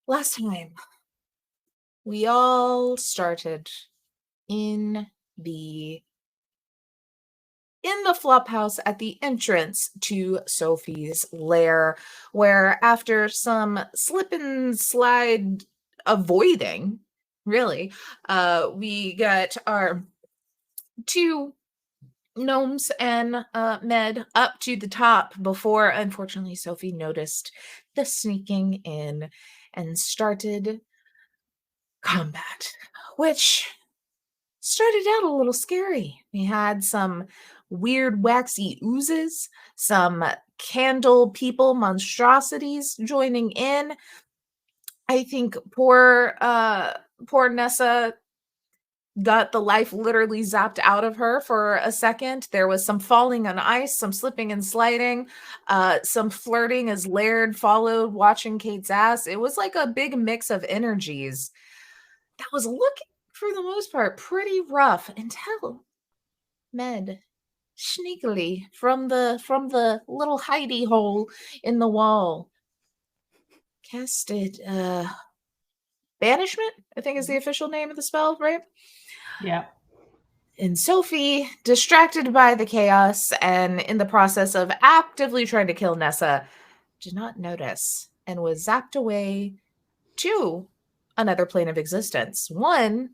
Last time, we all started in the flop house at the entrance to Sophie's lair, where after some slip and slide avoiding, really, we got our two gnomes and Med up to the top before, unfortunately, Sophie noticed the sneaking in and started combat, which started out a little scary. We had some weird waxy oozes, some candle people monstrosities joining in. I think poor Nessa got the life literally zapped out of her for a second. There was some falling on ice, some slipping and sliding, some flirting as Laird followed, watching Kate's ass. It was like a big mix of energies that was looking, for the most part, pretty rough until Med sneakily from the little hidey hole in the wall casted banishment, I think is the official name of the spell, right? Yeah. And Sophie, distracted by the chaos and in the process of actively trying to kill Nessa, did not notice and was zapped away to another plane of existence. One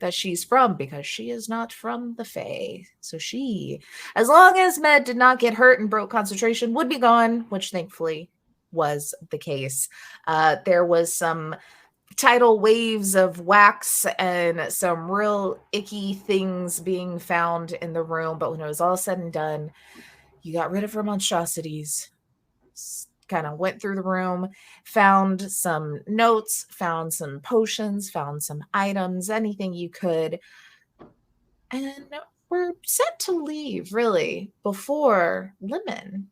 that she's from, because she is not from the Fae. So she, as long as Med did not get hurt and broke concentration, would be gone, which thankfully was the case. There was some tidal waves of wax and some real icky things being found in the room, but when it was all said and done, you got rid of her monstrosities, kind of went through the room, found some notes, found some potions, found some items, anything you could, and we're set to leave, really, before Lemon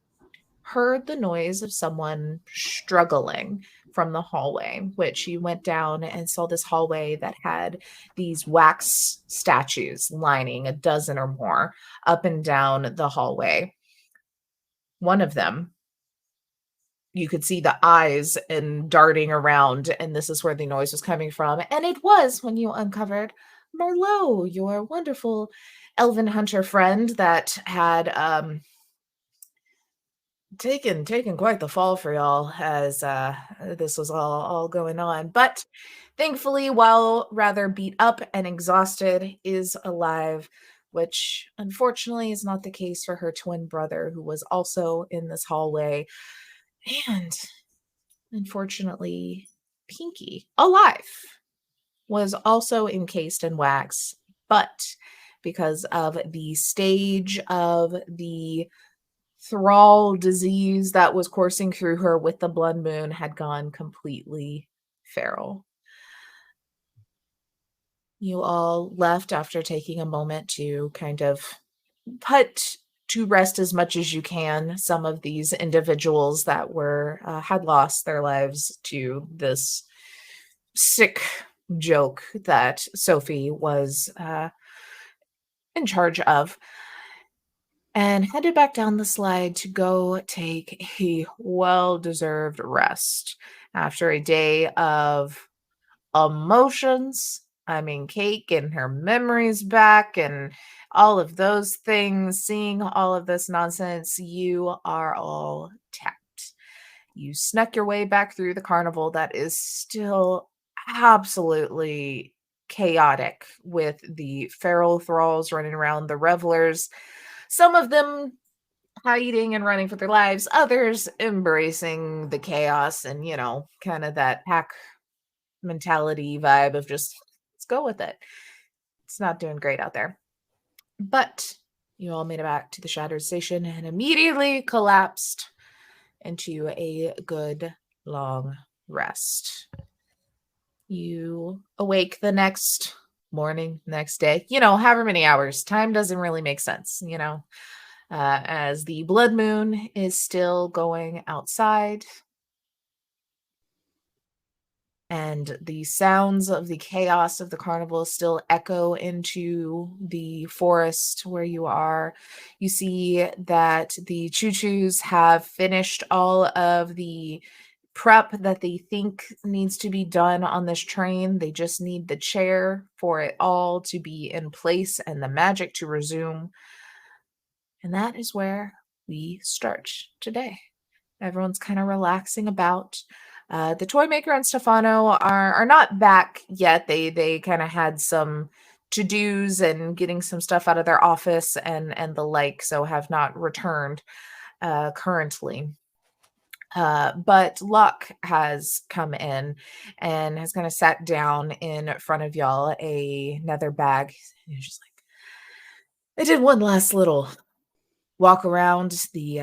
heard the noise of someone struggling from the hallway, which you went down and saw this hallway that had these wax statues lining a dozen or more up and down the hallway. One of them, you could see the eyes and darting around, and this is where the noise was coming from. And it was when you uncovered Merlot, your wonderful elven hunter friend that had taken quite the fall for y'all as this was all going on. But thankfully, while rather beat up and exhausted, is alive, which unfortunately is not the case for her twin brother, who was also in this hallway. And unfortunately, Pinky, alive, was also encased in wax, but because of the stage of the thrall disease that was coursing through her with the blood moon, had gone completely feral. You all left after taking a moment to kind of put to rest as much as you can some of these individuals that were had lost their lives to this sick joke that Sophie was in charge of, and headed back down the slide to go take a well-deserved rest after a day of emotions. I mean, Kate getting her memories back and all of those things, seeing all of this nonsense, you are all tapped. You snuck your way back through the carnival that is still absolutely chaotic with the feral thralls running around, the revelers, some of them hiding and running for their lives, others embracing the chaos and, kind of that pack mentality vibe of just, let's go with it. It's not doing great out there. But you all made it back to the Shattered Station and immediately collapsed into a good long rest. You awake the next morning, next day, however many hours. Time doesn't really make sense, as the blood moon is still going outside. And the sounds of the chaos of the carnival still echo into the forest where you are. You see that the choo-choos have finished all of the prep that they think needs to be done on this train. They just need the chair for it all to be in place and the magic to resume. And that is where we start today. Everyone's kind of relaxing about. The toy maker and Stefano are not back yet. They kind of had some to-dos and getting some stuff out of their office and the like, so have not returned currently. But Luck has come in and has kind of sat down in front of y'all, another bag. He's just like, I did one last little walk around the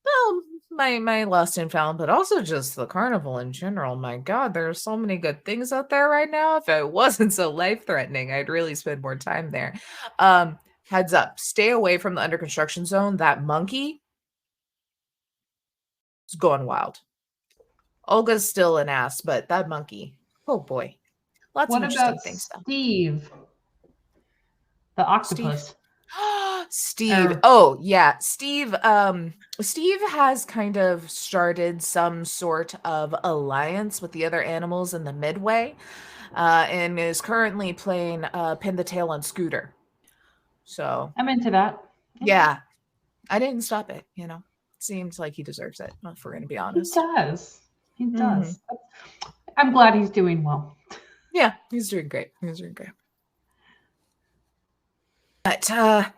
well, my lost and found, but also just the carnival in general. My God, there are so many good things out there right now. If it wasn't so life-threatening, I'd really spend more time there. Heads up, stay away from the under construction zone. That monkey is going wild. Olga's still an ass, but that monkey, oh boy. Lots of interesting things. Steve, the octopus. Steve. Oh, yeah. Steve has kind of started some sort of alliance with the other animals in the Midway, and is currently playing Pin the Tail on Scooter. So I'm into that. Yeah. I didn't stop it, Seems like he deserves it, if we're gonna be honest. He does. He does. Mm-hmm. I'm glad he's doing well. Yeah, he's doing great. But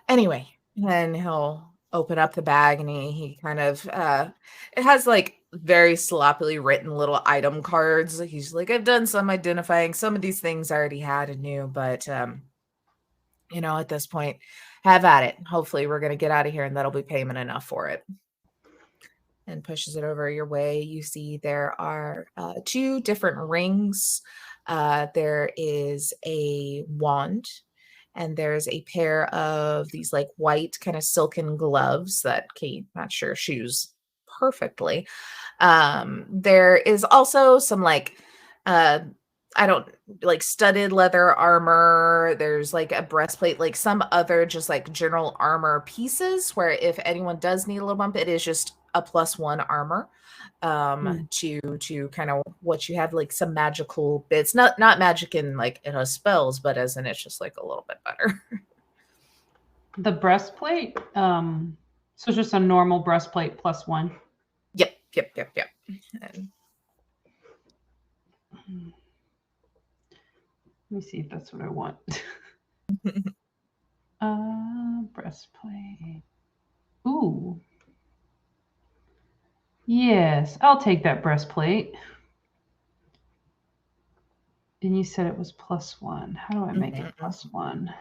anyway, then he'll open up the bag and he kind of it has like very sloppily written little item cards. He's like, I've done some identifying. Some of these things I already had and knew, but at this point, have at it. Hopefully we're gonna get out of here and that'll be payment enough for it. And pushes it over your way. You see there are 2 different rings. There is a wand. And there's a pair of these like white kind of silken gloves that Kate, not sure, shoes perfectly. There is also some like, studded leather armor. There's like a breastplate, like some other just like general armor pieces where if anyone does need a little bump, it is just a +1 armor. To kind of what you have, like some magical bits, not magic in like it has spells, but as in it's just like a little bit better. The breastplate, so it's just a normal breastplate +1. Yep. Let me see if that's what I want. Breastplate. Ooh. Yes, I'll take that breastplate. And you said it was +1. How do I make it +1?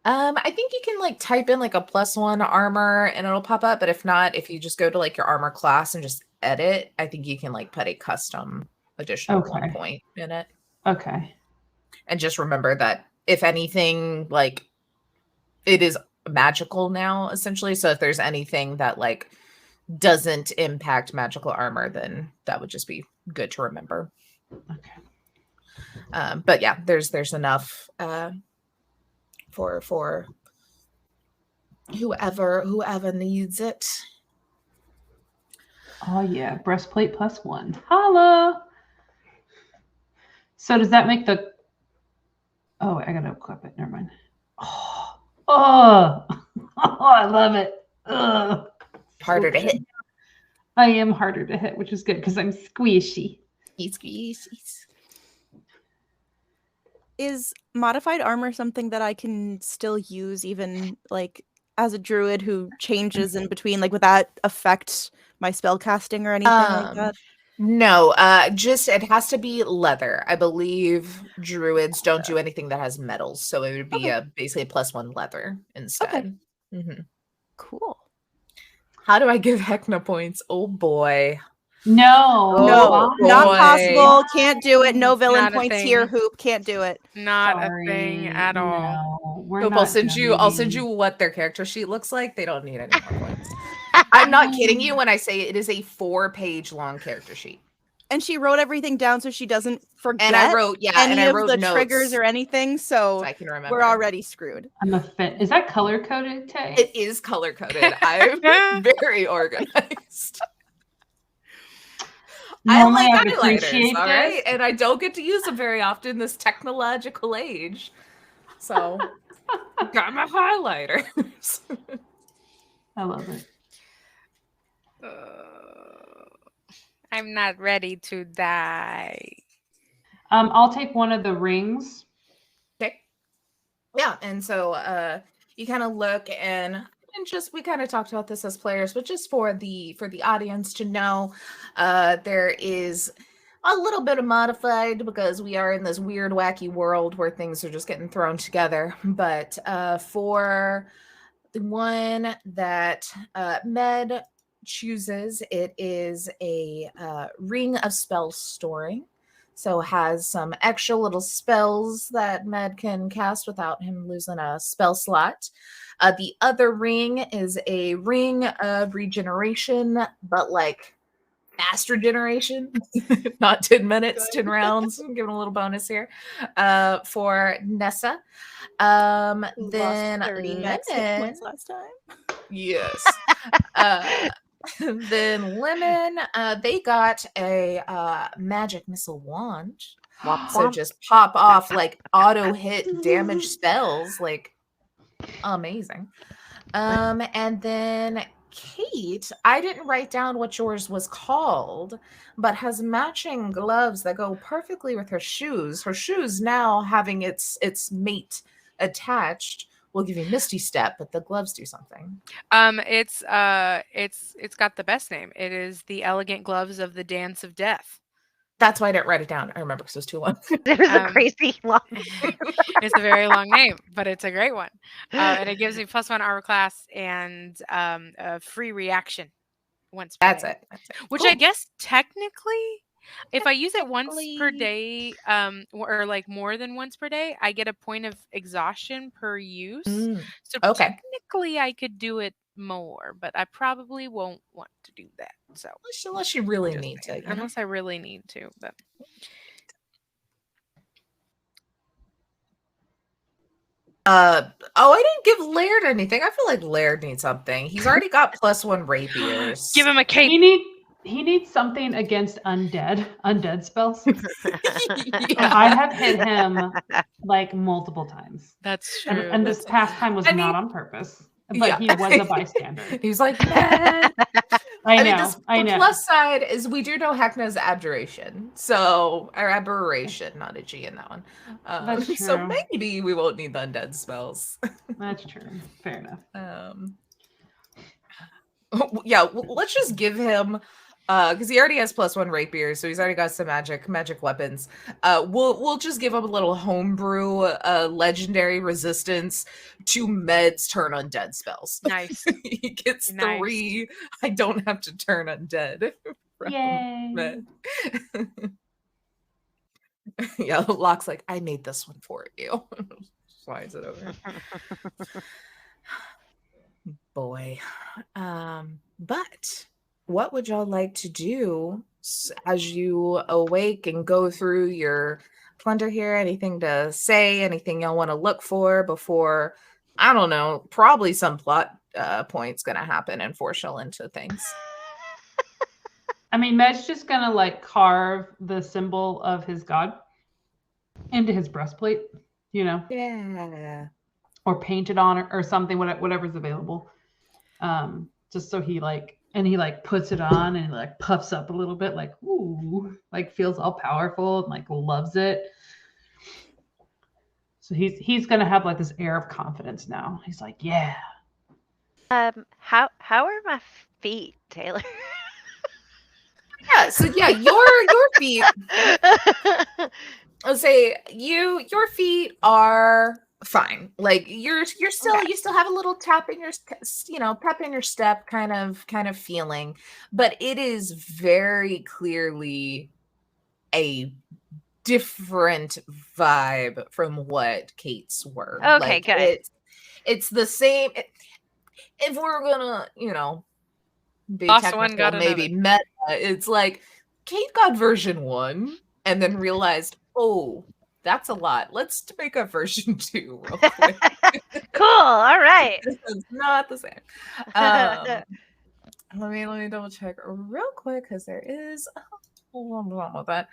I think you can like type in like a +1 armor and it'll pop up. But if not, if you just go to like your armor class and just edit, I think you can like put a custom additional 1 point in it. Okay. And just remember that if anything, like it is magical now, essentially. So if there's anything that like doesn't impact magical armor, then that would just be good to remember. Okay. But yeah, there's enough for whoever needs it. Oh yeah, breastplate +1. Holla. So does that make the? Oh, I gotta equip it. Never mind. Oh, I love it. Harder to hit. I am harder to hit, which is good because I'm squishy. Is modified armor something that I can still use even like as a druid who changes in between? Like, would that affect my spell casting or anything like that? No, just it has to be leather. I believe druids don't do anything that has metals, so it would be basically a +1 leather instead. Okay. Mm-hmm. Cool. How do I give Heckna points? Oh boy. No, not possible. Can't do it. No villain Not points here. Hoop can't do it. Not a thing at all. No, I'll send you what their character sheet looks like. They don't need any more points. I'm not kidding you when I say it is a 4-page long character sheet. And she wrote everything down so she doesn't forget. And I wrote any of the notes triggers or anything. So I can remember. We're already screwed. I'm a fit. Is that color coded, Tay? It is color coded. I'm very organized. Normally I I like would highlighters, appreciate all right? this. And I don't get to use them very often this technological age. So, got my highlighters. I love it. I'm not ready to die. I'll take one of the rings. Okay. Yeah, and so you kind of look and just we kind of talked about this as players, but just for the audience to know, there is a little bit of modified because we are in this weird, wacky world where things are just getting thrown together. But for the one that Med chooses, it is a ring of spell storing. So has some extra little spells that Med can cast without him losing a spell slot. The other ring is a ring of regeneration, but like faster generation, not 10 minutes, 10 rounds. I'm giving a little bonus here for Nessa. Who Then lost 30 max hit Lemon, points last time. yes. Then Lemon, they got a magic missile wand. So just pop off like auto hit damage spells, like amazing. And then Kate, I didn't write down what yours was called, but has matching gloves that go perfectly with her shoes. Her shoes now having its mate attached will give you Misty Step, but the gloves do something. It's got the best name. It is the Elegant Gloves of the Dance of Death. That's why I didn't write it down. I remember because it was too long. It was a crazy long. It's a very long name, but it's a great one. And it gives me +1 armor class and a free reaction once per That's day. it. That's it. Which Cool. I guess technically, if I use it once per Technically. day, or like more than once per day, I get a point of exhaustion per use. So Okay. technically I could do it more, but I probably won't want to do that. So Unless you really just need to. saying, You know? unless I really need to, but I didn't give Laird anything. I feel like Laird needs something. He's already got +1 rapiers. give him a cape. He needs something against undead spells. Yeah. I have hit him like multiple times. That's true. And this past time was I mean, not on purpose. But yeah. he was a bystander. He was like, man. I mean, know. the plus side is we do know Heckna's abjuration. So, or aberration, not a G in that one. That's So true. maybe we won't need the undead spells. That's true. Fair enough. Yeah, let's just give him because he already has +1 rapier, so he's already got some magic weapons. We'll just give him a little homebrew legendary resistance to Med's turn undead spells. Nice. He gets 3. I don't have to turn undead. Yay. Med. Yeah, Locke's like, I made this one for you. Why is it over? Boy. But what would y'all like to do as you awake and go through your plunder here? Anything to say? Anything y'all want to look for before, I don't know, probably some plot points going to happen and foreshell into things? I mean, Med's just going to like carve the symbol of his god into his breastplate, you know? Yeah. Or paint it on or something, whatever's available. Just so he like, and he like puts it on and like puffs up a little bit, like, ooh, like feels all powerful and like loves it. So he's gonna have like this air of confidence now. He's like, yeah. How are my feet, Taylor? Yeah, so yeah, your feet. I'll say your feet are fine. Like you still have a little tap in your pep in your step kind of feeling, but it is very clearly a different vibe from what Kate's were. Okay, like, good. It's the same. If we're gonna, be Lost technical, one, got maybe meta, it's like Kate got version 1 and then realized, oh, that's a lot. Let's make a version 2 real quick. Cool. All right. It's not the same. Let me double check real quick because there is what's wrong with that?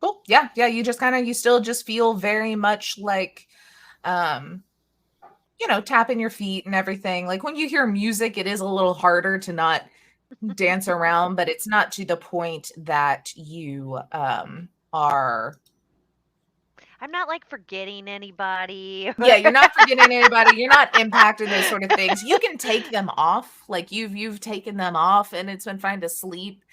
Cool. Yeah, yeah. You just kind of, you still just feel very much like, um, tapping your feet and everything. Like when you hear music, it is a little harder to not dance around, but it's not to the point that you are. I'm not like forgetting anybody. Yeah, you're not forgetting anybody. You're not impacting those sort of things. You can take them off, like you've taken them off, and it's been fine to sleep,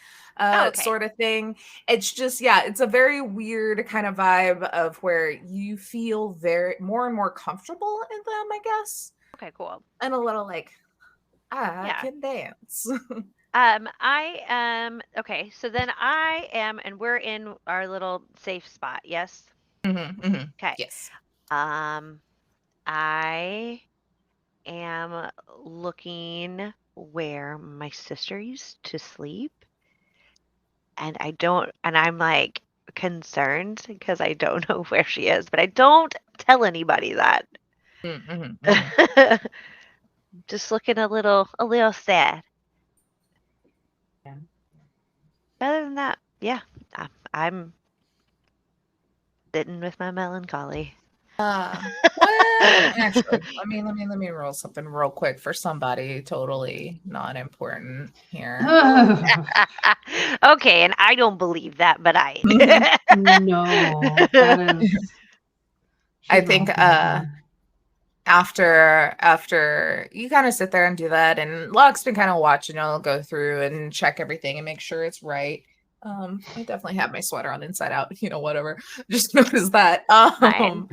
Oh, okay. sort of thing. It's just, yeah, it's a very weird kind of vibe of where you feel very more and more comfortable in them, I guess, Okay, cool. and a little like I Yeah. can dance. I am okay. So then I am, and we're in our little safe spot. Yes. Okay. Yes. I am looking where my sister used to sleep, and I'm like concerned because I don't know where she is, but I don't tell anybody that. Just looking a little sad. Yeah. Other than that, yeah, I'm sitting with my melancholy. Well, actually, let me roll something real quick for somebody totally not important here. Okay, and I don't believe that, but I. No, that is. I she's think awful. after you kind of sit there and do that, and Locke's been kind of watching, I'll go through and check everything and make sure it's right. I definitely have my sweater on inside out, whatever. Just notice that. Fine.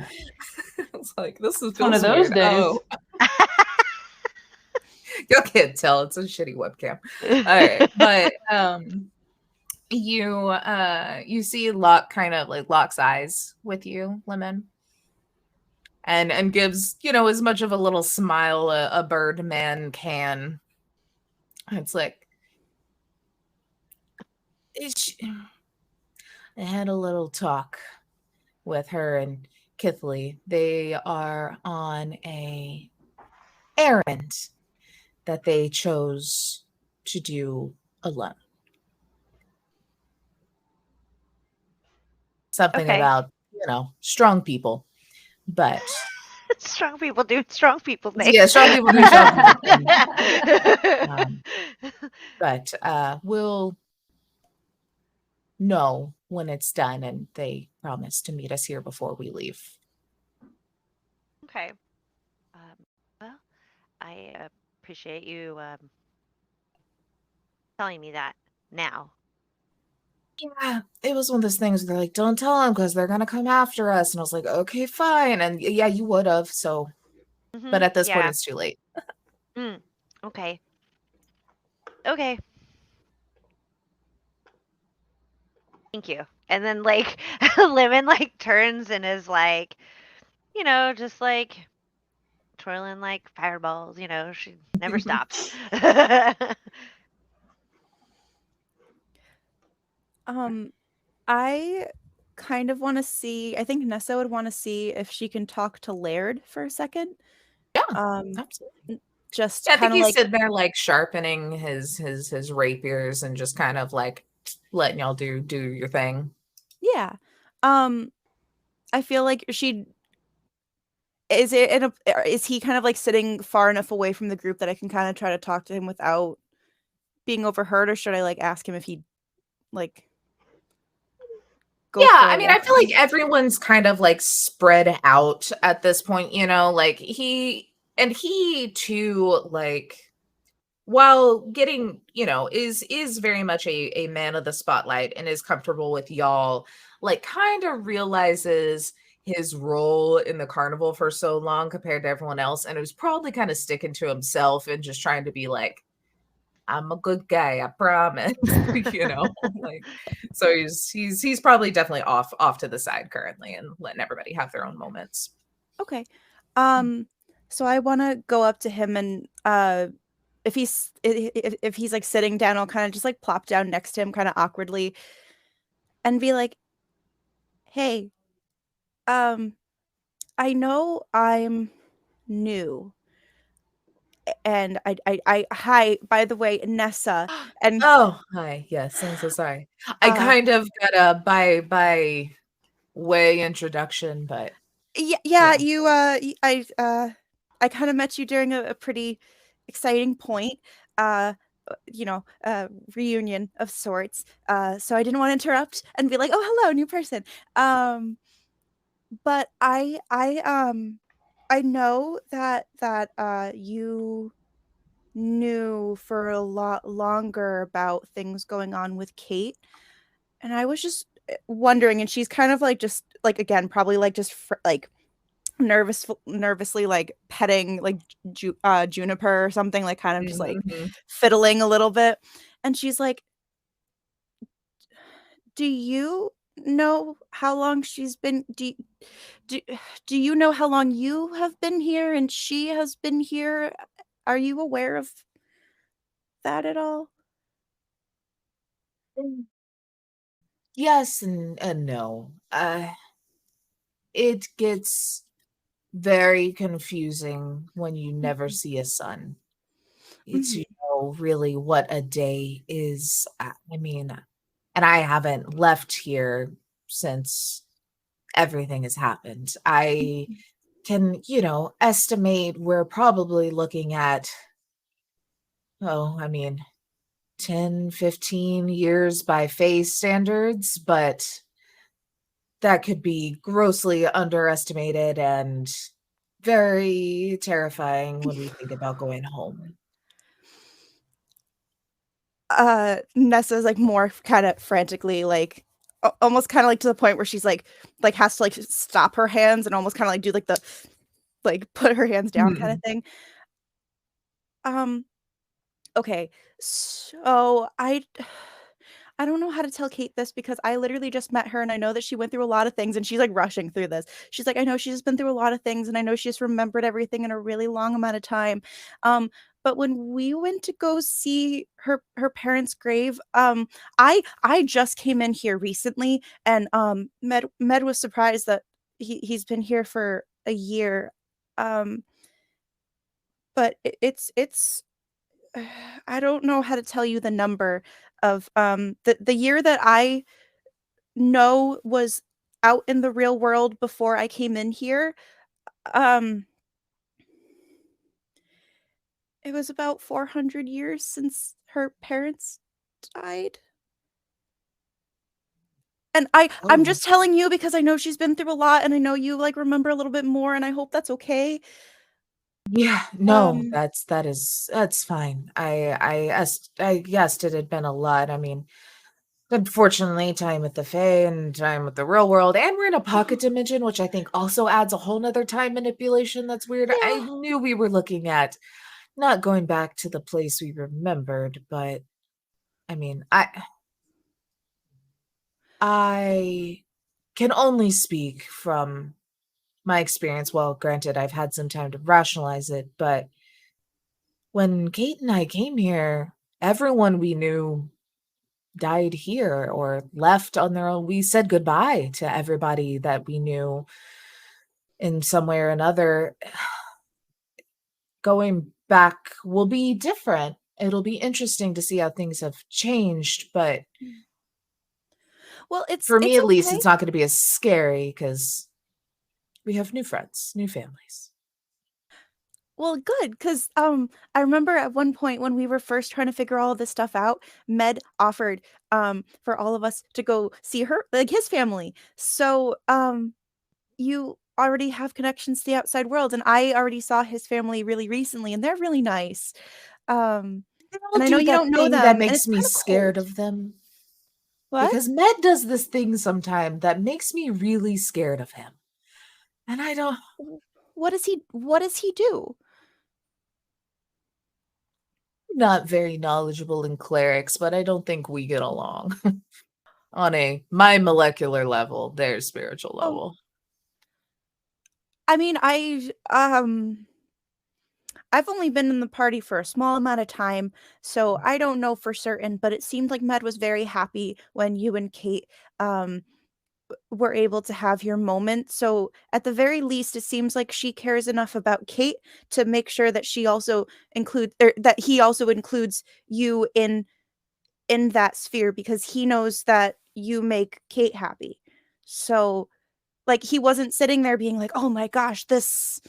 It's like this is It's one of feels those weird. days. Oh, you can't tell. It's a shitty webcam. All right, but you see Locke kind of like locks eyes with you, Lemon, and gives as much of a little smile a bird man can. It's like I had a little talk with her and Kithley. They are on a errand that they chose to do alone. Something Okay. about, strong people. But Strong people do strong people things. yeah, strong people do strong people things. But we'll know when it's done, and they promise to meet us here before we leave. Okay. Well, I appreciate you telling me that now. Yeah, it was one of those things where they're like, don't tell them because they're going to come after us. And I was like, okay, fine. And yeah, you would have. So, but at this point, Yeah. it's too late. Okay. Okay. Thank you. And then like Lemon like turns and is like, just like twirling like fireballs, she never stops. I kind of want to see. I think Nessa would want to see if she can talk to Laird for a second. Yeah, Um, absolutely. just Yeah, I think kind of he's like, sitting there like sharpening his rapiers and just kind of like letting y'all do your thing. yeah. I feel like is he kind of like sitting far enough away from the group that I can kind of try to talk to him without being overheard, or should I like ask him if he like go Yeah, for I it mean, I feel after? like everyone's kind of like spread out at this point, like he too, like while getting, is very much a man of the spotlight and is comfortable with y'all, like kind of realizes his role in the carnival for so long compared to everyone else. And it was probably kind of sticking to himself and just trying to be like, I'm a good guy, I promise. Like so he's probably definitely off to the side currently and letting everybody have their own moments. Okay. So I want to go up to him and if he's like sitting down, I'll kind of just like plop down next to him kind of awkwardly and be like, "Hey, I know I'm new. And hi, by the way, Nessa. And Oh, hi. Yes, I'm so sorry. I kind of got a by way introduction, but yeah, you I kind of met you during a pretty exciting point, uh reunion of sorts. So I didn't want to interrupt and be like, oh, hello, new person. But I know that you knew for a lot longer about things going on with Kate, and I was just wondering. And she's kind of like, just like, again, probably like just like nervously like petting like Juniper or something, like kind of just like Mhm. fiddling a little bit. And she's like, do you know how long she's been do, do you know how long you have been here and she has been here? Are you aware of that at all? Yes and no. It gets very confusing when you never Mhm. see a sun. To Mhm. know really what a day is. I mean, and I haven't left here since everything has happened. I Mhm. can, estimate we're probably looking at, oh, I mean, 10, 15 years by phase standards, but that could be grossly underestimated and very terrifying when we think about going home. Nessa's like more kind of frantically, like almost kind of like to the point where she's like has to like stop her hands and almost kind of like do like the like put her hands down kind of Mhm. thing. Um okay. So I don't know how to tell Kate this, because I literally just met her and I know that she went through a lot of things, and she's like rushing through this. She's like, I know she's been through a lot of things and I know she's remembered everything in a really long amount of time. Um, but when we went to go see her parents' grave, I just came in here recently, and Med was surprised that he's been here for a year. Um, but it's I don't know how to tell you the number of the year that I know was out in the real world before I came in here. Um it was about 400 years since her parents died. And I'm Oh, just telling you because I know she's been through a lot, and I know you like remember a little bit more, and I hope that's okay. yeah, no, Um that's fine. I guessed it had been a lot. I mean, unfortunately, time with the Fae and time with the real world, and we're in a pocket dimension, which I think also adds a whole nother time manipulation that's weird. I yeah. knew we were looking at not going back to the place we remembered, but I mean, I can only speak from my experience. Well, granted, I've had some time to rationalize it, but when Kate and I came here, everyone we knew died here or left on their own. We said goodbye to everybody that we knew in some way or another. Going back will be different. It'll be interesting to see how things have changed, but Well, for me it's at least, okay. it's not going to be as scary because we have new friends, new families. Well, good, because I remember at one point when we were first trying to figure all of this stuff out, Med offered for all of us to go see her, like his family. So you already have connections to the outside world, and I already saw his family really recently, and they're really nice. Um, They and all I know do you that don't know thing that them, and makes it's me kind of scared cold. of them. What? Because Med does this thing sometime that makes me really scared of him. And I don't What does he do? not very knowledgeable in clerics, but I don't think we get along on my molecular level, their spiritual Oh, level. I mean, I've only been in the party for a small amount of time, so I don't know for certain, but it seemed like Med was very happy when you and Kate um were able to have your moment. So at the very least, it seems like she cares enough about Kate to make sure that she also that he also includes you in that sphere, because he knows that you make Kate happy. So like, he wasn't sitting there being like, oh my gosh, this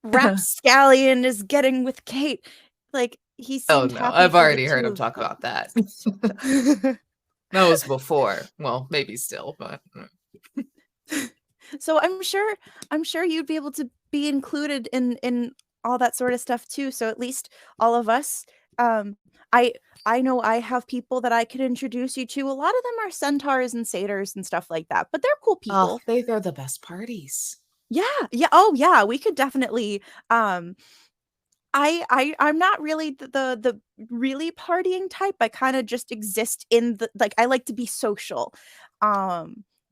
rapscallion is getting with Kate. Like, he Oh seemed no, happy I've for the already heard two him of talk them. about that. That was before. Well, maybe still, but So I'm sure you'd be able to be included in all that sort of stuff too. So at least all of us, I know I have people that I could introduce you to. A lot of them are centaurs and satyrs and stuff like that, but they're cool people. they throw the best parties. Yeah, yeah. Oh yeah, we could definitely. I'm not really the really partying type. I kind of just exist in the, like, I like to be social.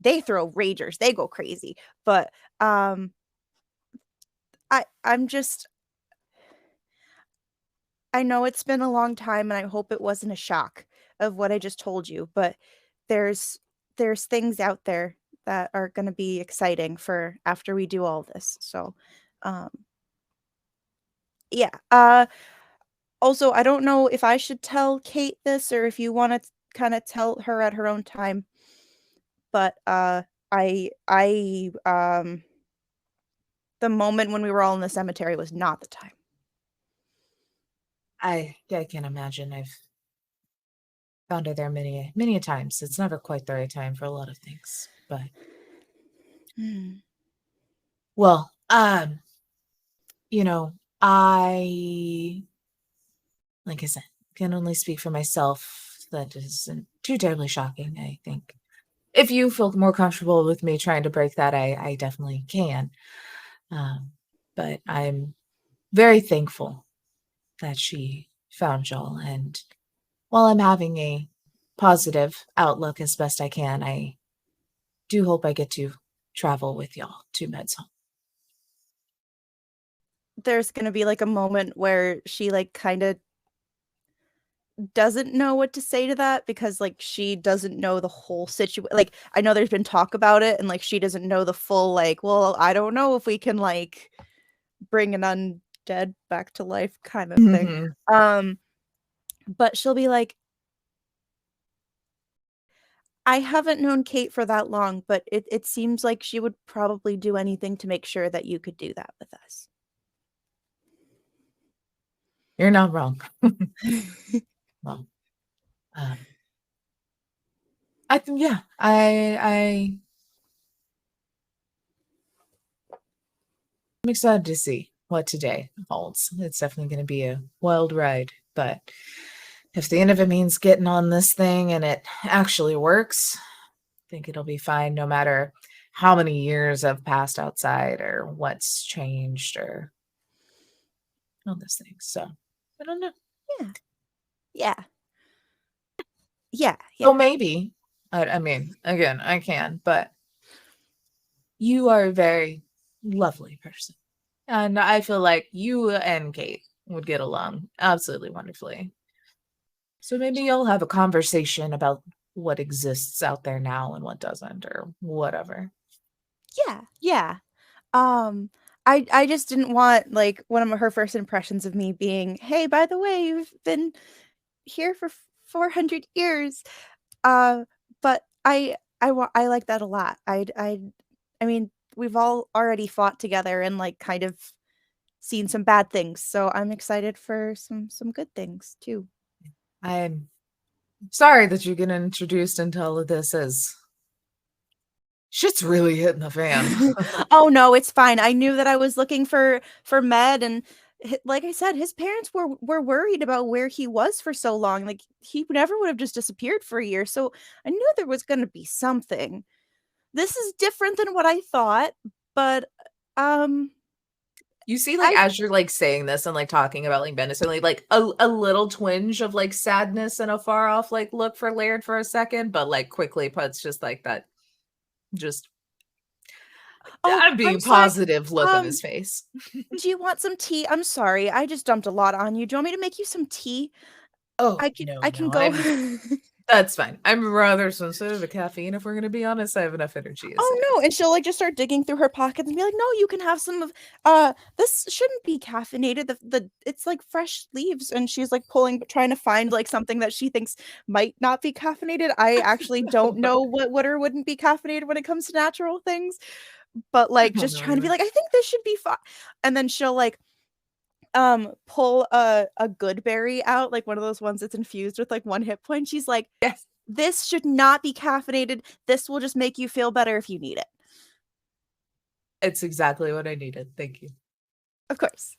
They throw ragers, they go crazy, but I'm just, I know it's been a long time, and I hope it wasn't a shock of what I just told you, but there's things out there that are going to be exciting for after we do all this. So, um yeah. Also, I don't know if I should tell Kate this or if you want to kind of tell her at her own time, but I the moment when we were all in the cemetery was not the time. I can imagine. I've found her there many a times. It's never quite the right time for a lot of things, but well, you know, I, like I said, can only speak for myself. That isn't too terribly shocking. I think if you feel more comfortable with me trying to break that, I definitely can. But I'm very thankful that she found y'all, and while I'm having a positive outlook as best I can, I do hope I get to travel with y'all to Med's home. There's going to be like a moment where she like kind of doesn't know what to say to that, because like she doesn't know the whole situation. Like, I know there's been talk about it, and like she doesn't know the full, like, well, I don't know if we can like bring an undead back to life kind of thing. But she'll be like, I haven't known Kate for that long, but it seems like she would probably do anything to make sure that you could do that with us. You're not wrong. Well, I think, yeah, I'm excited to see what today holds. It's definitely going to be a wild ride, but if the end of it means getting on this thing and it actually works, I think it'll be fine, no matter how many years have passed outside or what's changed or all those things. So I don't know. Yeah. So maybe, I mean, again, I can, but you are a very lovely person. And I feel like you and Kate would get along absolutely wonderfully. So maybe you'll have a conversation about what exists out there now and what doesn't, or whatever. Yeah. I just didn't want like one of her first impressions of me being, hey, by the way, you've been here for 400 years. But I like that a lot. I mean, we've all already fought together and like kind of seen some bad things, so I'm excited for some good things too. I'm sorry that you're getting introduced into all of this as shit's really hitting the fan. Oh no, it's fine. I knew that I was looking for Med, and like I said, his parents were worried about where he was for so long. Like, he never would have just disappeared for a year. So I knew there was going to be something. This is different than what I thought, but You see, like, as you're like saying this and like talking about like Ben, certainly like a little twinge of like sadness and a far off like look for Laird for a second, but like quickly puts just like that just I'm being sorry. positive look on his face. Do you want some tea? I'm sorry, I just dumped a lot on you. Do you want me to make you some tea? Oh, I can go. That's fine. I'm rather sensitive to caffeine. If we're gonna be honest, I have enough energy. Oh no, and she'll like just start digging through her pockets and be like, no, you can have some of this shouldn't be caffeinated. The it's like fresh leaves. And she's like trying to find like something that she thinks might not be caffeinated. I actually don't know what would or wouldn't be caffeinated when it comes to natural things, but like don't just know trying to be either. like, I think this should be fine. And then she'll like pull a good berry out, like one of those ones that's infused with like 1 hit point. She's like, Yes. this should not be caffeinated. This will just make you feel better if you need it. It's exactly what I needed. Thank you. Of course.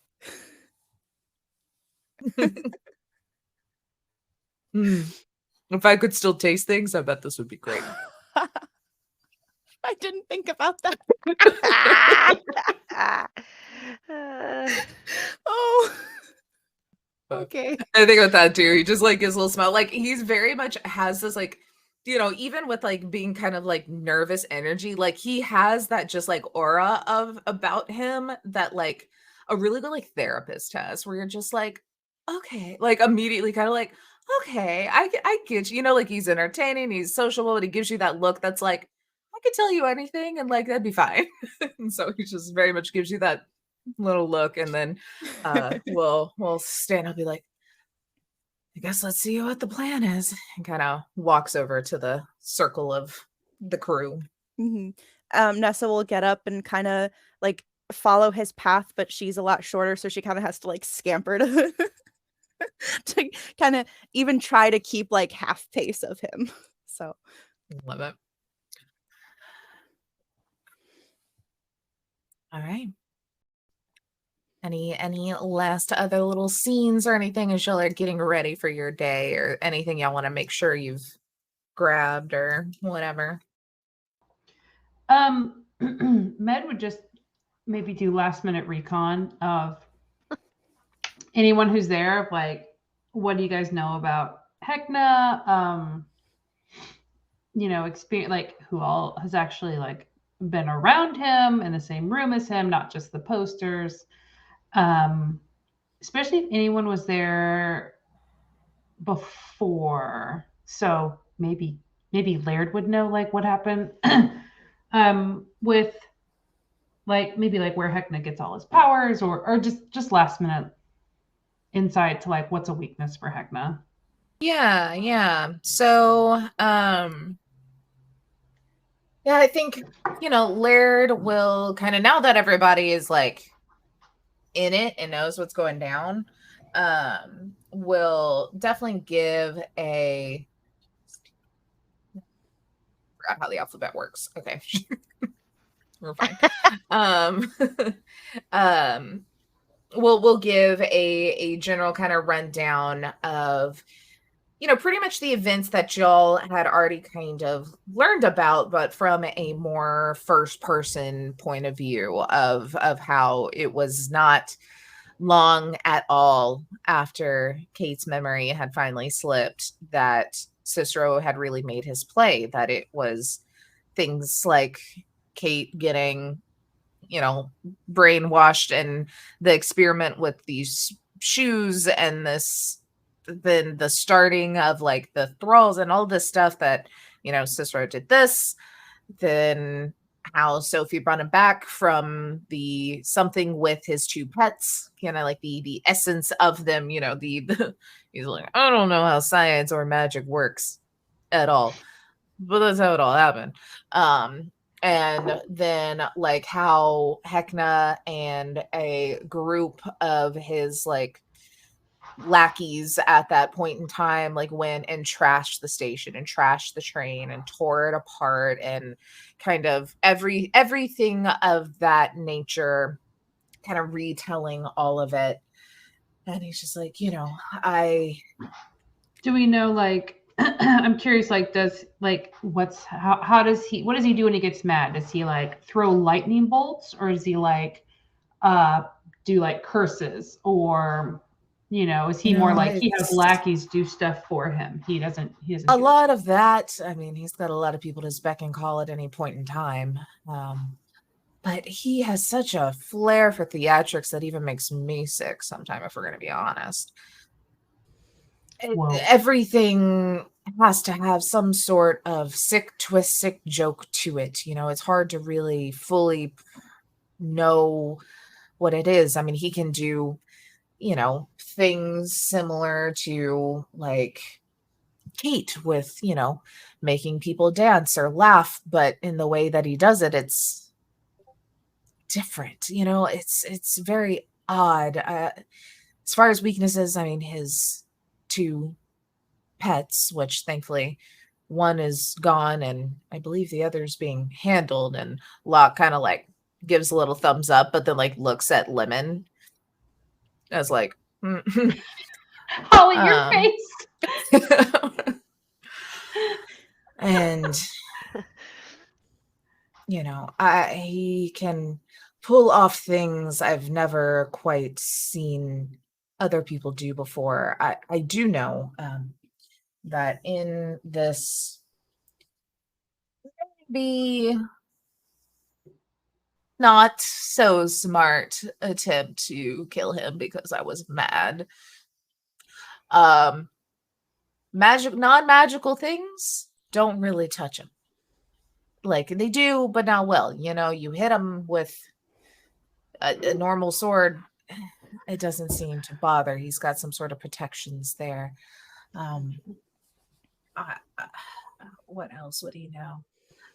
If I could still taste things, I bet this would be great. I didn't think about that. Oh. But Okay. I think with that too, he just like gives a little smile. Like he's very much has this like, even with like being kind of like nervous energy, like he has that just like aura of about him that like a really good like therapist has, where you're just like, okay, like immediately kind of like, okay, I get you. Like he's entertaining, he's sociable, but he gives you that look that's like, I could tell you anything and like that'd be fine. And so he just very much gives you that little look, and then we'll stand up, be like, I guess let's see what the plan is, and kind of walks over to the circle of the crew. Nessa will get up and kind of like follow his path, but she's a lot shorter, so she kind of has to like scamper to to kind of even try to keep like half pace of him. So Love it. All right. Any last other little scenes or anything as y'all are getting ready for your day, or anything y'all want to make sure you've grabbed or whatever? Med would just maybe do last minute recon of anyone who's there. Like, what do you guys know about Heckna? Experience, like who all has actually like been around him in the same room as him, not just the posters. Especially if anyone was there before. So maybe Laird would know like what happened with like maybe like where Heckna gets all his powers, or just last minute insight to like what's a weakness for Heckna. Yeah. So yeah, I think Laird will kind of, now that everybody is like in it and knows what's going down, will definitely give a, forgot how the alphabet works. Okay. We're fine. We'll give a general kind of rundown of pretty much the events that y'all had already kind of learned about, but from a more first person point of view of how it was not long at all after Kate's memory had finally slipped that Cicero had really made his play, that it was things like Kate getting brainwashed, and the experiment with these shoes, and then the starting of like the thralls and all this stuff that Cicero did this, then how Sophie brought him back from the something with his 2 pets, like the essence of them, the he's like, I don't know how science or magic works at all, but that's how it all happened. And then like how Heckna and a group of his like lackeys at that point in time like went and trashed the station and trashed the train and tore it apart, and kind of everything of that nature, kind of retelling all of it. And he's just like, Do we know like I'm curious, like does like what does he do when he gets mad? Does he like throw lightning bolts, or does he like do like curses, or is he more like he has lackeys do stuff for him? He doesn't a lot of that. I mean, he's got a lot of people to his beck and call at any point in time. But he has such a flair for theatrics that even makes me sick sometimes, if we're going to be honest. Everything has to have some sort of sick twist, sick joke to it. It's hard to really fully know what it is. I mean, he can do, things similar to like Kate with, making people dance or laugh, but in the way that he does it, it's different. It's very odd. As far as weaknesses, I mean, his two pets, which thankfully one is gone and I believe the other's being handled, and Locke kind of like gives a little thumbs up, but then like looks at Lemon as like Holly, your face. and he can pull off things I've never quite seen other people do before. I do know that in this maybe not so smart attempt to kill him because I was mad, non-magical things don't really touch him. Like they do, but not well. You hit him with a normal sword, it doesn't seem to bother. He's got some sort of protections there. What else would he know?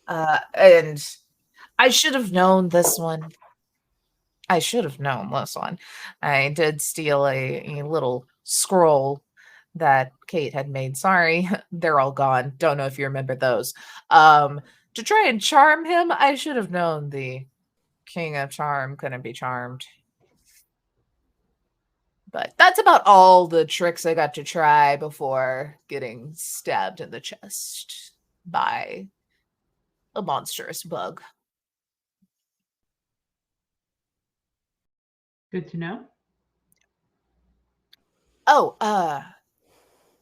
And I should have known this one. I did steal a little scroll that Kate had made. Sorry, they're all gone. Don't know if you remember those. To try and charm him, I should have known the King of Charm couldn't be charmed. But that's about all the tricks I got to try before getting stabbed in the chest by a monstrous bug. Good to know. Oh,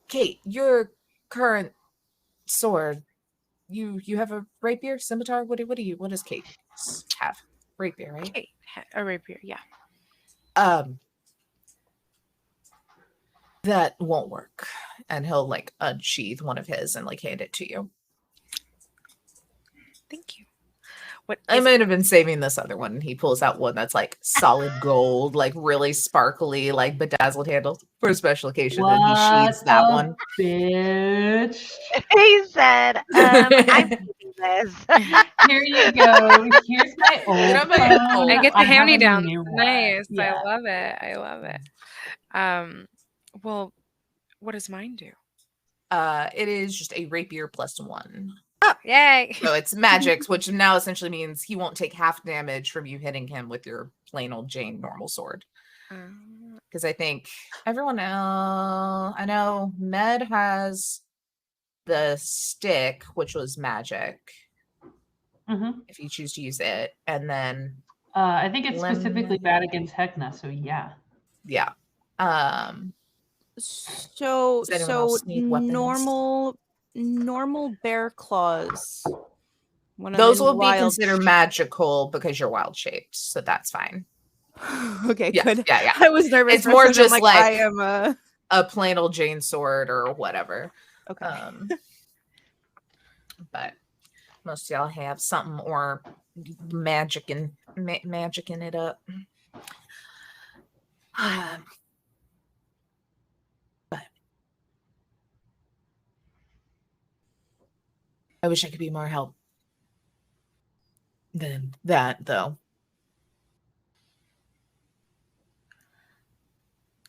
Kate, your current sword, you have a rapier, scimitar? What does Kate have? Rapier, right? Kate, a rapier, yeah. That won't work. And he'll like unsheath one of his and like hand it to you. Thank you. What I is might have been saving this other one. He pulls out one that's like solid gold, like really sparkly, like bedazzled handles for a special occasion. And he sheaths that one. Bitch. He said, I'm keeping this. Here you go. Here's my old Get on my phone. phone. I get the I have a hand-me-down. new one. Nice. Yeah. I love it. Well, what does mine do? It is just a rapier +1. Oh, yay. So it's magic, which now essentially means he won't take half damage from you hitting him with your plain old Jane normal sword. Because I think everyone else, I know Med has the stick, which was magic, if you choose to use it. And then I think it's specifically bad against Heckna, so yeah. Yeah. So Does anyone else need weapons? normal bear claws. When I'm Those in will be wild considered magical because you're wild shaped, so that's fine. Okay, Yeah, good. yeah. I was nervous. It's for a more second, just like I like am a plain old Jane sword or whatever. okay. But most of y'all have something or magic in it up. But I wish I could be more help than that, though.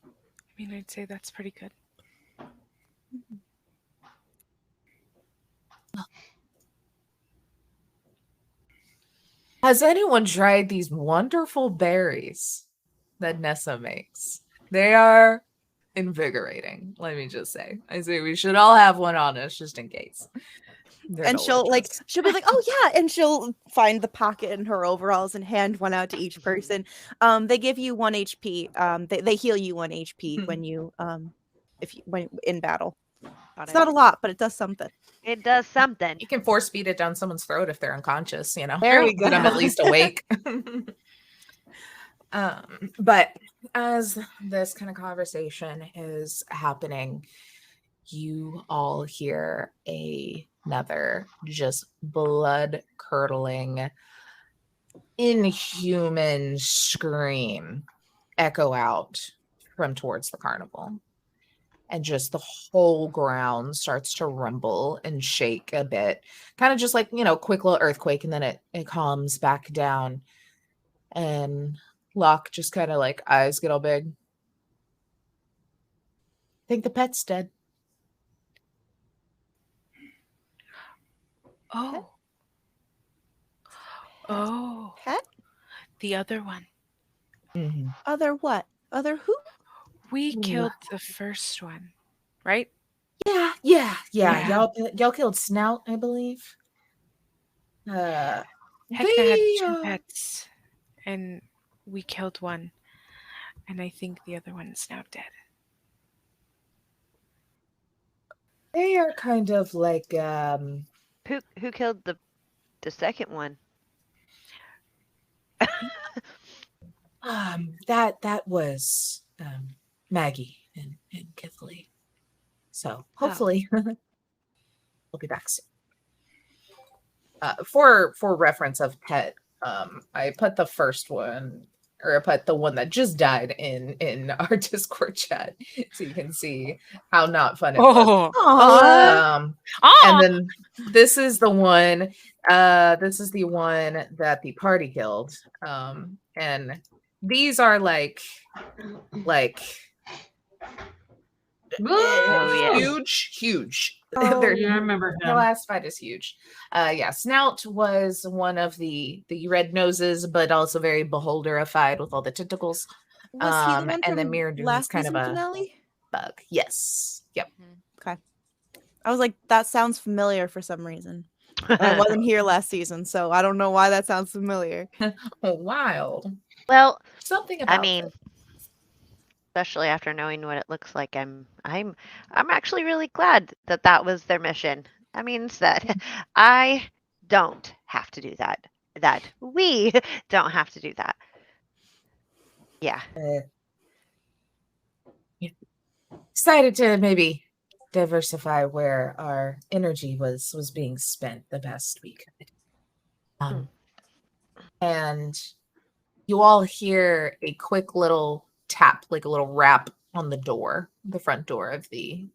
I mean, I'd say that's pretty good. Has anyone tried these wonderful berries that Nessa makes? They are invigorating, let me just say. I say we should all have one on us just in case. And she'll be like, oh yeah, and she'll find the pocket in her overalls and hand one out to each person. They give you 1 HP. They heal you 1 HP when you when in battle. It's not a lot, but it does something. It does something. You can force feed it down someone's throat if they're unconscious, you know. There we go. Get them at least awake. But as this kind of conversation is happening, you all hear another just blood curdling, inhuman scream echo out from towards the carnival. And just the whole ground starts to rumble and shake a bit. Kind of just like, quick little earthquake, and then it calms back down. And Locke just kind of like eyes get all big. Think the pet's dead. Oh. Oh. Pet? The other one. Mm-hmm. Other what? Other who? We Ooh. killed the first one, right? Yeah. Yeah. Y'all killed Snout, I believe. Heckna had They, 2 pets, and we killed one, and I think the other one is now dead. they are kind of like Who killed the second one? that was Maggie and Kithly. So hopefully we'll be back soon. For reference of pet, I put the first one, or I put the one that just died in our Discord chat, so you can see how not fun it was. Oh. And then this is the one. This is the one that the party killed. And these are like yeah. huge. Oh, They're Yeah, I remember the him. last fight is huge. Yeah, Snout was one of the red noses, but also very beholderified with all the tentacles. Was he the one and from then Mirrodin is last kind of season a finale? bug. Yes. Yep. Okay. I was like, that sounds familiar for some reason. And I wasn't here last season, so I don't know why that sounds familiar. Wild. Well, Something about I mean, especially after knowing what it looks like, I'm actually really glad that was their mission. That means that I don't have to do that. That we don't have to do that. Yeah. Decided to maybe diversify where our energy was being spent the best we could. And you all hear a quick little tap, like a little rap on the front door of the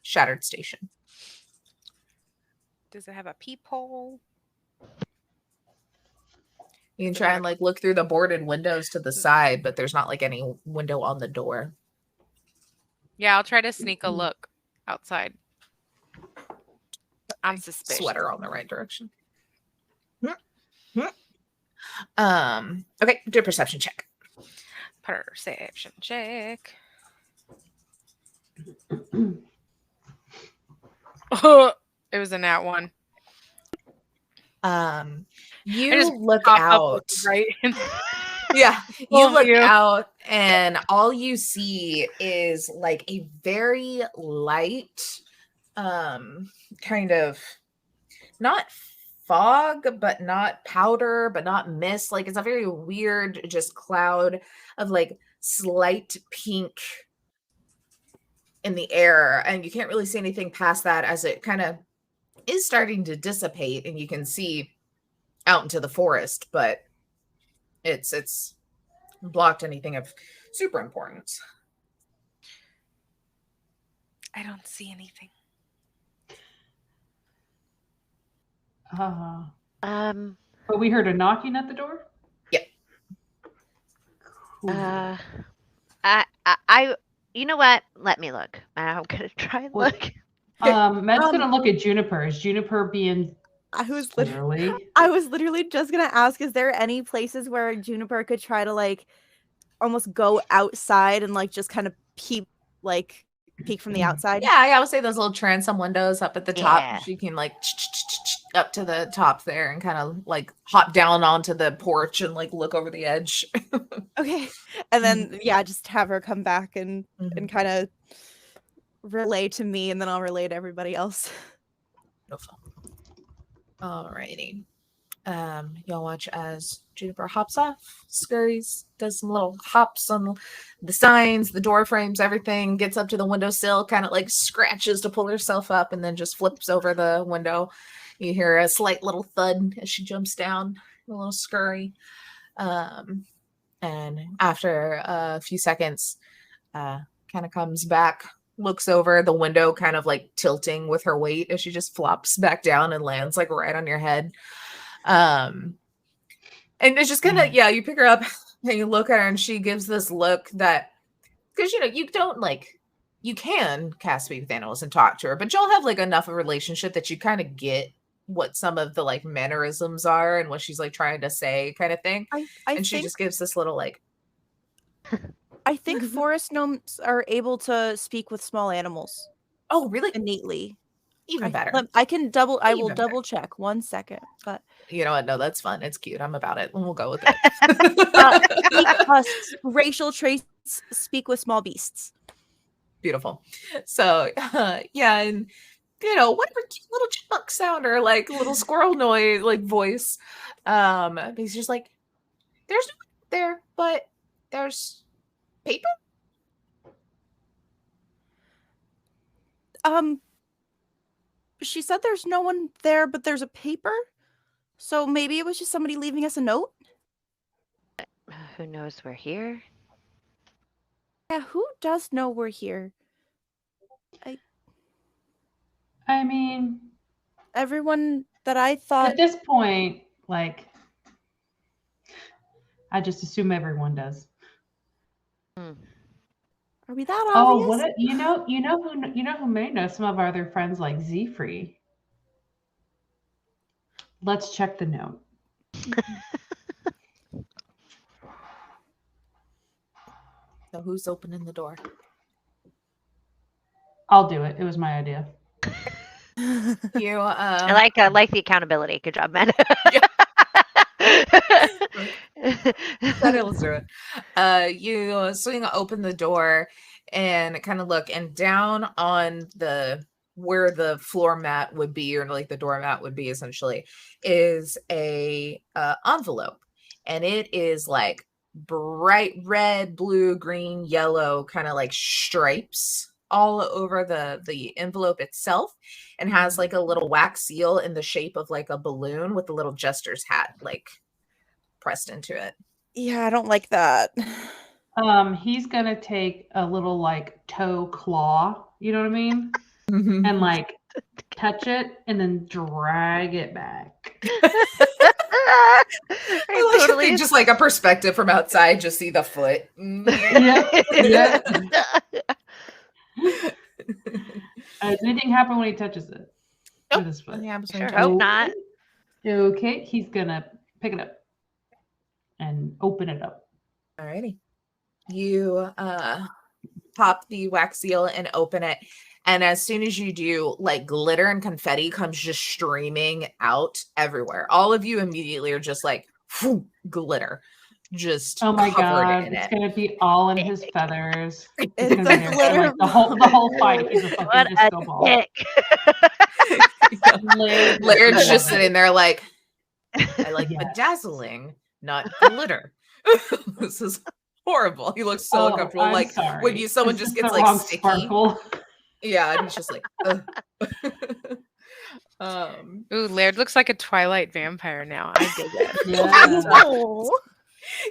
shattered station. Does it have a peephole? You can try and like look through the boarded windows to the side, but there's not like any window on the door. Yeah, I'll try to sneak a look outside. I'm suspicious. Sweater on the right direction. Okay, do a perception check. Perception check. It was a nat 1. You just look Pop up out. right. Yeah, you Full look view. out, and all you see is like a very light, kind of not fog, but not powder, but not mist. Like it's a very weird, just cloud of like slight pink in the air, and you can't really see anything past that as it kind of is starting to dissipate, and you can see out into the forest, but it's blocked anything of super importance. I don't see anything. But we heard a knocking at the door? Yep. Cool. I you know what? Let me look. I'm gonna try and What? look. Med's gonna look at Juniper. Is Juniper being I was literally just gonna ask, is there any places where Juniper could try to like almost go outside and like just kind of peek from the outside? Yeah, I would say those little transom windows up at the top. Yeah. She can like up to the top there and kind of like hop down onto the porch and like look over the edge. Okay. And then just have her come back and kind of relay to me, and then I'll relay to everybody else. Alrighty. You'll watch as Juniper hops off, scurries, does some little hops on the signs, the door frames, everything, gets up to the windowsill, kind of like scratches to pull herself up, and then just flips over the window. You hear a slight little thud as she jumps down, a little scurry. And after a few seconds, kind of comes back, looks over the window, kind of like tilting with her weight as she just flops back down and lands like right on your head. And it's just kind of, you pick her up and you look at her and she gives this look that, because you don't like, you can cast Speak with Animals and talk to her, but y'all have like enough of a relationship that you kind of get what some of the like mannerisms are and what she's like trying to say kind of thing. And she just gives this little like, I think forest gnomes are able to speak with small animals. Oh, really? Innately. Even better. I will double check 1 second, but you know what? No, that's fun. It's cute. I'm about it. And we'll go with it. Racial traits speak with small beasts. Beautiful. So, yeah, and whatever cute little chipmunk sound or like little squirrel noise, like voice. He's just like, there's no one there, but there's paper. She said there's no one there, but there's a paper. So maybe it was just somebody leaving us a note. Who knows we're here? Yeah, who does know we're here? I mean, everyone that I thought at this point, like, I just assume everyone does. Are we that obvious? Oh, you know who may know some of our other friends like Z-Free. Let's check the note. So who's opening the door? I'll do it. It was my idea. You I like the accountability. Good job, man. Let's do it. You swing open the door and kind of look, and down on where the floor mat would be, or like the doormat would be, essentially, is a envelope, and it is like bright red, blue, green, yellow, kind of like stripes all over the envelope itself, and has like a little wax seal in the shape of like a balloon with a little jester's hat like pressed into it. Yeah, I don't like that. He's gonna take a little like toe claw, you know what I mean? And like touch it and then drag it back. I like totally just like a perspective from outside, just see the foot. Yeah. Does anything happen when he touches it? Nope. With his foot? Sure hope not. Okay, he's gonna pick it up and open it up. Alrighty. You pop the wax seal and open it, and as soon as you do, like glitter and confetti comes just streaming out everywhere. All of you immediately are just like, glitter, just oh my god, it's gonna be all in his feathers. It's the glitter, like, the whole fight. He's a fucking disco ball. Laird's just sitting there like, I like bedazzling, not glitter. This is horrible. He looks so uncomfortable. I'm like sorry. when someone just gets like sticky. Sparkle. Yeah, and he's just like, Ooh, Laird looks like a Twilight vampire now. I dig it.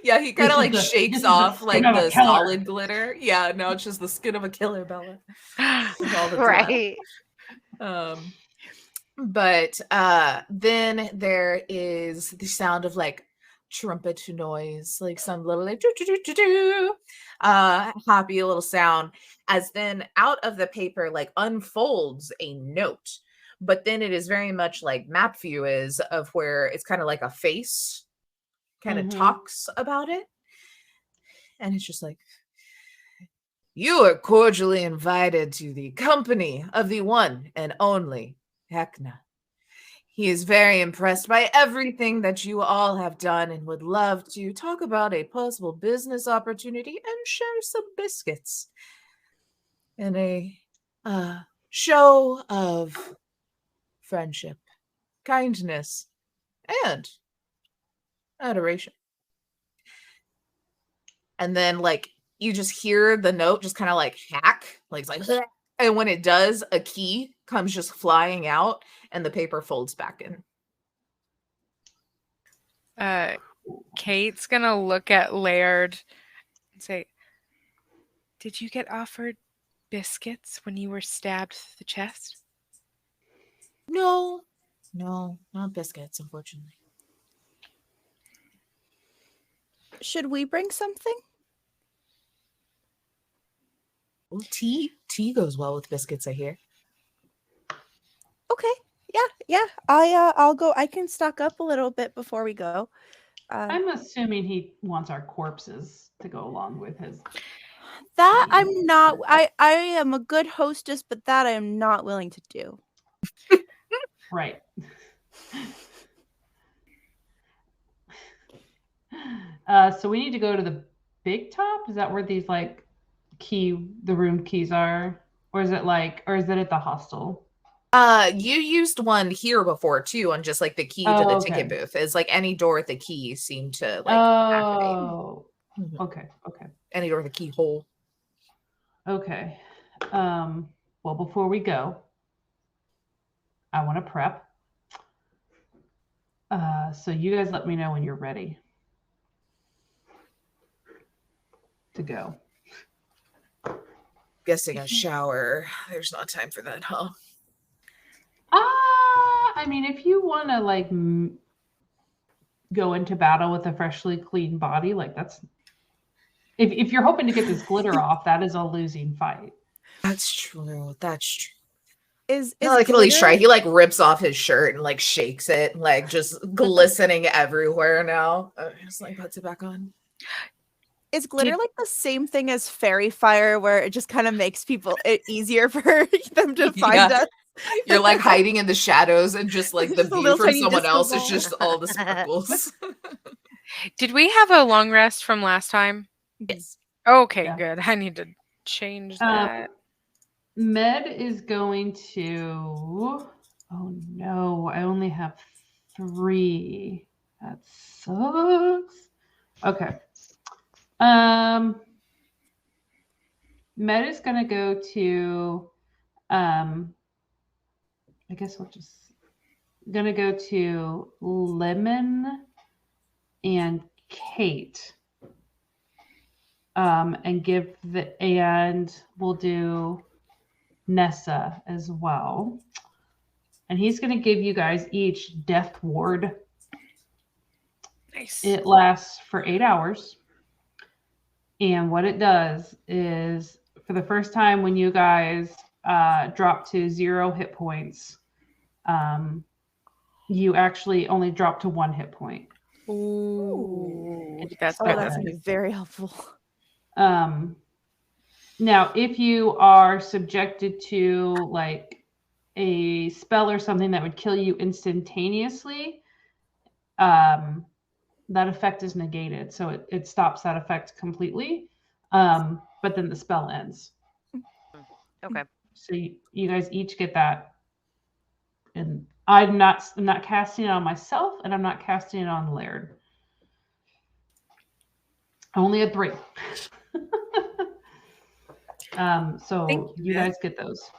Yeah, he kind of like shakes off like the solid glitter. Yeah, no, it's just the skin of a killer, Bella. Right. But then there is the sound of like trumpet noise, like some little like happy little sound, as then out of the paper like unfolds a note. But then it is very much like map view is, of where it's kind of like a face kind of talks about it, and it's just like, you are cordially invited to the company of the one and only Heckna. He is very impressed by everything that you all have done and would love to talk about a possible business opportunity and share some biscuits in a show of friendship, kindness, and Adoration. And then like you just hear the note just kind of like hack, like it's like, and when it does, a key comes just flying out and the paper folds back in. Kate's gonna look at Laird and say, "Did you get offered biscuits when you were stabbed through the chest?" No, not biscuits, unfortunately. Should we bring something? Well, tea goes well with biscuits, I hear. Okay. Yeah. I'll go. I can stock up a little bit before we go. I'm assuming he wants our corpses to go along with his. That I'm not. I am a good hostess, but that I am not willing to do. Right. So we need to go to the big top. Is that where these like the room keys are, or is it at the hostel? You used one here before too, on just like the key to the ticket booth. It's like any door with the key seemed to like activate. Oh, okay. Any door with a keyhole. Okay. Well, before we go, I want to prep. So you guys let me know when you're ready to go. Guessing a shower. There's not time for that, huh? I mean, if you want to like go into battle with a freshly clean body, like that's if you're hoping to get this glitter off, that is a losing fight. That's true. Is no, I can at least try. He like rips off his shirt and like shakes it, like just glistening everywhere now. Just like puts it back on. Is glitter like the same thing as fairy fire, where it just kind of makes it easier for them to find us? You're like hiding in the shadows, and just like the view from someone else is just all the sparkles. Did we have a long rest from last time? Yes. Okay, Yeah. good. I need to change that. Med is going to. Oh no, I only have 3. That sucks. Okay. Med is gonna go to. I guess we'll just gonna go to Lemon and Kate. And we'll do Nessa as well. And he's going to give you guys each Death Ward. Nice. It lasts for 8 hours. And what it does is, for the first time when you guys drop to 0 hit points, you actually only drop to 1 hit point. Ooh, that's going to be very helpful. Now, if you are subjected to like a spell or something that would kill you instantaneously, that effect is negated. So it stops that effect completely. But then the spell ends. Okay. So you guys each get that. And I'm not casting it on myself, and I'm not casting it on Laird. Only at 3. So you guys get those.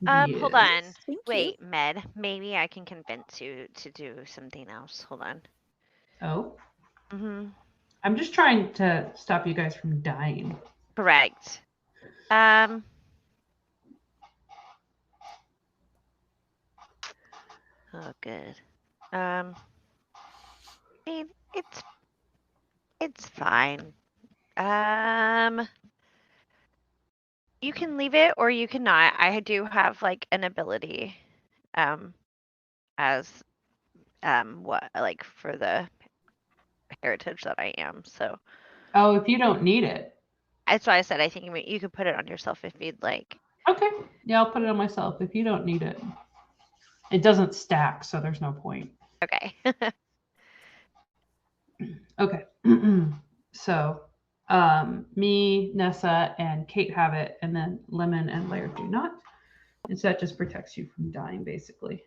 Hold on. Thank Wait, Med. Maybe I can convince you to do something else. Hold on. Oh. Mm-hmm. I'm just trying to stop you guys from dying. Correct. Oh, good. It's fine. You can leave it or you cannot. I do have like an ability, as what like for the heritage that I am. So. Oh, if you don't need it. That's why I said I think you could put it on yourself if you'd like. Okay. Yeah, I'll put it on myself if you don't need it. It doesn't stack, so there's no point. Okay. Okay. So, me, Nessa, and Kate have it, and then Lemon and Laird do not. And so that just protects you from dying, basically.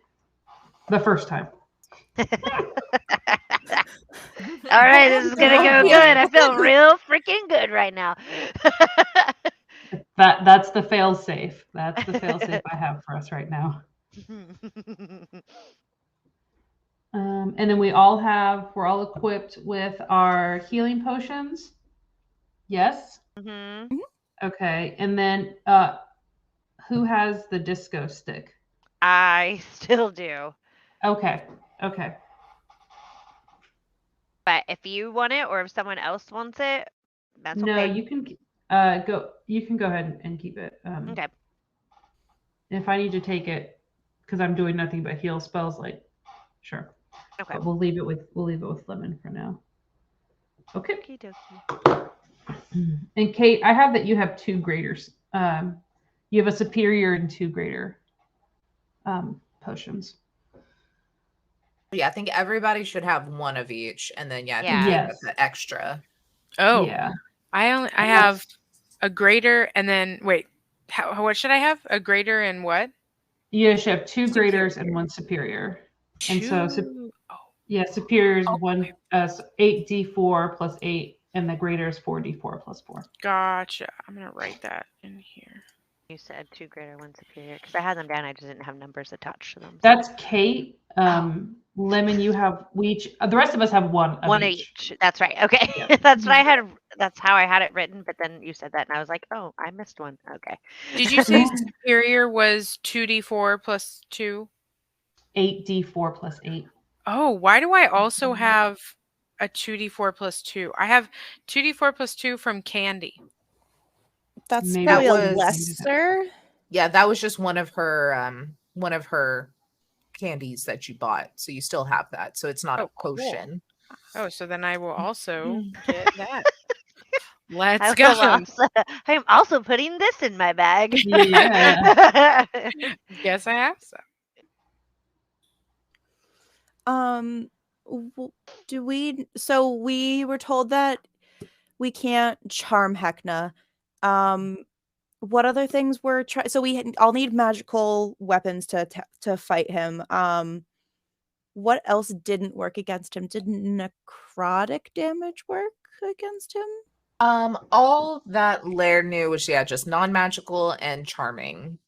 The first time. All right, this is gonna go good. I feel real freaking good right now. That's the fail safe. That's the fail safe I have for us right now. And then we're all equipped with our healing potions. Yes. Mhm. Okay. And then who has the disco stick? I still do. Okay. Okay. But if you want it or if someone else wants it, that's No, okay. you can go. You can go ahead and keep it. Okay. If I need to take it, because I'm doing nothing but heal spells, like sure. Okay. But we'll leave it with Lemon for now. Okay. Okie dokie. And Kate, I have that you have 2 graders. You have a superior and 2 greater potions. Yeah, I think everybody should have one of each, and then I think Yeah. Kate Yes. got the extra. Oh, Yeah. I have a greater, and then wait, what should I have? A greater and what? You should have 2 graders and Superior. 1 superior. And so Two. superior is Oh, 8d4 plus 8, and the greater is 4d4 plus 4. Gotcha. I'm gonna write that in here. You said 2 greater, 1 superior. Because I had them down, I just didn't have numbers attached to them. So. That's Kate. Lemon, you have the rest of us have one of One each. That's right. Okay. Yeah. That's what I had. That's how I had it written. But then you said that, and I was like, oh, I missed one. Okay. Did you say superior was 2d4 plus 2? 8d4 plus 8. Oh, why do I also have a 2d4 plus 2? I have 2d4 plus 2 from Candy. That's Maybe probably that a was- lesser. Yeah, that was just one of her candies that you bought, so you still have that. So it's not a Oh, cool. potion. Oh, so then I will also Mm. get that. Let's I go. am also putting this in my bag. Yeah. Guess I have some. So we were told that we can't charm Heckna. What other things were so we all need magical weapons to fight him. What else didn't work against him? Did necrotic damage work against him? All that Laird knew was just non-magical and charming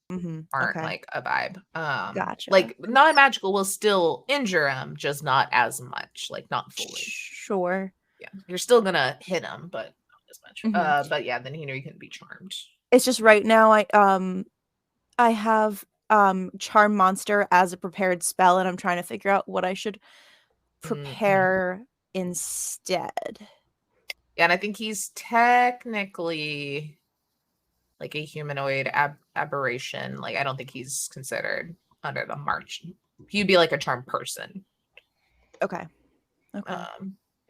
aren't Okay. like a vibe. Gotcha. Like non-magical will still injure him, just not as much, like not fully. Sure. Yeah, you're still gonna hit him, but not as much. Mhm. But yeah, then he can be charmed. It's just right now I have charm monster as a prepared spell, and I'm trying to figure out what I should prepare instead. Yeah, and I think he's technically like a humanoid aberration. Like I don't think he's considered under the march. He'd be like a charmed person. Okay.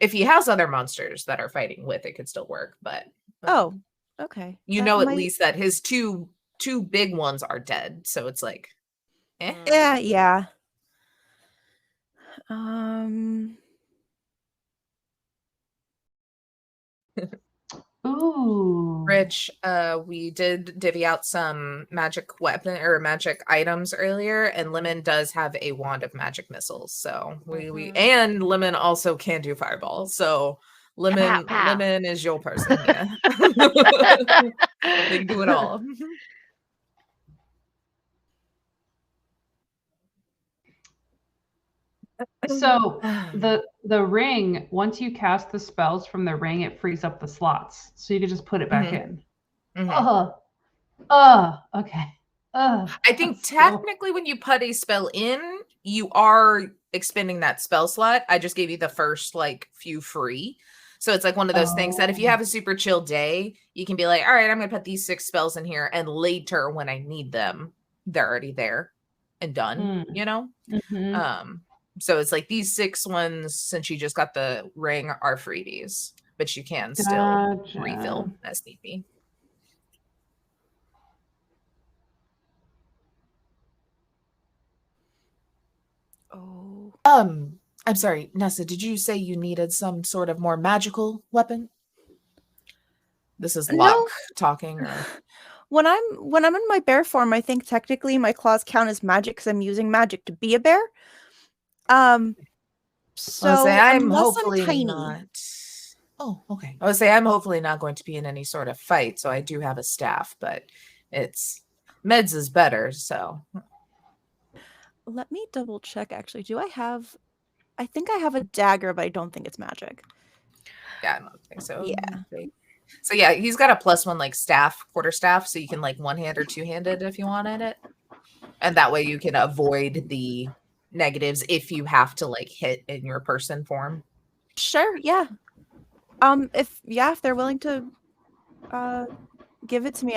If he has other monsters that are fighting with, it could still work. But Oh, okay. you That know, at might- least that his two big ones are dead. So it's like, Yeah. Ooh. Rich, we did divvy out some magic weapon or magic items earlier, and Lemon does have a wand of magic missiles. So we and Lemon also can do fireball. So Lemon Pow, pow. Lemon is your person. Yeah. They can do it all. So the ring, once you cast the spells from the ring, it frees up the slots, so you can just put it back in. Mhm. Okay. I think technically when you put a spell in, you are expending that spell slot. I just gave you the first like few free. So it's like one of those things that if you have a super chill day, you can be like, all right, I'm gonna put these 6 spells in here, and later when I need them, they're already there and done, you know? So it's like these 6 ones, since you just got the ring, are freebies, but you can still refill as need be. Oh. I'm sorry, Nessa, did you say you needed some sort of more magical weapon? This is Luck talking. Or... When I'm in my bear form, I think technically my claws count as magic because I'm using magic to be a bear. So I would say I'm unless hopefully I'm tiny, not. Oh, okay. I would say I'm hopefully not going to be in any sort of fight, so I do have a staff, but it's meds is better. So let me double check. Actually, do I have? I think I have a dagger, but I don't think it's magic. yeah, I don't think so. Yeah. Okay. So yeah, he's got a +1 like staff, quarter staff, so you can like one hand or two handed if you wanted it, and that way you can avoid the negatives if you have to like hit in your person form. Sure. Yeah. If they're willing to give it to me,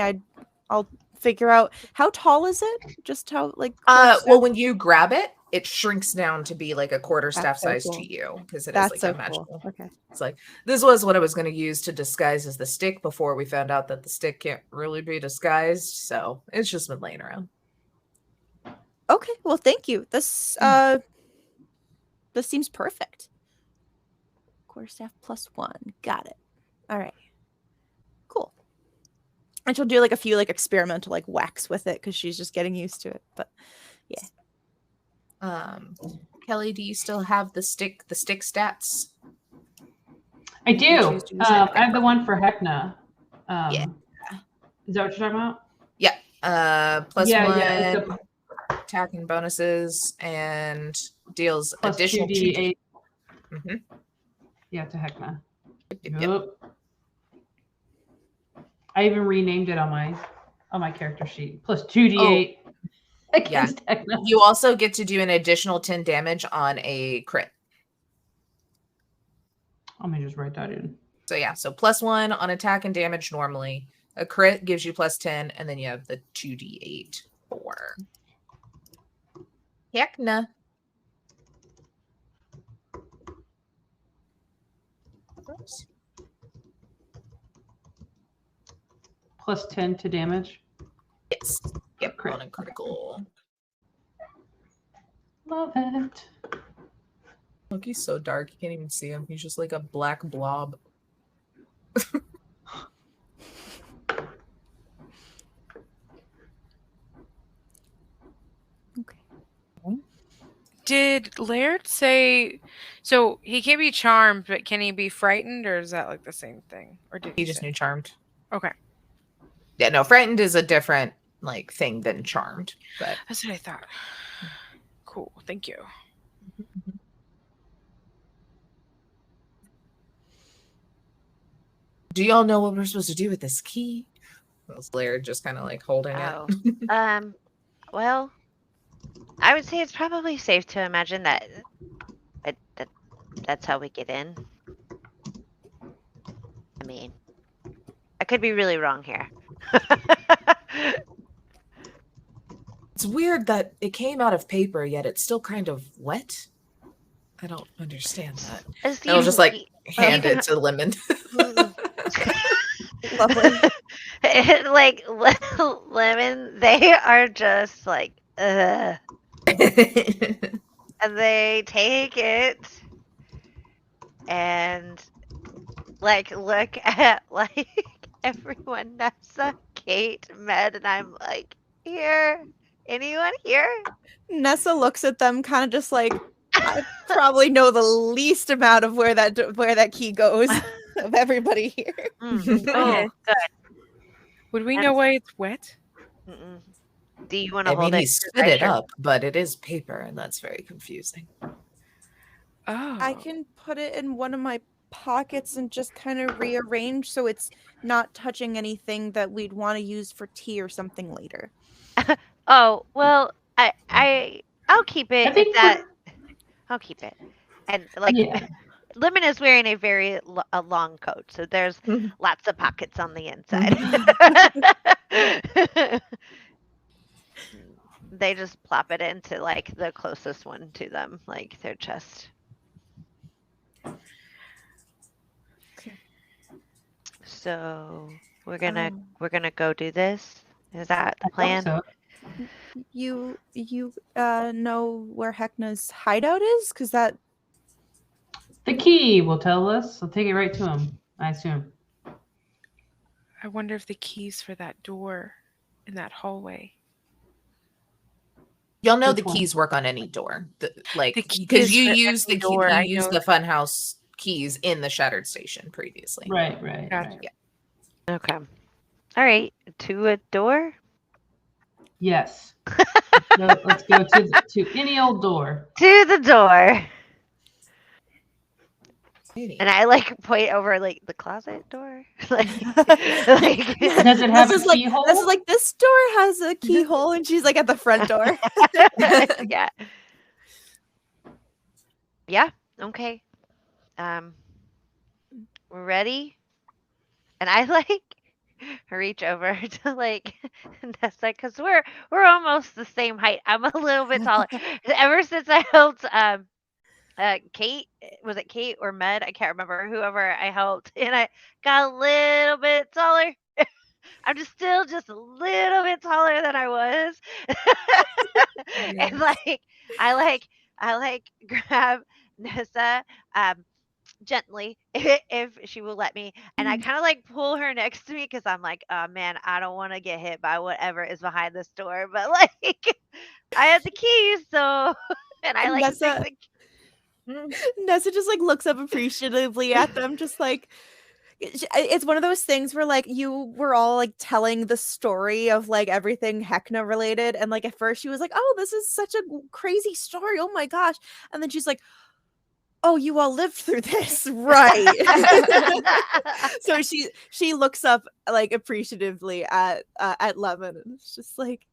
I'll figure out how tall is it? Just how like Well, when you grab it, it shrinks down to be like a quarter staff so size cool. to you because it is That's like so a magical. cool. Okay. It's like this was what I was going to use to disguise as the stick before we found out that the stick can't really be disguised. So it's just been laying around. Okay. Well, thank you. This seems perfect. Quarterstaff +1. Got it. All right. Cool. And she'll do like a few like experimental like whacks with it because she's just getting used to it. But yeah. Kelly, do you still have the stick stats? I You do. choose to use it? Okay, I have the one for Heckna. Yeah. Is that what you're talking about? Yeah. +1 Yeah, it's attack and bonuses and deals plus additional 2d8. Mm-hmm. Yeah, to Heckna. Yep. Yep. I even renamed it on my character sheet. Plus 2d8 against Heckna. You also get to do an additional 10 damage on a crit. Let me just write that in. So yeah, so +1 on attack and damage normally. A crit gives you +10, and then you have the 2d8 for Heckna. Plus 10 to damage. Yes. Yep. Crit. On a critical. Love it. Look, he's so dark. You can't even see him. He's just like a black blob. Okay. Did Laird say so he can't be charmed, but can he be frightened, or is that like the same thing? Or did He just knew charmed. Okay. Yeah, no, frightened is a different like thing than charmed, but That's what I thought. Cool. Thank you. do y'all know what we're supposed to do with this key? Was Laird just kind of like holding it? Well, I would say it's probably safe to imagine that that's how we get in. I mean, I could be really wrong here. It's weird that it came out of paper, yet it's still kind of wet. I don't understand that. And I'll just like hand it to Lemon. Lovely. Like Lemon, they are just like, ugh. And they take it and like look at like everyone, Nessa, Kate, Med, and I'm like, here, anyone here? Nessa looks at them kind of just like, I probably know the least amount of where that key goes of everybody here. Oh, good. Would we know why it's wet? Mm-mm. Do you want to I hold mean, it? he spit it up, but it is paper, and that's very confusing. Oh. I can put it in one of my pockets and just kind of rearrange so it's not touching anything that we'd want to use for tea or something later. Oh, well, I'll keep it. I think I'll keep it. And like, Lemon is wearing a very long coat, so there's lots of pockets on the inside. They just plop it into like the closest one to them, like their chest. So we're gonna go do this. Is that the plan? So. You know where Heckna's hideout is? Because that The key will tell us. I'll take it right to him, I assume. I wonder if the keys for that door in that hallway. Y'all know Which the one? keys work on any door. Like, The key because is you for use every door, I you use know. the funhouse keys in the Shattered Station previously. Right. Gotcha. Yeah. Okay. All right. To a door. Yes. Let's go to any old door. To the door. Alrighty. And I like point over like the closet door. like Does it have a keyhole? This is like, this door has a keyhole, and she's like at the front door. yeah. Yeah. Okay. We're ready. And I like reach over to like Nessa because we're almost the same height. I'm a little bit taller. Ever since I helped Kate, was it Kate or Med? I can't remember. Whoever I helped, and I got a little bit taller. I'm still just a little bit taller than I was. And I like grab Nessa gently if she will let me, and I kind of like pull her next to me because I'm like, oh man, I don't want to get hit by whatever is behind this door, but like I had the keys, so and I And like stick Nessa, the Nessa just like looks up appreciatively at them, just like, it's one of those things where like you were all like telling the story of like everything Heckna related, and like at first she was like, oh, this is such a crazy story, oh my gosh, and then she's like, oh, you all lived through this, right? So she looks up like appreciatively at Lemon, and it's just like,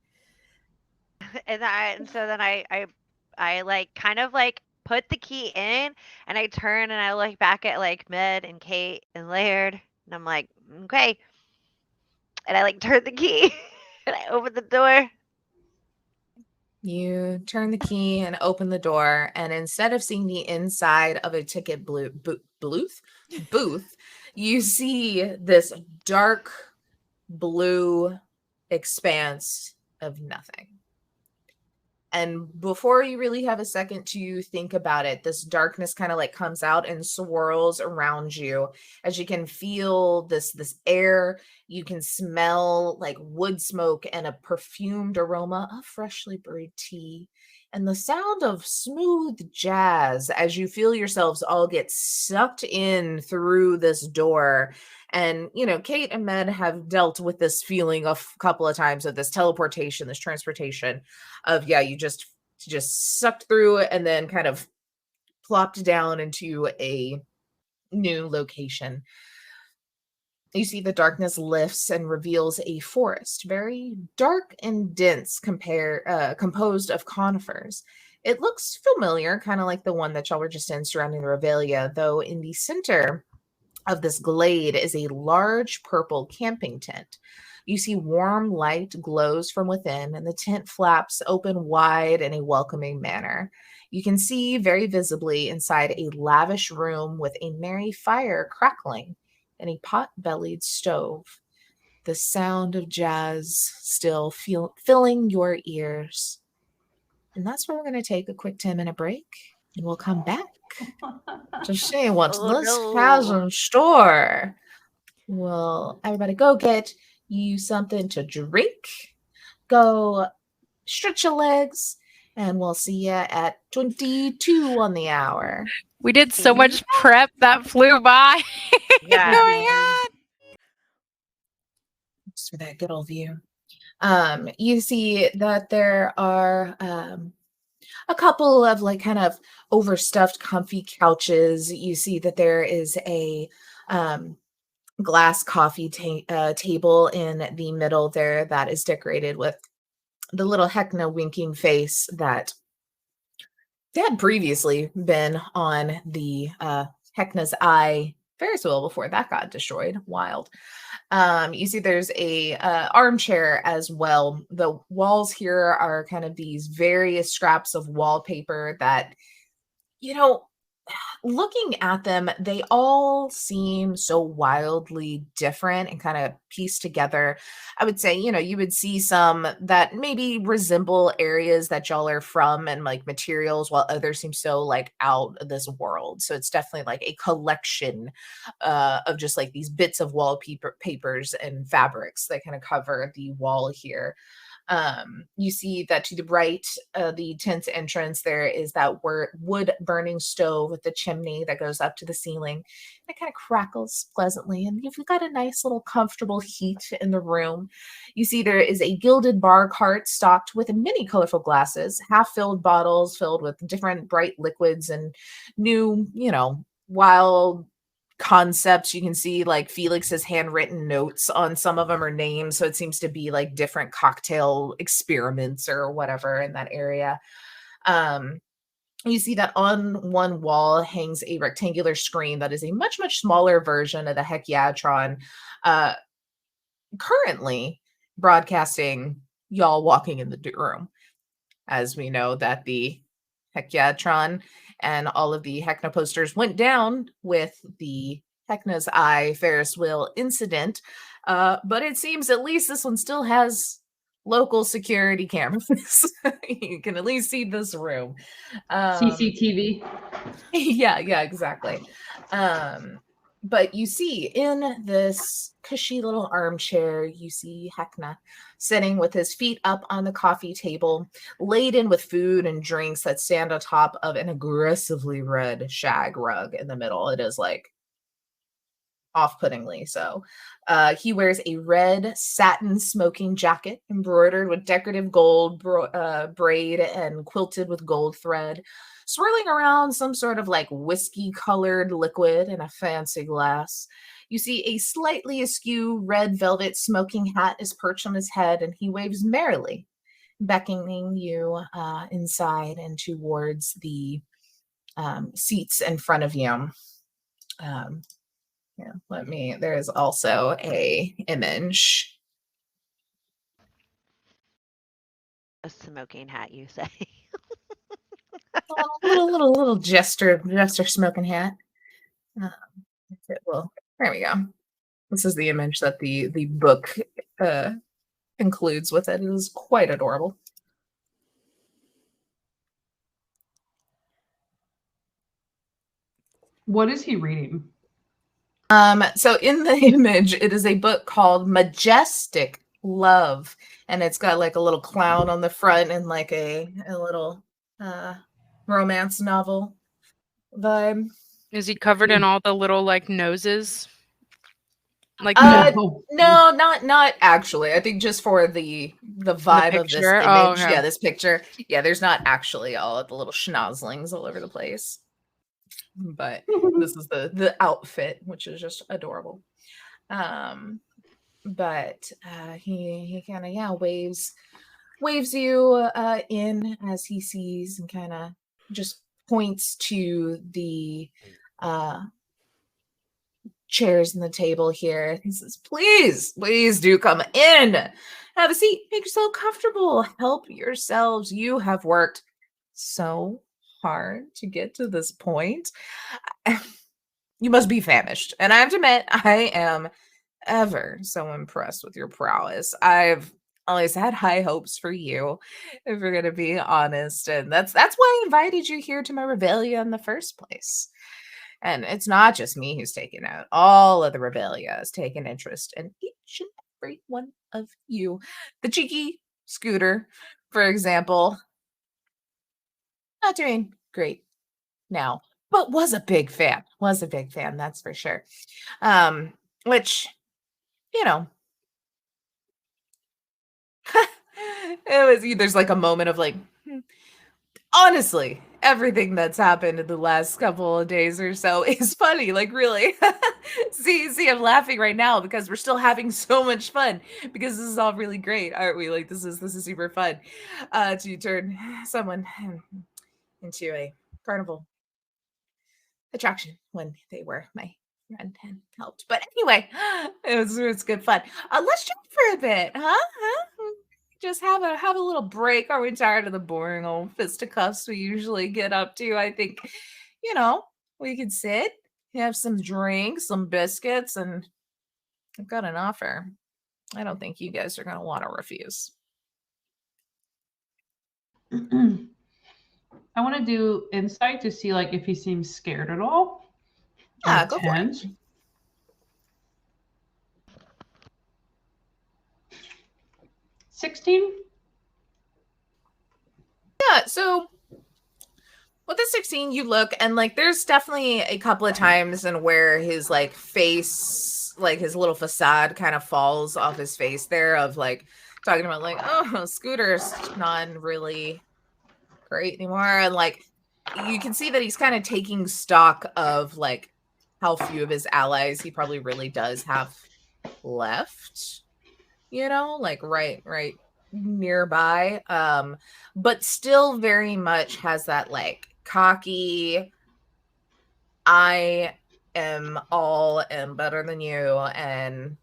and so then I like kind of like put the key in, and I turn and I look back at like Med and Kate and Laird, and I'm like, okay, and I like turn the key and I open the door. You turn the key and open the door, and instead of seeing the inside of a ticket booth, you see this dark blue expanse of nothing. And before you really have a second to think about it, this darkness kind of like comes out and swirls around you as you can feel this air. You can smell like wood smoke and a perfumed aroma of freshly brewed tea, and the sound of smooth jazz as you feel yourselves all get sucked in through this door. And, you know, Kate and Med have dealt with this feeling a couple of times of this teleportation, this transportation of, yeah, you just sucked through it and then kind of plopped down into a new location. You see the darkness lifts and reveals a forest, very dark and dense, composed of conifers. It looks familiar, kind of like the one that y'all were just in surrounding the Revelia, though in the center of this glade is a large purple camping tent. You see warm light glows from within, and the tent flaps open wide in a welcoming manner. You can see very visibly inside a lavish room with a merry fire crackling and a pot-bellied stove. The sound of jazz still filling your ears. And that's where we're going to take a quick 10-minute break, and we'll come back to see what this has in store. Well, everybody go get you something to drink. Go stretch your legs, and we'll see you at 22 on the hour. We did so much prep that flew by. Yeah. Oh my God. Just for that good old view. You see that there are a couple of like kind of overstuffed comfy couches. You see that there is a glass coffee table in the middle there that is decorated with the little Heckna winking face that had previously been on the Heckna's eye Ferris wheel before that got destroyed. Wild. You see there's a armchair as well. The walls here are kind of these various scraps of wallpaper that, you know, looking at them, they all seem so wildly different and kind of pieced together. I would say, you know, you would see some that maybe resemble areas that y'all are from and like materials, while others seem so like out of this world. So it's definitely like a collection of just like these bits of wallpapers and fabrics that kind of cover the wall here. You see that to the right, the tent's entrance, there is that wood burning stove with the chimney that goes up to the ceiling. It kind of crackles pleasantly, and you've got a nice little comfortable heat in the room. You see there is a gilded bar cart stocked with many colorful glasses, half-filled bottles filled with different bright liquids and new, wild concepts. You can see like Felix's handwritten notes on some of them are names, so it seems to be like different cocktail experiments or whatever in that area. You see that on one wall hangs a rectangular screen that is a much smaller version of the Heckna, currently broadcasting y'all walking in the room. As we know that the Heckna and all of the Heckna posters went down with the Heckna's Eye Ferris wheel incident. But it seems at least this one still has local security cameras. You can at least see this room. CCTV. Yeah, exactly. But you see in this cushy little armchair, you see Heckna sitting with his feet up on the coffee table, laden with food and drinks that stand on top of an aggressively red shag rug in the middle. It is like off-puttingly so. He wears a red satin smoking jacket embroidered with decorative gold braid and quilted with gold thread, swirling around some sort of like whiskey-colored liquid in a fancy glass. You see a slightly askew red velvet smoking hat is perched on his head, and he waves merrily, beckoning you inside and towards the seats in front of you. There's also a image. A smoking hat, you say? little jester smoking hat. There we go. This is the image that the book includes with it. It is quite adorable. What is he reading? So in the image, it is a book called Majestic Love, and it's got like a little clown on the front and like a little romance novel vibe. Is he covered in all the little like noses? Like no, not actually. I think just for the vibe of this image. Oh, okay. Yeah, this picture. Yeah, there's not actually all of the little schnozzlings all over the place. But this is the outfit, which is just adorable. But he kind of waves you in as he sees, and kind of just points to the chairs and the table here. He says, please do come in, have a seat, make yourself comfortable, help yourselves. You have worked so hard to get to this point. You must be famished, and I have to admit, I am ever so impressed with your prowess. I've always had high hopes for you, if we're gonna be honest, and that's why I invited you here to my Revelia in the first place. And it's not just me who's taken out. All of the Revelia has taken interest in each and every one of you. The cheeky Scooter, for example, not doing great now, but was a big fan. That's for sure. Which, it was, there's like a moment of like, honestly, everything that's happened in the last couple of days or so is funny. Like, really. see, I'm laughing right now because we're still having so much fun, because this is all really great, aren't we? Like, this is super fun to turn someone into a carnival attraction when they were my friend and helped. But anyway, it was good fun. Let's chat for a bit, huh? Just have a little break. Are we tired of the boring old fisticuffs we usually get up to? I think, we could sit, have some drinks, some biscuits, and I've got an offer. I don't think you guys are going to want to refuse. I want to do insight to see like if he seems scared at all. Yeah, go for it. 16? Yeah, so with the 16, you look and like there's definitely a couple of times and where his like face, like his little facade kind of falls off his face there of like talking about like, oh, Scooter's not really great anymore. And like you can see that he's kind of taking stock of like how few of his allies he probably really does have left, like right nearby. But still very much has that like cocky, I am all and better than you, and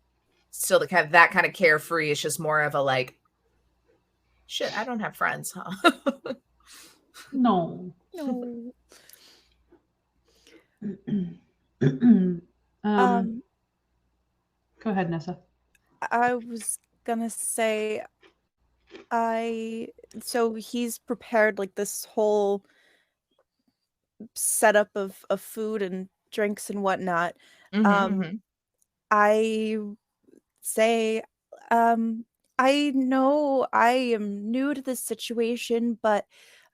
still the that kind of carefree. It's just more of a like, shit, I don't have friends, huh? No. No. Go ahead, Nessa. I was gonna say, so he's prepared like this whole setup of food and drinks and whatnot. I say, I know I am new to this situation, but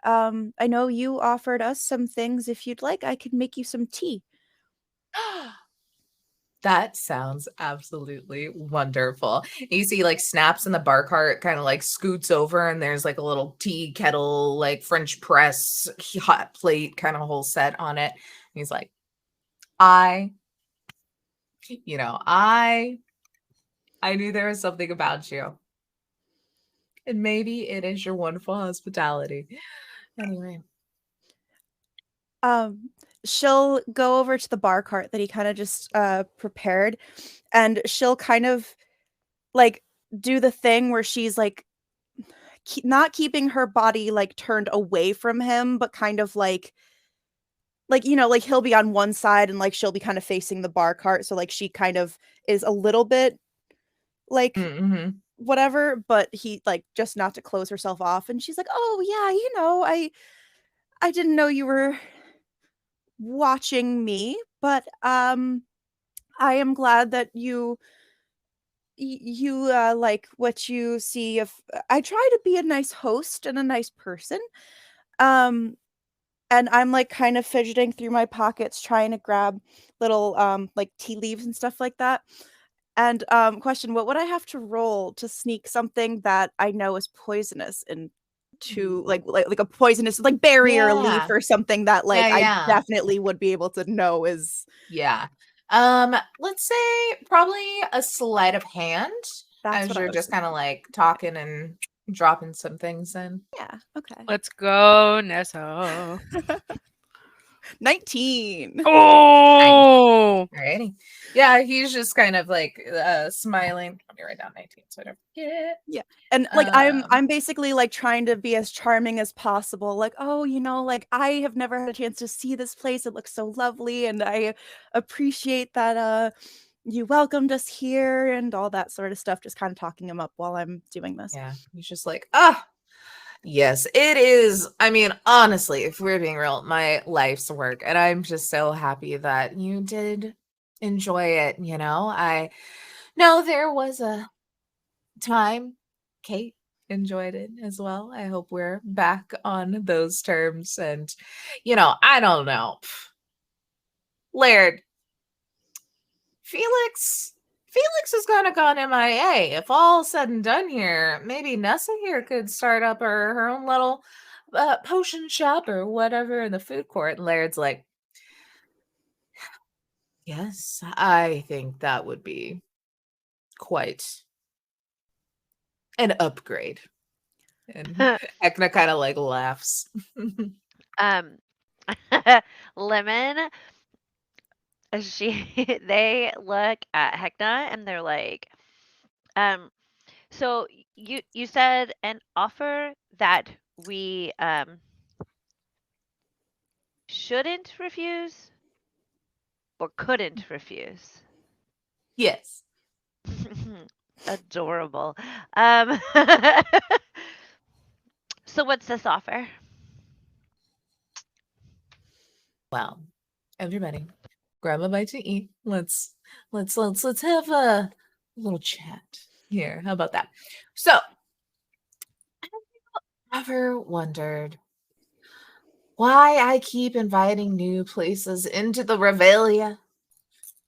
I know you offered us some things. If you'd like, I could make you some tea. That sounds absolutely wonderful. You see like snaps in the bar cart, kind of like scoots over, and there's like a little tea kettle, like French press, hot plate kind of whole set on it. And he's like, I knew there was something about you. And maybe it is your wonderful hospitality. Anyway. She'll go over to the bar cart that he kind of just prepared, and she'll kind of like do the thing where she's like not keeping her body like turned away from him, but kind of like like he'll be on one side and like she'll be kind of facing the bar cart, so like she kind of is a little bit like whatever, but he like just not to close herself off. And she's like, oh yeah, I didn't know you were watching me, but I am glad that you like what you see. If I try to be a nice host and a nice person, and I'm like kind of fidgeting through my pockets trying to grab little like tea leaves and stuff like that. And question, what would I have to roll to sneak something that I know is poisonous into like a poisonous like berry or leaf or something that like I definitely would be able to know is let's say probably a sleight of hand. That's as you're just kind of like talking and dropping some things in. Yeah, okay. Let's go, Nessa. 19. Oh, alrighty. Yeah, he's just kind of like smiling. Let me write down 19 so I don't forget. Yeah. And like I'm basically like trying to be as charming as possible. Like, oh, like I have never had a chance to see this place. It looks so lovely, and I appreciate that you welcomed us here and all that sort of stuff. Just kind of talking him up while I'm doing this. Yeah. He's just like, yes, it is. I mean, honestly, if we're being real, my life's work. And I'm just so happy that you did enjoy it. I know there was a time Kate enjoyed it as well. I hope we're back on those terms. And, I don't know. Laird, Felix is kind of gone MIA. If all said and done here, maybe Nessa here could start up her own little potion shop or whatever in the food court. And Laird's like, yes, I think that would be quite an upgrade. And Heckna kind of like laughs. Lemon, they look at Heckna and they're like, so you said an offer that we shouldn't refuse or couldn't refuse? Yes. Adorable. So what's this offer? Well, everybody, grab a bite to eat. Let's have a little chat here. How about that? So, have you ever wondered why I keep inviting new places into the Revelia.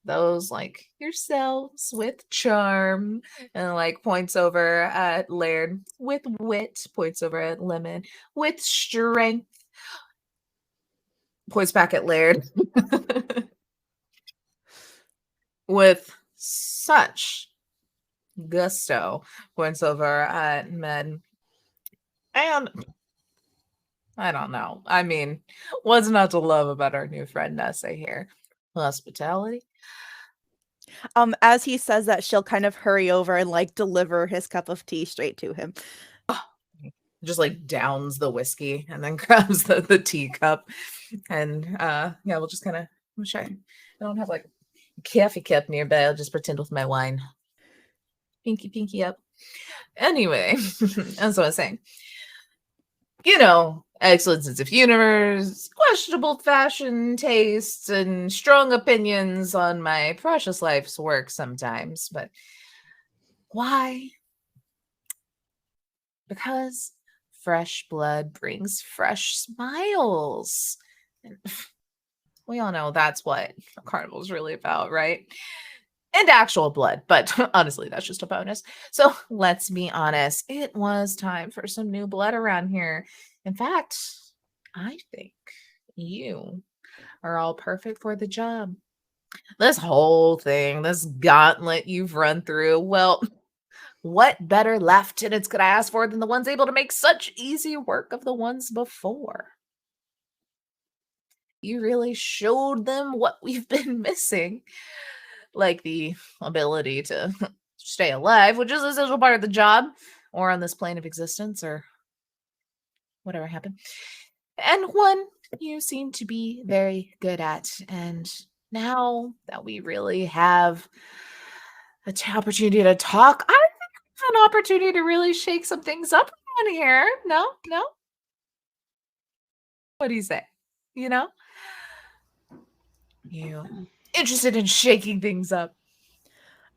Those like yourselves with charm, and like points over at Laird, with wit, points over at Lemon, with strength, points back at Laird, with such gusto, points over at Med. And I don't know. I mean, what's not to love about our new friend Nessa here? Hospitality. As he says that, she'll kind of hurry over and like deliver his cup of tea straight to him. Just like downs the whiskey and then grabs the teacup. And yeah, we'll just kind of I don't have like a coffee cup nearby. I'll just pretend with my wine. Pinky up. Anyway, as I was saying, you know, excellent sense of humor, questionable fashion tastes, and strong opinions on my precious life's work sometimes. But why? Because fresh blood brings fresh smiles. And we all know that's what a carnival is really about, right? And actual blood, but honestly, that's just a bonus. So let's be honest, it was time for some new blood around here. In fact, I think you are all perfect for the job. This whole thing, this gauntlet you've run through, well, what better lieutenants could I ask for than the ones able to make such easy work of the ones before? You really showed them what we've been missing, like the ability to stay alive, which is an essential part of the job, or on this plane of existence, or whatever happened. And one you seem to be very good at. And now that we really have an opportunity to talk, I think we have an opportunity to really shake some things up around here. No? What do you say? You know? You interested in shaking things up?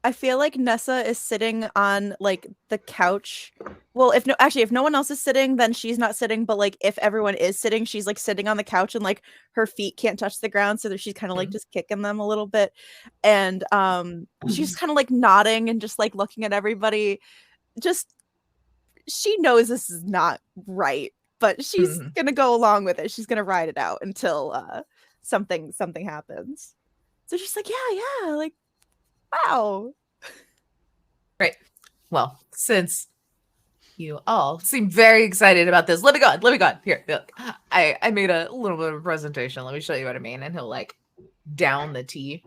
I feel like Nessa is sitting on like the couch. Well, if no one else is sitting, then she's not sitting. But like if everyone is sitting, she's like sitting on the couch and like her feet can't touch the ground, so that she's kind of like just kicking them a little bit. And she's kind of like nodding and just like looking at everybody. Just she knows this is not right, but she's gonna go along with it. She's gonna ride it out until something happens. So she's like, yeah, like wow. Right. Well, since you all seem very excited about this, let me go on. Here, look. I made a little bit of a presentation. Let me show you what I mean. And he'll like down the tea.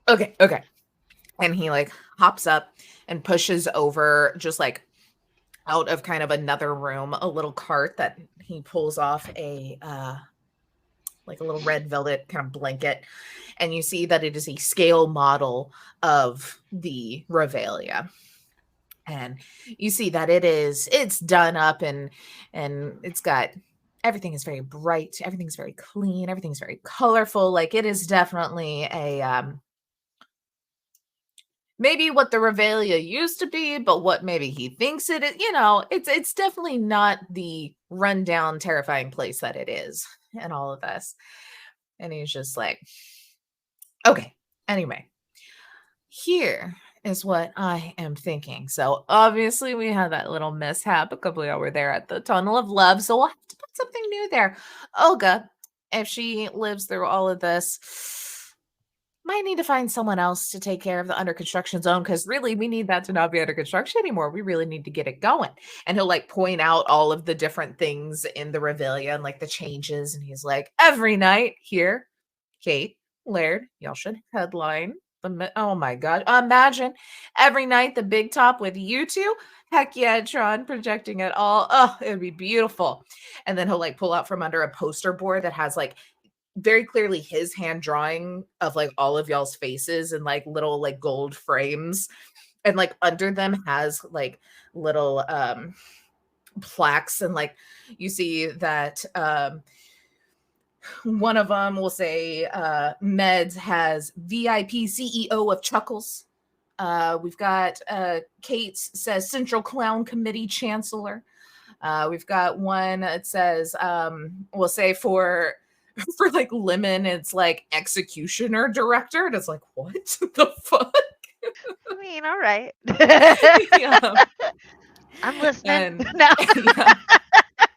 Okay. And he like hops up and pushes over just like out of kind of another room, a little cart that he pulls off a like a little red velvet kind of blanket, and you see that it is a scale model of the Revelia. And you see that it's done up and it's got everything is very bright, everything's very clean, everything's very colorful. Like it is definitely a maybe what the Revelia used to be, but what maybe he thinks it is, you know, it's definitely not the rundown, terrifying place that it is and all of this. And he's just like, okay, anyway, here is what I am thinking. So obviously we had that little mishap a couple of over there at the Tunnel of Love. So we'll have to put something new there. Olga, if she lives through all of this, might need to find someone else to take care of the under construction zone, because really we need that to not be under construction anymore. We really need to get it going. And he'll like point out all of the different things in the Revelia and like the changes. And he's like, every night here, Kate, Laird, y'all should headline. Oh my God. Imagine every night the big top with you two. Heck yeah, Tron projecting it all. Oh, it would be beautiful. And then he'll like pull out from under a poster board that has like very clearly his hand drawing of like all of y'all's faces and like little like gold frames, and like under them has like little plaques, and like you see that one of them will say Meds has VIP CEO of Chuckles. We've got Kate's says Central Clown Committee Chancellor. We've got one that says, we'll say for like Lemon, it's like executioner director. And it's like, what the fuck? I mean, all right. Yeah. I'm listening. And No. yeah.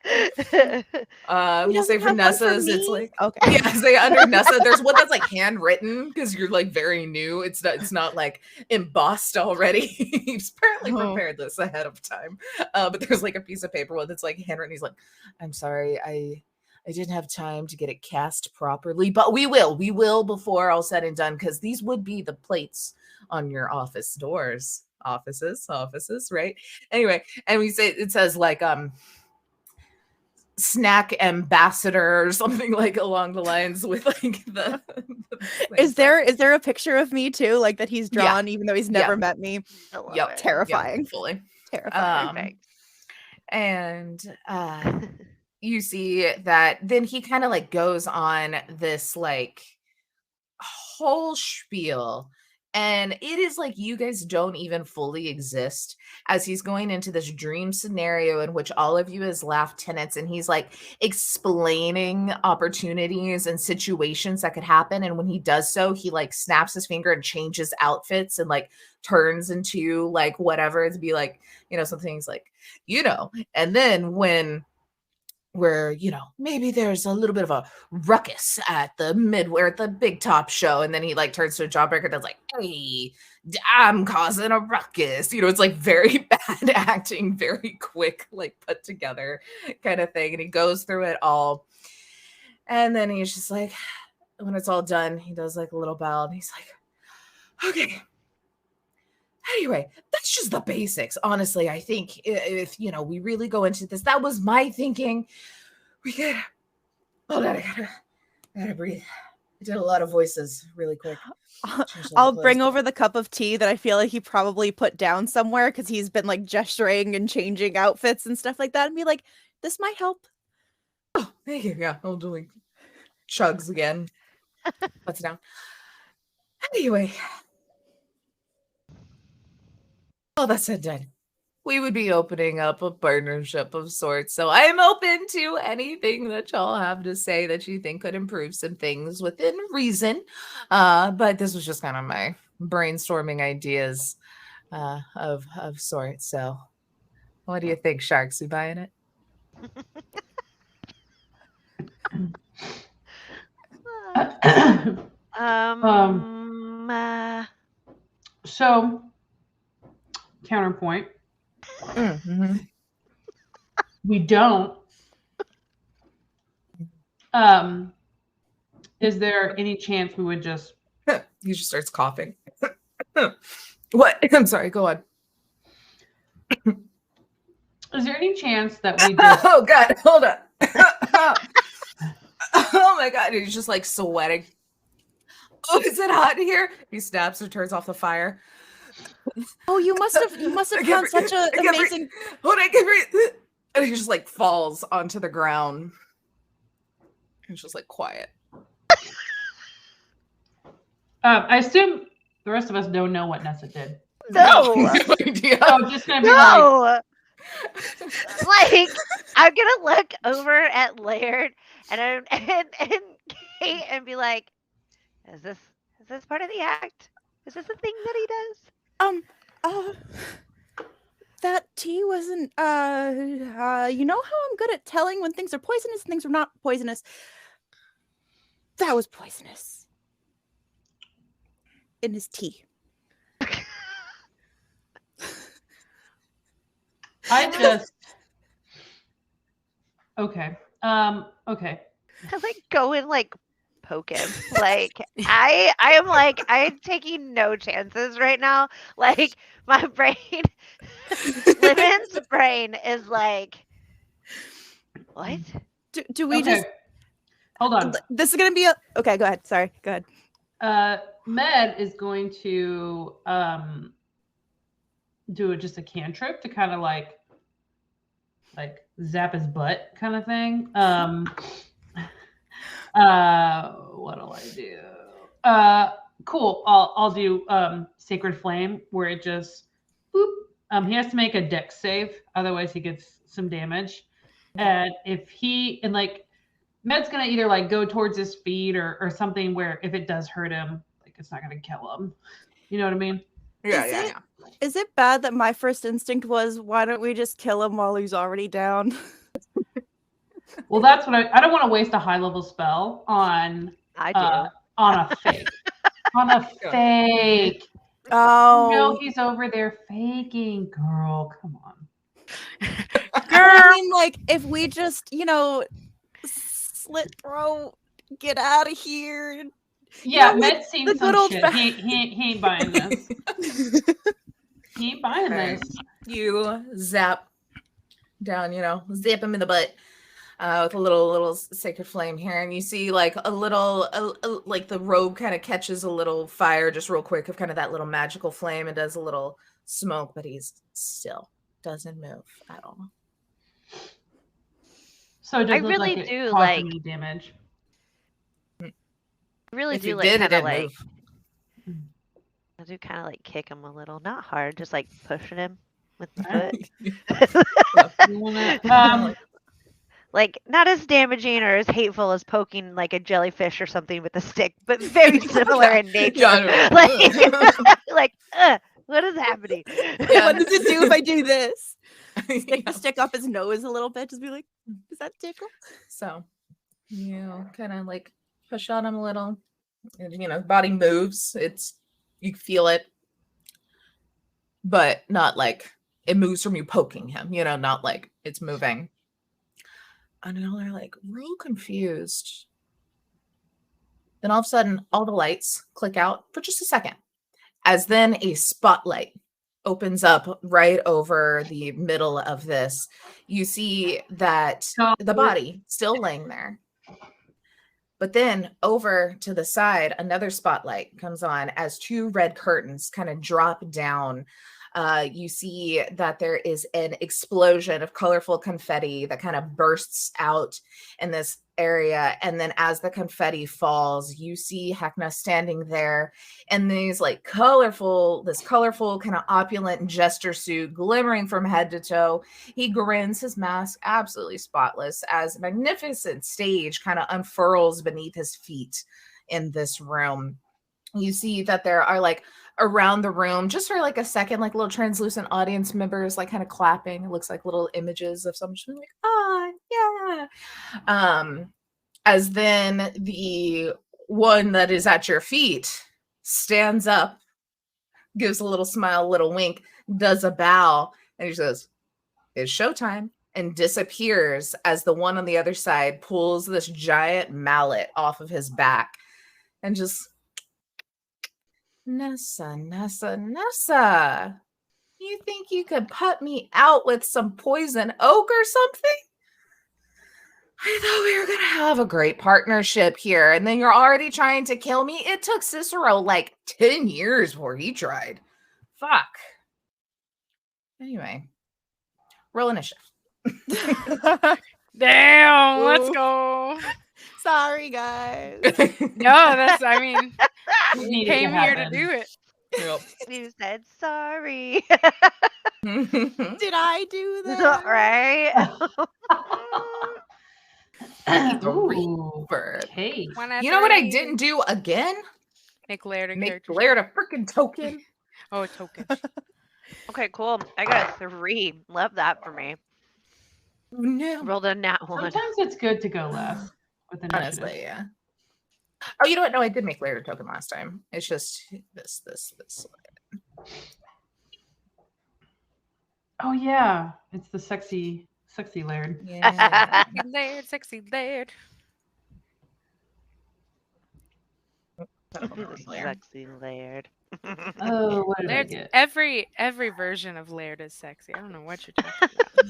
He We'll doesn't say for have one for Nessa's, it's me? like Okay. yeah, say under Nessa, there's one that's like handwritten because you're like very new. It's not like embossed already. He's apparently Oh. prepared this ahead of time. But there's like a piece of paper that's like handwritten. He's like, I'm sorry, I didn't have time to get it cast properly, but we will before all said and done, because these would be the plates on your office doors. Offices, right? Anyway, and we say it says like snack ambassador or something like along the lines with like the Is there a picture of me too, like that he's Yeah. drawn, even though he's never met me? I love Yep. it. Terrifying. fully. Terrifying. Perfect. And you see that then he kind of like goes on this like whole spiel, and it is like you guys don't even fully exist, as he's going into this dream scenario in which all of you as lieutenants, and he's like explaining opportunities and situations that could happen. And when he does so, he like snaps his finger and changes outfits and like turns into like whatever to be like, some things like, and then when where maybe there's a little bit of a ruckus at the Midway, at the big top show, and then he like turns to a jawbreaker that's like, hey, I'm causing a ruckus. It's like very bad acting, very quick, like put together kind of thing. And he goes through it all, and then he's just like, when it's all done, he does like a little bow and he's like, okay, anyway, that's just the basics. Honestly, I think if we really go into this, that was my thinking. We could hold on, I gotta breathe. I did a lot of voices really quick. I'll bring over the cup of tea that I feel like he probably put down somewhere because he's been like gesturing and changing outfits and stuff like that, and be like, this might help. Oh, thank you. Yeah, I'll do like chugs again. Puts it down. Anyway. All that said, done. We would be opening up a partnership of sorts. So I'm open to anything that y'all have to say that you think could improve some things within reason. But this was just kind of my brainstorming ideas of sorts. So what do you think, Sharks? You buying it? So counterpoint. Mm-hmm. We don't. Is there any chance we would just? He just starts coughing. What? I'm sorry. Go on. Is there any chance that we just? Oh God! Hold on. Oh my God! He's just like sweating. Oh, is it hot in here? He snaps and turns off the fire. Oh, you must have found such an amazing. Hold on, I can't breathe. And he just like falls onto the ground. It's just like quiet. I assume the rest of us don't know what Nessa did. No. No idea. Oh, just gonna be No. Like, I'm gonna look over at Laird and Kate and be like, is this part of the act? Is this a thing that he does? That tea wasn't you know how I'm good at telling when things are poisonous and things are not poisonous. That was poisonous. In his tea. I just okay. Okay. I like go and like poke him. Like I am like I'm taking no chances right now. Like my brain, Lemon's brain is like, what? Do we Okay. just Hold on. This is gonna be okay, go ahead. Sorry, go ahead. Med is going to do just a cantrip to kind of like zap his butt kind of thing. What'll I do? Cool. I'll do Sacred Flame, where it just boop He has to make a dex save, otherwise he gets some damage. And if he like Med's gonna either like go towards his feet or something where if it does hurt him, like it's not gonna kill him. You know what I mean? Yeah. Is it bad that my first instinct was, why don't we just kill him while he's already down? Well, that's what I don't want to waste a high level spell on I do. on a fake. On a fake. Oh. No, he's over there faking, girl. Come on. I mean, like, if we just, slit throat, get out of here. Yeah, like Med's seen the some good old shit. He ain't buying this. He ain't buying Right. this. You zap down, zap him in the butt with a little sacred flame here, and you see like a little, like the robe kind of catches a little fire just real quick of kind of that little magical flame and does a little smoke, but he's still doesn't move at all. So it does I look really like it do caused like- any damage. I really If do you like did, it kind of didn't like. move. I do kind of like kick him a little, not hard, just like pushing him with the Alright. foot. You wanna, Like not as damaging or as hateful as poking like a jellyfish or something with a stick, but very similar in nature. Yeah. Like, what is happening? Yeah. What does it do if I do this? Stick Yeah. the stick up his nose a little bit, just be like, does that tickle? So you kind of like push on him a little, and body moves. You feel it, but not like it moves from you poking him, not like it's moving. And they're like real confused. Then all of a sudden, all the lights click out for just a second, as then a spotlight opens up right over the middle of this. You see that the body still laying there. But then over to the side, another spotlight comes on as two red curtains kind of drop down. You see that there is an explosion of colorful confetti that kind of bursts out in this area. And then as the confetti falls, you see Heckna standing there in this colorful kind of opulent jester suit, glimmering from head to toe. He grins, his mask absolutely spotless, as a magnificent stage kind of unfurls beneath his feet in this room. You see that there are around the room, just for a second, little translucent audience members kind of clapping. It looks like little images of someone just yeah. As then the one that is at your feet stands up, gives a little smile, a little wink, does a bow, and he says, "It's showtime," and disappears as the one on the other side pulls this giant mallet off of his back and just, Nessa, you think you could put me out with some poison oak or something? I thought we were going to have a great partnership here, and then you're already trying to kill me? It took Cicero 10 years before he tried. Fuck. Anyway, roll initiative. Damn, let's Ooh. go. Sorry, guys. No, you Needed to came here to happen. do it. Yep. You said sorry. Did I do that? Right? Ooh, Bird. okay. You know what I didn't do again? Make Laird a Make character. Laird a freaking token. Oh, a token. Okay, cool. I got a 3. Love that for me. No. Rolled a nat 1. Sometimes it's good to go last with initiative. Honestly, yeah. Oh, you know what? No, I did make Laird a token last time. It's just this. Oh yeah, it's the sexy Laird. Yeah. Laird, sexy Laird. Sexy Laird. Oh, what did I Laird's get? every version of Laird is sexy. I don't know what you're talking about.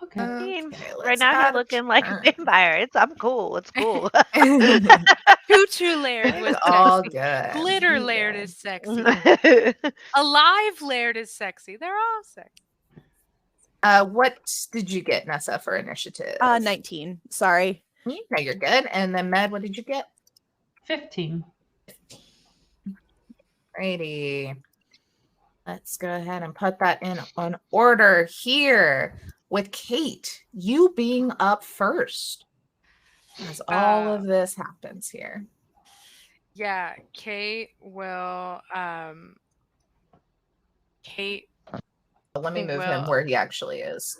Okay. I mean, Okay, right let's now add you're a looking like a turn. vampire. I'm cool. It's cool. Tutu Laird was It's all sexy. good. Glitter Laird is sexy. Alive Laird is sexy. They're all sexy. What did you get, Nessa, for initiative? 19. Sorry. No, you're good. And then Med, what did you get? 15. Righty. Let's go ahead and put that in on order here with Kate, you being up first as all of this happens here. Yeah, Kate will Kate Let me move him will where he actually is.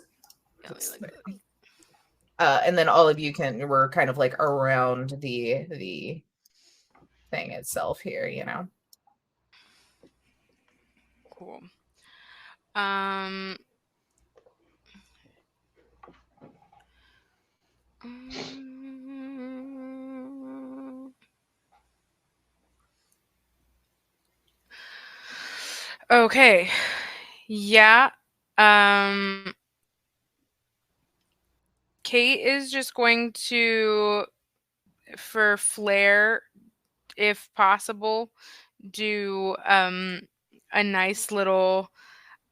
yeah, let me look at it. And then all of you we're kind of like around the thing itself here, you know. Cool. Okay. Yeah. Kate is just going to, for flair, if possible, do a nice little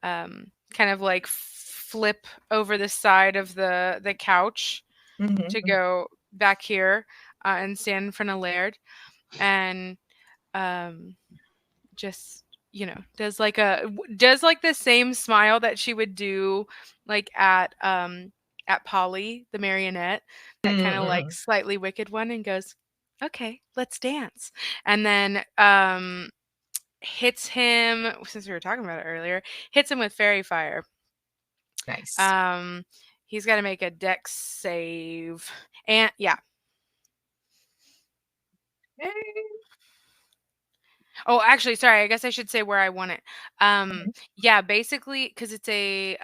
kind of like flip over the side of the couch to go back here and stand in front of Laird, and just does the same smile that she would do like at Polly the marionette, that kind of like slightly wicked one, and goes, okay, let's dance. And then hits him, since we were talking about it earlier, hits him with fairy fire. Nice. He's got to make a dex save, and yeah. Oh, actually, sorry. I guess I should say where I want it. Yeah, basically, because it's a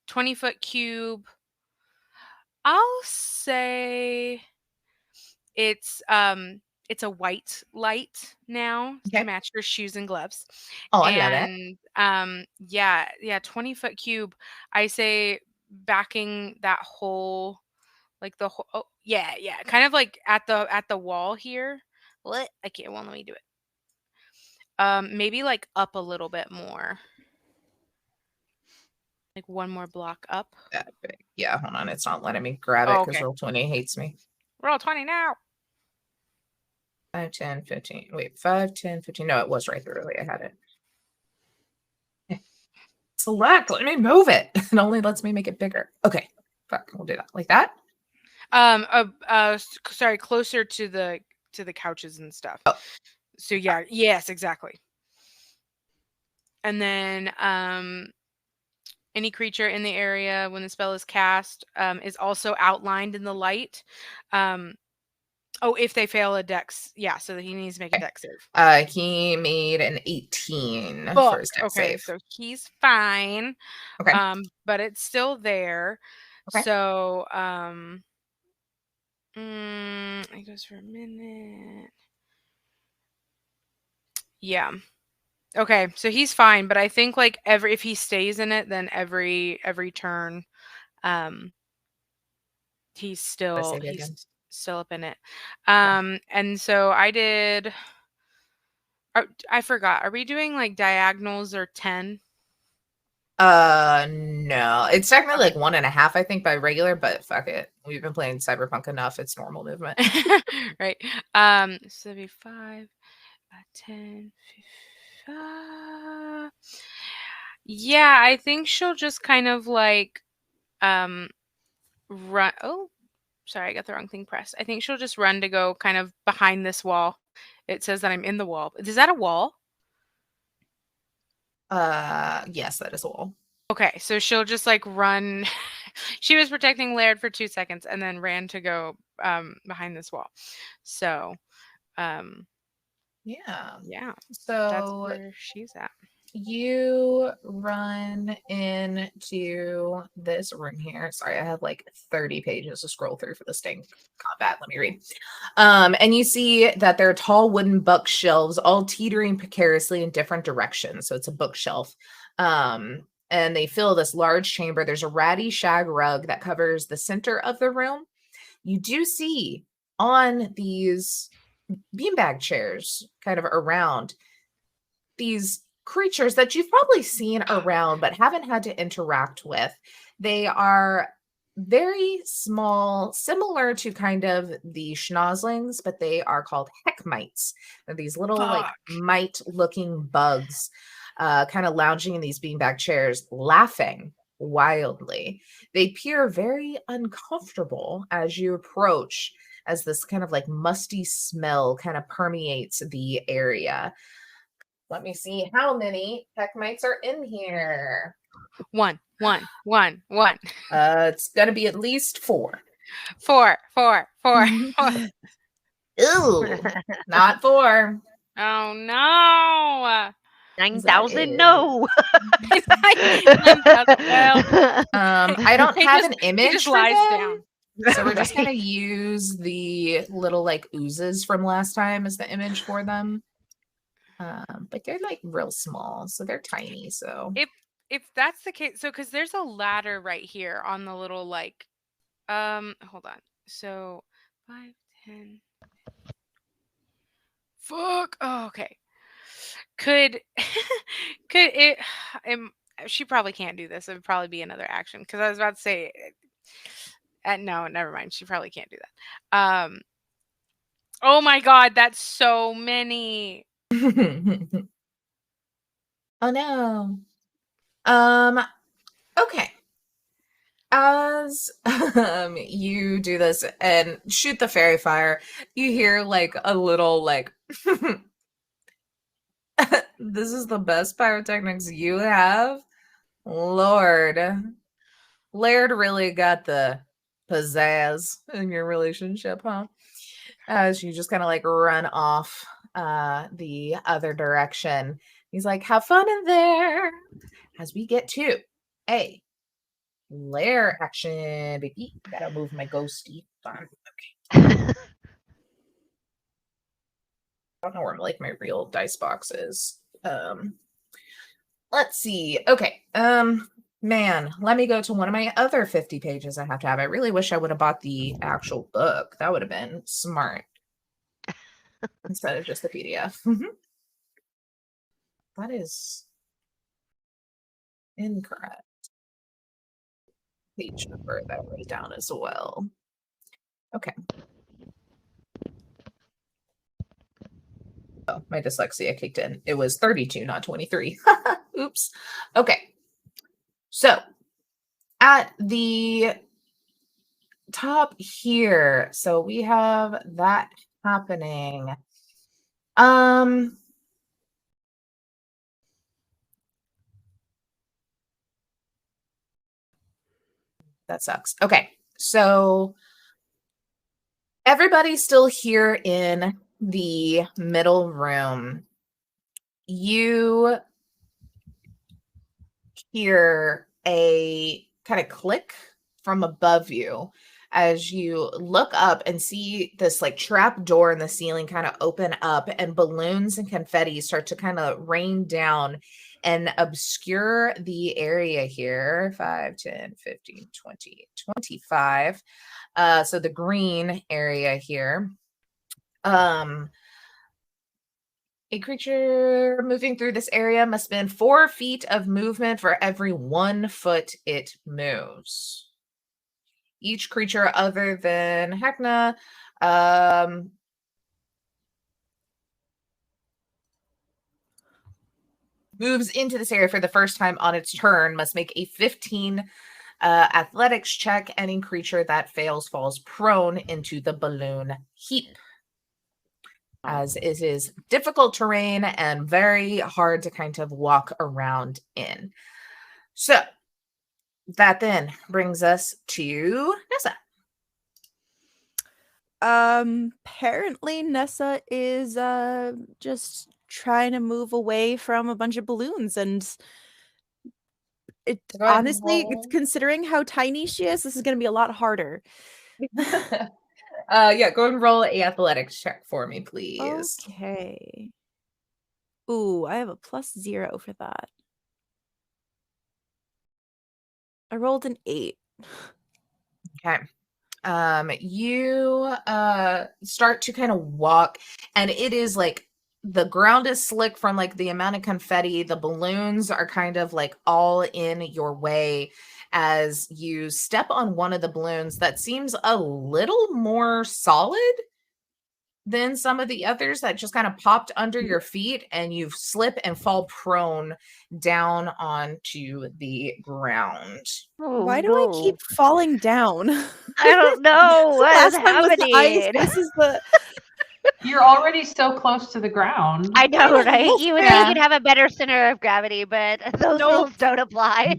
20-foot cube. I'll say it's a white light now to match your shoes and gloves. Oh, I love it. And yeah, 20-foot cube. I say backing that whole, like the whole. Oh, yeah, kind of like at the wall here. What? I can't. Well, let me do it. Maybe like up a little bit more. Like one more block up. That big. Yeah, hold on. It's not letting me grab it because Roll20 hates me. Roll20 now. 5, 10, 15. Wait, 5, 10, 15. No, it was right there. Really, I had it. Select. Let me move it. It only lets me make it bigger. Okay. Fuck. We'll do that. Like that? Sorry, closer to the couches and stuff. Oh. So yeah, yes, exactly. And then any creature in the area when the spell is cast is also outlined in the light. If they fail a dex, yeah, so that he needs to make a dex save. He made an 18 for his dex save. So he's fine. Okay. But it's still there. Okay. So it goes for a minute. Yeah. Okay, so he's fine, but I think like if he stays in it, then every turn, he's still up in it. And so I did. I forgot. Are we doing like diagonals or 10? No, it's technically like 1.5, I think, by regular, but fuck it. We've been playing Cyberpunk enough. It's normal movement. Right. So it'd be 5, 10, 15. Yeah, I think she'll just kind of like run. Oh, sorry, I got the wrong thing pressed. I think she'll just run to go kind of behind this wall. It says that I'm in the wall. Is that a wall? Yes, that is a wall. Okay, so she'll just like run. She was protecting Laird for 2 seconds and then ran to go behind this wall. So yeah. So that's where she's at. You run into this room here. Sorry, I have like 30 pages to scroll through for this thing. Combat. Let me read. And you see that there are tall wooden bookshelves, all teetering precariously in different directions. So it's a bookshelf. And they fill this large chamber. There's a ratty shag rug that covers the center of the room. You do see on these beanbag chairs kind of around these creatures that you've probably seen around but haven't had to interact with. They are very small, similar to kind of the schnozzlings, but they are called heckmites. They're these little like mite looking bugs. kind of lounging in these beanbag chairs, laughing wildly. They appear very uncomfortable as you approach, as this kind of like musty smell kind of permeates the area. Let me see how many Heckmites are in here. One. It's gonna be at least 4. Four. Ooh, not 4. Oh no. 9,000? No. 9,000, well. I don't He have just- an image He just for lies them, down. so we're just gonna Right. use the little like oozes from last time as the image for them. But they're like real small, so they're tiny. So If that's the case, so because there's a ladder right here on the little like, hold on. So 5, 10. Fuck. Oh, okay. Could could it? She probably can't do this. It would probably be another action because I was about to say. No, never mind. She probably can't do that. Oh my god, that's so many. oh no. Okay. As you do this and shoot the fairy fire, you hear like a little like this is the best pyrotechnics you have. Lord. Laird really got the pizzazz in your relationship, huh? As you just kind of like run off the other direction. He's like, have fun in there. As we get to a lair action, baby. Gotta move my ghosty. Fine. Okay. I don't know where like my real dice box is. Let's see. Okay. Man, let me go to one of my other 50 pages I have to have. I really wish I would have bought the actual book. That would have been smart. Instead of just the PDF. That is incorrect. Page number that I wrote down as well. Okay. Oh, my dyslexia kicked in. It was 32, not 23. Oops. Okay. So at the top here, so we have that happening. That sucks. Okay. So everybody's still here in the middle room. You hear a kind of click from above you as you look up and see this like trap door in the ceiling kind of open up, and balloons and confetti start to kind of rain down and obscure the area here. 5, 10, 15, 20, 25. So the green area here. A creature moving through this area must spend 4 feet of movement for every 1 foot it moves. Each creature other than Heckna moves into this area for the first time on its turn must make a 15 athletics check. Any creature that fails falls prone into the balloon heap, as it is difficult terrain and very hard to kind of walk around in. So that then brings us to Nessa. Apparently Nessa is just trying to move away from a bunch of balloons, and it Go ahead and honestly, roll. considering how tiny she is, this is going to be a lot harder. Yeah, go and roll a athletics check for me, please. Okay. Ooh, I have a +0 for that. I rolled an 8. Okay. You start to kind of walk, and it is like the ground is slick from like the amount of confetti. The balloons are kind of like all in your way as you step on one of the balloons that seems a little more solid then some of the others that just kind of popped under your feet, and you slip and fall prone down onto the ground. Oh, Why do I keep falling down? I don't know what is Last one was the ice. happening. This is the. You're already so close to the ground. I know, right? You would Yeah. think you'd have a better center of gravity, but those rules don't apply.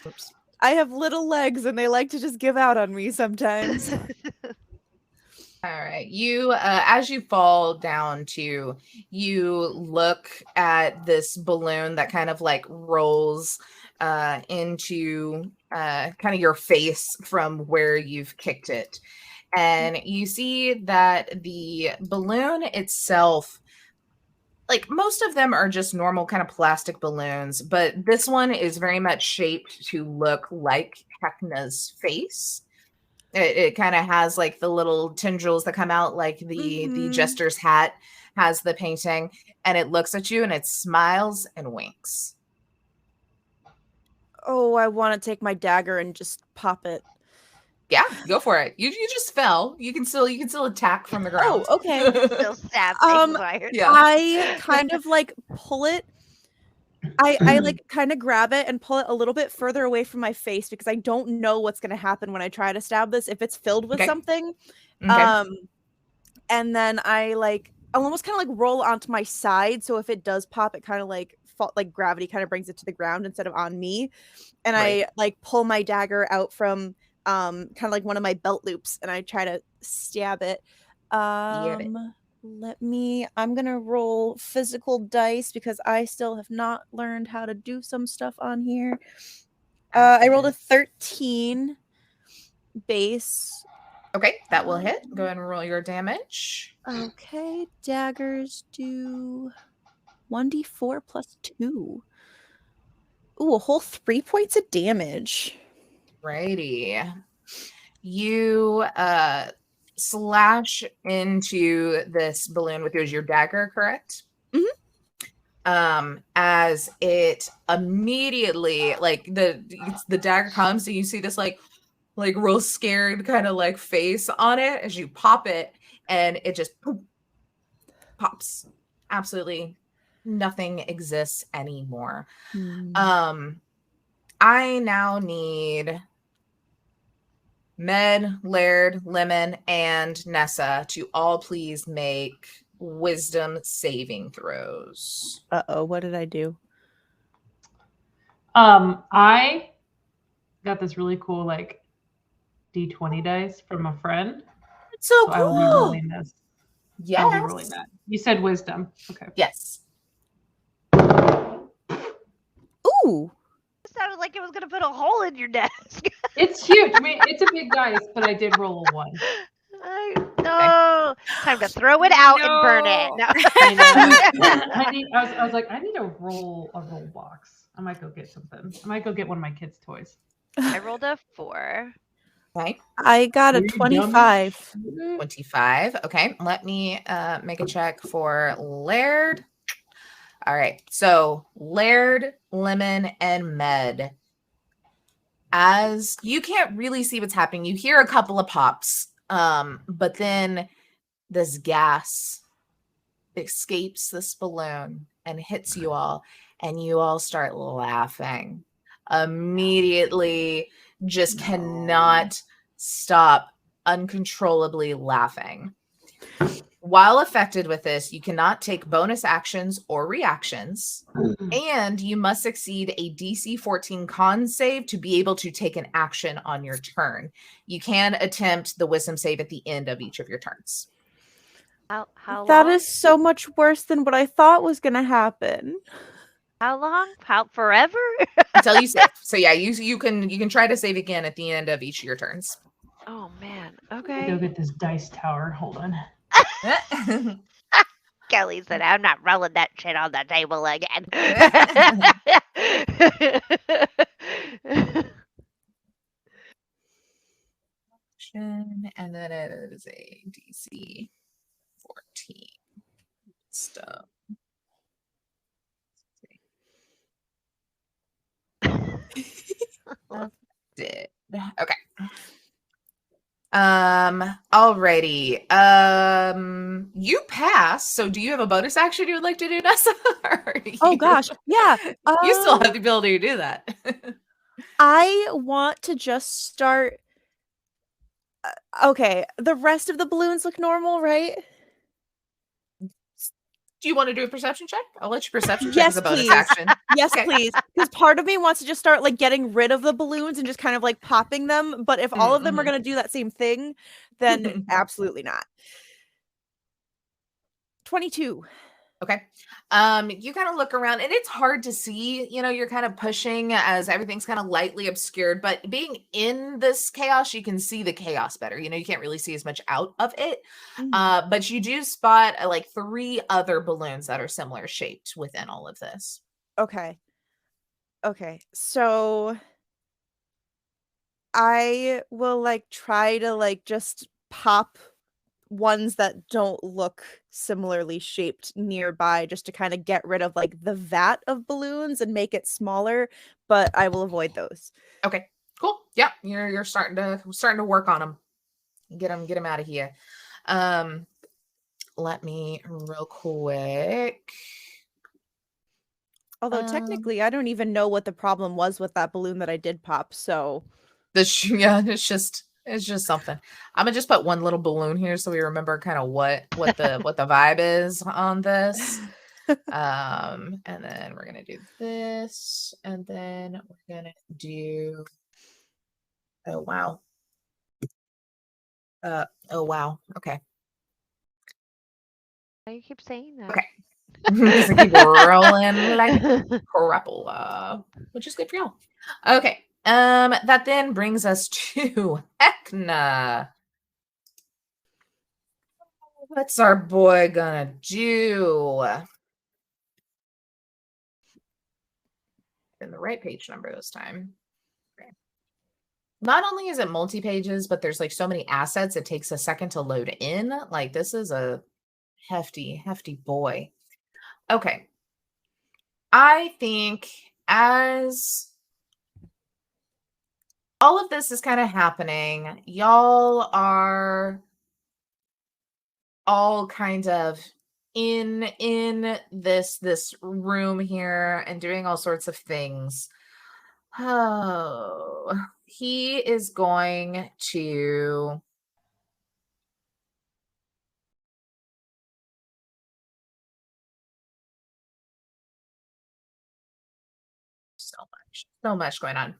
Oops. I have little legs and they like to just give out on me sometimes. All right. You, as you fall down to, you look at this balloon that kind of like rolls into kind of your face from where you've kicked it. And you see that the balloon itself, like most of them are just normal kind of plastic balloons, but this one is very much shaped to look like Heckna's face. It kind of has like the little tendrils that come out, like the jester's hat has the painting, and it looks at you and it smiles and winks. Oh, I want to take my dagger and just pop it. Yeah, go for it. You just fell. You can still attack from the ground. Oh, okay. Still stab things while Yeah. I kind of like pull it. I like kind of grab it and pull it a little bit further away from my face because I don't know what's going to happen when I try to stab this, if it's filled with Okay. something. Okay. And then I'll almost kind of like roll onto my side, so if it does pop, it kind of like like gravity kind of brings it to the ground instead of on me. And Right. I like pull my dagger out from kind of like one of my belt loops, and I try to stab it. I'm gonna roll physical dice because I still have not learned how to do some stuff on here. I rolled a 13 base. Okay, that will hit. Go ahead and roll your damage. Okay, daggers do 1d4 plus 2. Ooh, a whole 3 points of damage. Righty. You slash into this balloon with your dagger, correct? As it immediately, like the dagger comes and you see this like real scared kind of like face on it as you pop it, and it just poof, pops. Absolutely nothing exists anymore. I now need Med, Laird, Lemon, and Nessa to all please make wisdom saving throws. Uh-oh, what did I do? I got this really cool like D20 dice from a friend. It's so I will be cool. rolling this. Yes. I'll be rolling that. You said wisdom. Okay. Yes. Ooh. It sounded like it was going to put a hole in your desk. It's huge. I mean, it's a big dice, but I did roll a 1. No. Time to throw it out and burn it. No. I was like, I need to roll a roll box. I might go get something. I might go get one of my kids' toys. I rolled a 4. Okay. I got a 25. 25. Okay. Let me make a check for Laird. All right. So Laird, Lemon, and Med. As you can't really see what's happening, you hear a couple of pops. But then this gas escapes this balloon and hits you all, and you all start laughing. Immediately, just cannot stop uncontrollably laughing. While affected with this, you cannot take bonus actions or reactions, and you must succeed a DC 14 con save to be able to take an action on your turn. You can attempt the wisdom save at the end of each of your turns. How That long? is so much worse than what I thought was going to happen. How long? How forever? Until you save. So yeah, you can try to save again at the end of each of your turns. Oh man. Go Okay. get this dice tower. Hold on. Kelly said, "I'm not rolling that shit on the table again." And then it is a DC 14 stuff. Did okay. Alrighty. You pass. So do you have a bonus action you would like to do, Nessa? Oh gosh, yeah. You still have the ability to do that. I want to just start. Okay, the rest of the balloons look normal, right? Do you want to do a perception check? I'll let you perception check Yes, as a bonus please. action. Yes, Okay. please. Because part of me wants to just start like getting rid of the balloons and just kind of like popping them. But if all of them are going to do that same thing, then absolutely not. 22. Okay. You kind of look around and it's hard to see, you're kind of pushing as everything's kind of lightly obscured, but being in this chaos, you can see the chaos better. You can't really see as much out of it. But you do spot like 3 other balloons that are similar shaped within all of this. Okay. So I will like try to like just pop ones that don't look similarly shaped nearby just to kind of get rid of like the vat of balloons and make it smaller, but I will avoid those. Okay, cool. Yeah, you're starting to work on them. Get them out of here. Let me real quick. Although technically I don't even know what the problem was with that balloon that I did pop, so It's just something. I'm gonna just put one little balloon here so we remember kind of what the vibe is on this. And then we're gonna do this, and then we're gonna do. Oh wow. Oh wow. Okay. Why you keep saying that? Okay. Because I keep rolling like crapola, which is good for y'all. Okay. That then brings us to Heckna. What's our boy gonna do? In the right page number this time. Okay. Not only is it multi-pages, but there's like so many assets, it takes a second to load in. Like this is a hefty boy. Okay. I think as all of this is kind of happening, y'all are all kind of in this room here and doing all sorts of things. Oh, he is going to so much going on.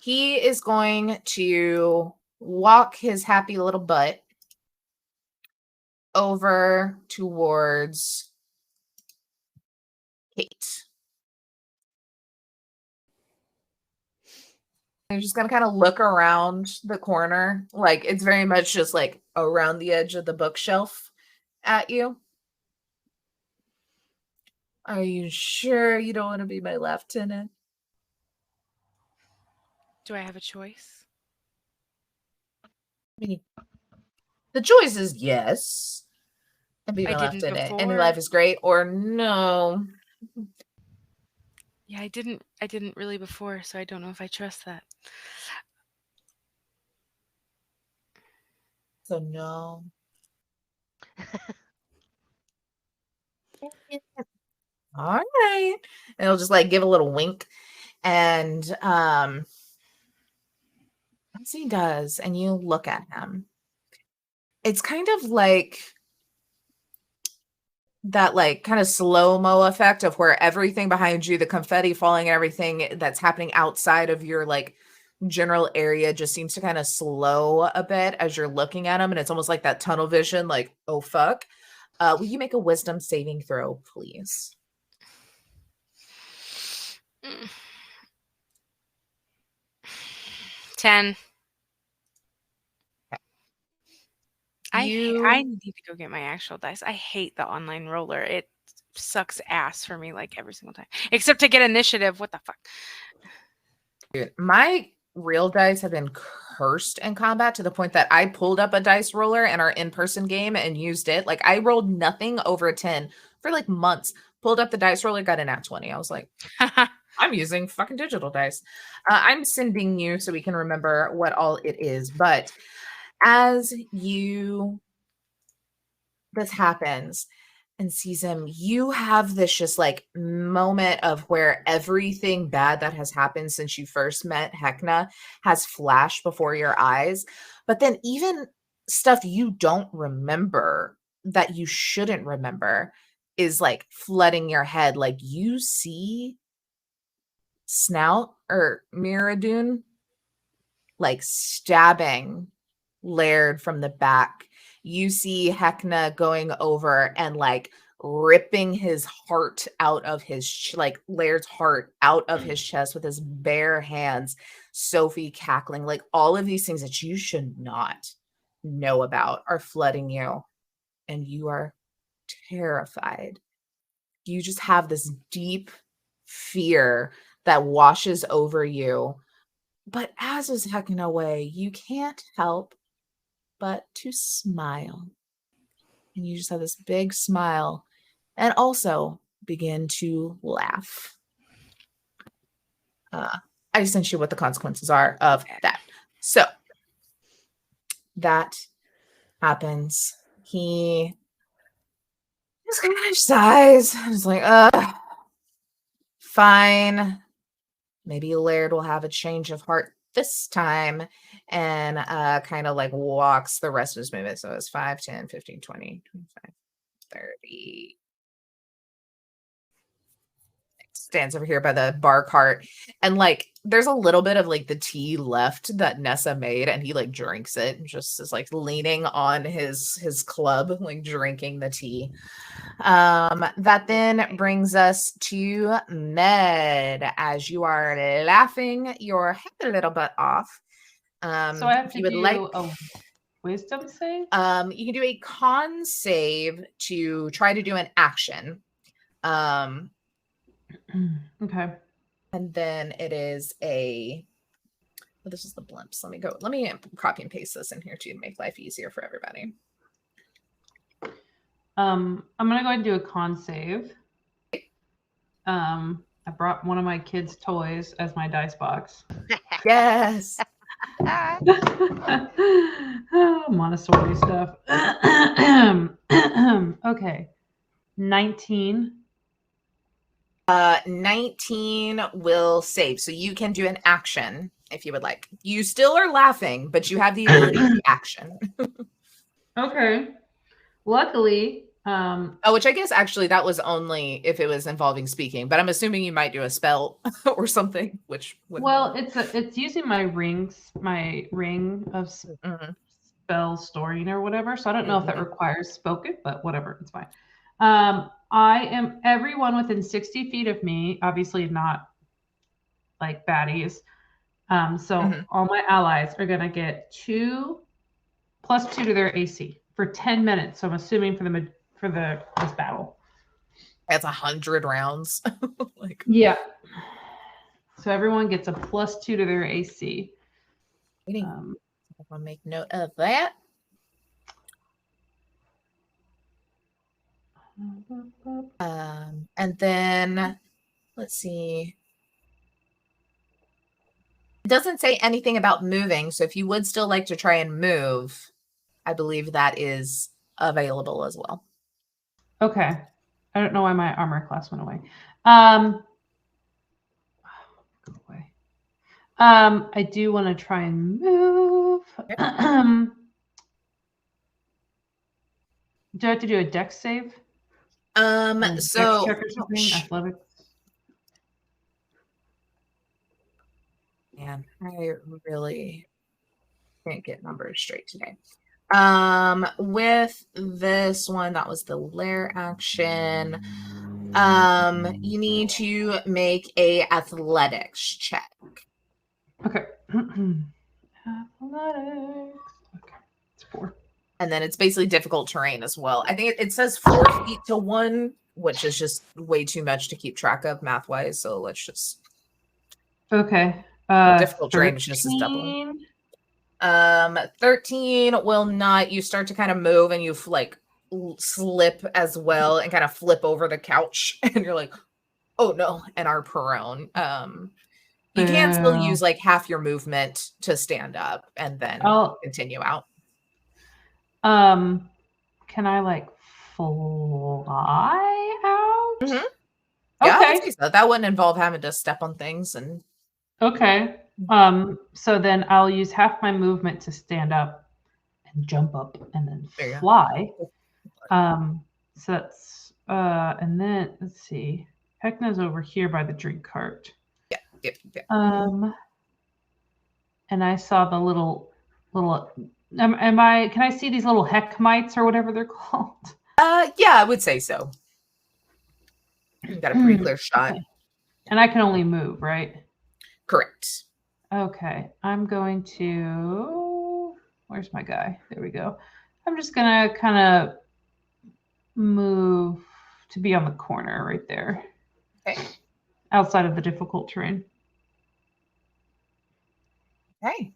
He is going to walk his happy little butt over towards Kate. I'm just gonna kind of look around the corner. Like it's very much just like around the edge of the bookshelf at you. Are you sure you don't want to be my lieutenant? Do I have a choice? I mean, the choice is yes. And be I my didn't lieutenant. And your before. life is great, or no. Yeah, I didn't really before, so I don't know if I trust that. So no. All right. And he'll just like give a little wink. And once he does, and you look at him, it's kind of like that like kind of slow-mo effect of where everything behind you, the confetti falling, everything that's happening outside of your like general area just seems to kind of slow a bit as you're looking at him. And it's almost like that tunnel vision, like, oh fuck. Will you make a wisdom saving throw, please? 10. I You need to go get my actual dice. I hate the online roller. It sucks ass for me like every single time. Except to get initiative. What the fuck? Dude, my real dice have been cursed in combat to the point that I pulled up a dice roller in our in-person game and used it. Like I rolled nothing over a 10 for like months. Pulled up the dice roller, got an nat 20. I was like, I'm using fucking digital dice. I'm sending you so we can remember what all it is. But As this happens and sees him, you have this just like moment of where everything bad that has happened since you first met Heckna has flashed before your eyes. But then even stuff you don't remember that you shouldn't remember is like flooding your head. Like you see Snout or Miradoon like stabbing Laird from the back. You see Heckna going over and like ripping his heart out of his like Laird's heart out of his chest with his bare hands. Sophie cackling, like all of these things that you should not know about are flooding you, and you are terrified. You just have this deep fear that washes over you. But as is hacking away, you can't help but to smile. And you just have this big smile and also begin to laugh. I just sent you what the consequences are of that. So that happens. He just kind of sighs. He's like, fine. Maybe Laird will have a change of heart this time, and kind of like walks the rest of his movement. So it's 5, 10, 15, 20, 25, 30. Stands over here by the bar cart, and like there's a little bit of like the tea left that Nessa made, and he like drinks it and just is like leaning on his club, like drinking the tea. That then brings us to Med. As you are laughing your head a little bit off. So I have if to you would do like, a wisdom save? you can do a con save to try to do an action. Okay. And then it is this is the blimps. Let me copy and paste this in here to make life easier for everybody. I'm gonna go ahead and do a con save. I brought one of my kids' toys as my dice box. Yes. Montessori stuff. Okay. 19. 19 will save. So you can do an action if you would like. You still are laughing, but you have the ability to action. Okay. Luckily, which I guess actually that was only if it was involving speaking, but I'm assuming you might do a spell or something, which would it's using my ring of spell storing or whatever. So I don't know if that requires spoken, but whatever, it's fine. I am everyone within 60 feet of me, obviously not like baddies. So all my allies are gonna get 2 + 2 to their AC for 10 minutes. So I'm assuming for this battle. That's 100 rounds. Yeah. So everyone gets a +2 to their AC. I'll make note of that. And then let's see. It doesn't say anything about moving, so if you would still like to try and move, I believe that is available as well. Okay. I don't know why my armor class went away. Go away. I do want to try and move. Okay. Do I have to do a dex save? So dex check or something? Athletics. Man, I really can't get numbers straight today. With this one, that was the lair action. You need to make a athletics check. Okay. Athletics. Okay. It's 4. And then it's basically difficult terrain as well. I think it says 4 feet to 1, which is just way too much to keep track of math-wise. So let's just. Okay. Difficult terrain is just as double. 13 will not. You start to kind of move and you like slip as well and kind of flip over the couch and you're like, oh no, and are prone. You can still use like half your movement to stand up and then continue out. Can I like fly out? Mhm. Yeah, I Okay. would say so. That wouldn't involve having to step on things and Okay. So then I'll use half my movement to stand up and jump up and then There you go. fly. So that's and then let's see. Heckna's over here by the drink cart. Yep. And I saw the little am I can I see these little heck mites or whatever they're called? Yeah, I would say so. You got a pretty clear shot. Okay. And I can only move, right? Correct. Okay. I'm going to where's my guy? There we go. I'm just gonna kind of move to be on the corner right there. Okay. Outside of the difficult terrain. Okay.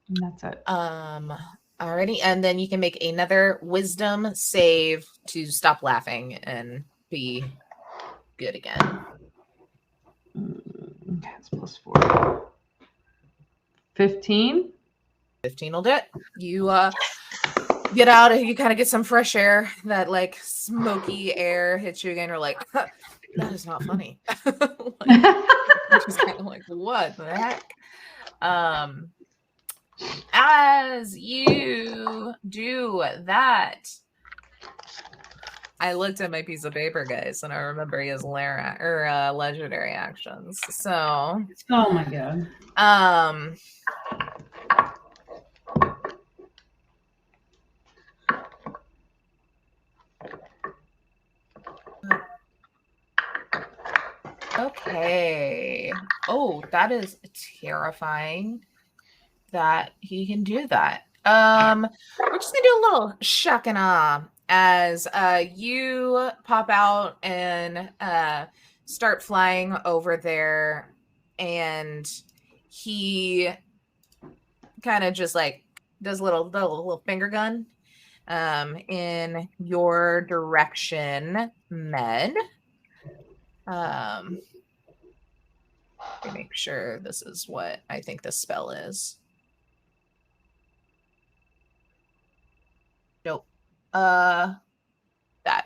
And that's it. Alrighty, and then you can make another wisdom save to stop laughing and be good again. Okay, it's +4. 15. 15 will do it. You get out and you kind of get some fresh air. That like smoky air hits you again. You're like, huh, that is not funny. Just kind of like, what the heck? As you do that, I looked at my piece of paper, guys, and I remember he has legendary actions. So, Oh my god. Okay. Oh, that is terrifying that he can do that. We're just gonna do a little shock and awe as you pop out and start flying over there, and he kind of just like does a little finger gun in your direction, Med. Let me make sure this is what I think the spell is. Nope. That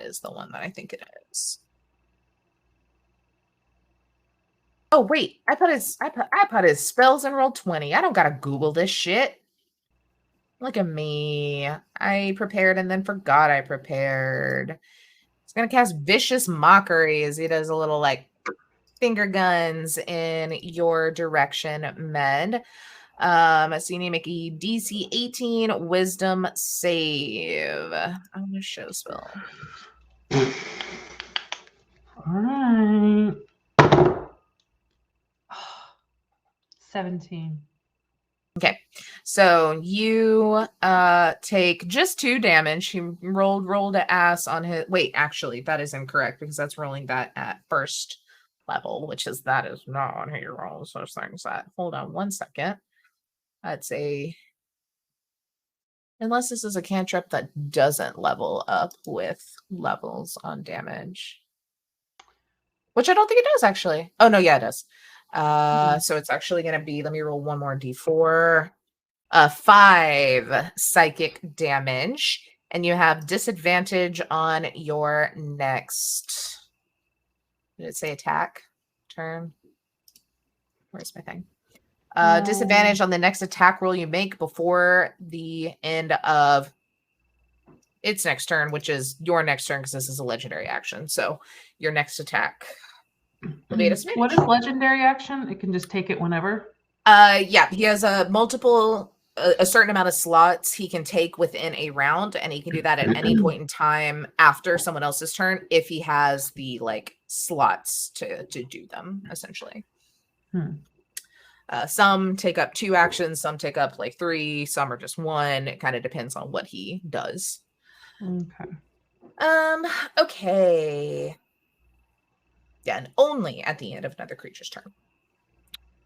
is the one that I think it is. Oh wait, I put his spells in roll 20. I don't gotta Google this shit. Look at me. I prepared and then forgot I prepared. He's gonna cast Vicious Mockery as he does a little like finger guns in your direction, Med. So you need to make a DC 18 Wisdom save. I'm gonna show spell. All right. 17. Okay, so you take just 2 damage. He rolled an ass on his. Wait, actually, that is incorrect because that's rolling that at first level, which is that is not on how you roll those things. That hold on 1 second. That's unless this is a cantrip that doesn't level up with levels on damage, which I don't think it does actually. Oh no, yeah, it does. So it's actually going to be. Let me roll one more d4. 5 psychic damage, and you have disadvantage on your next. Did it say attack turn? Where's my thing? Disadvantage on the next attack roll you make before the end of its next turn, which is your next turn because this is a legendary action. So your next attack will be at a What is legendary action? It can just take it whenever. Yeah, he has a certain amount of slots he can take within a round, and he can do that at any point in time after someone else's turn if he has the like slots to do them essentially. Some take up 2 actions, some take up like 3, some are just 1. It kind of depends on what he does. Okay. Yeah, and only at the end of another creature's turn.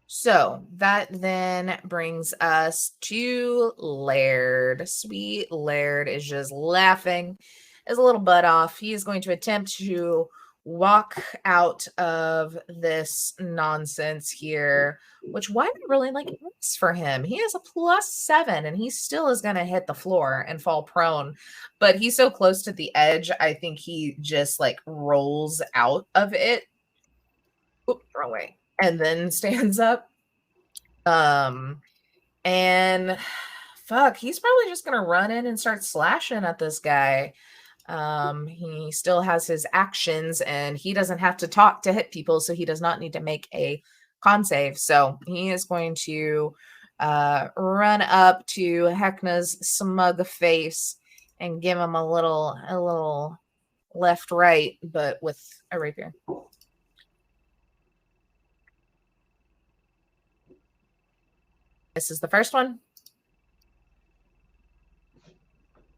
So that then brings us to Laird. Sweet Laird is just laughing his little butt off. He is going to attempt to walk out of this nonsense here, which why not really like works for him. He has a +7 and he still is going to hit the floor and fall prone, but he's so close to the edge. I think he just like rolls out of it. Oop, wrong way. And then stands up. And fuck, he's probably just going to run in and start slashing at this guy. He still has his actions and he doesn't have to talk to hit people, so he does not need to make a con save. So he is going to run up to Heckna's smug face and give him a little left right, but with a rapier. This is the first one.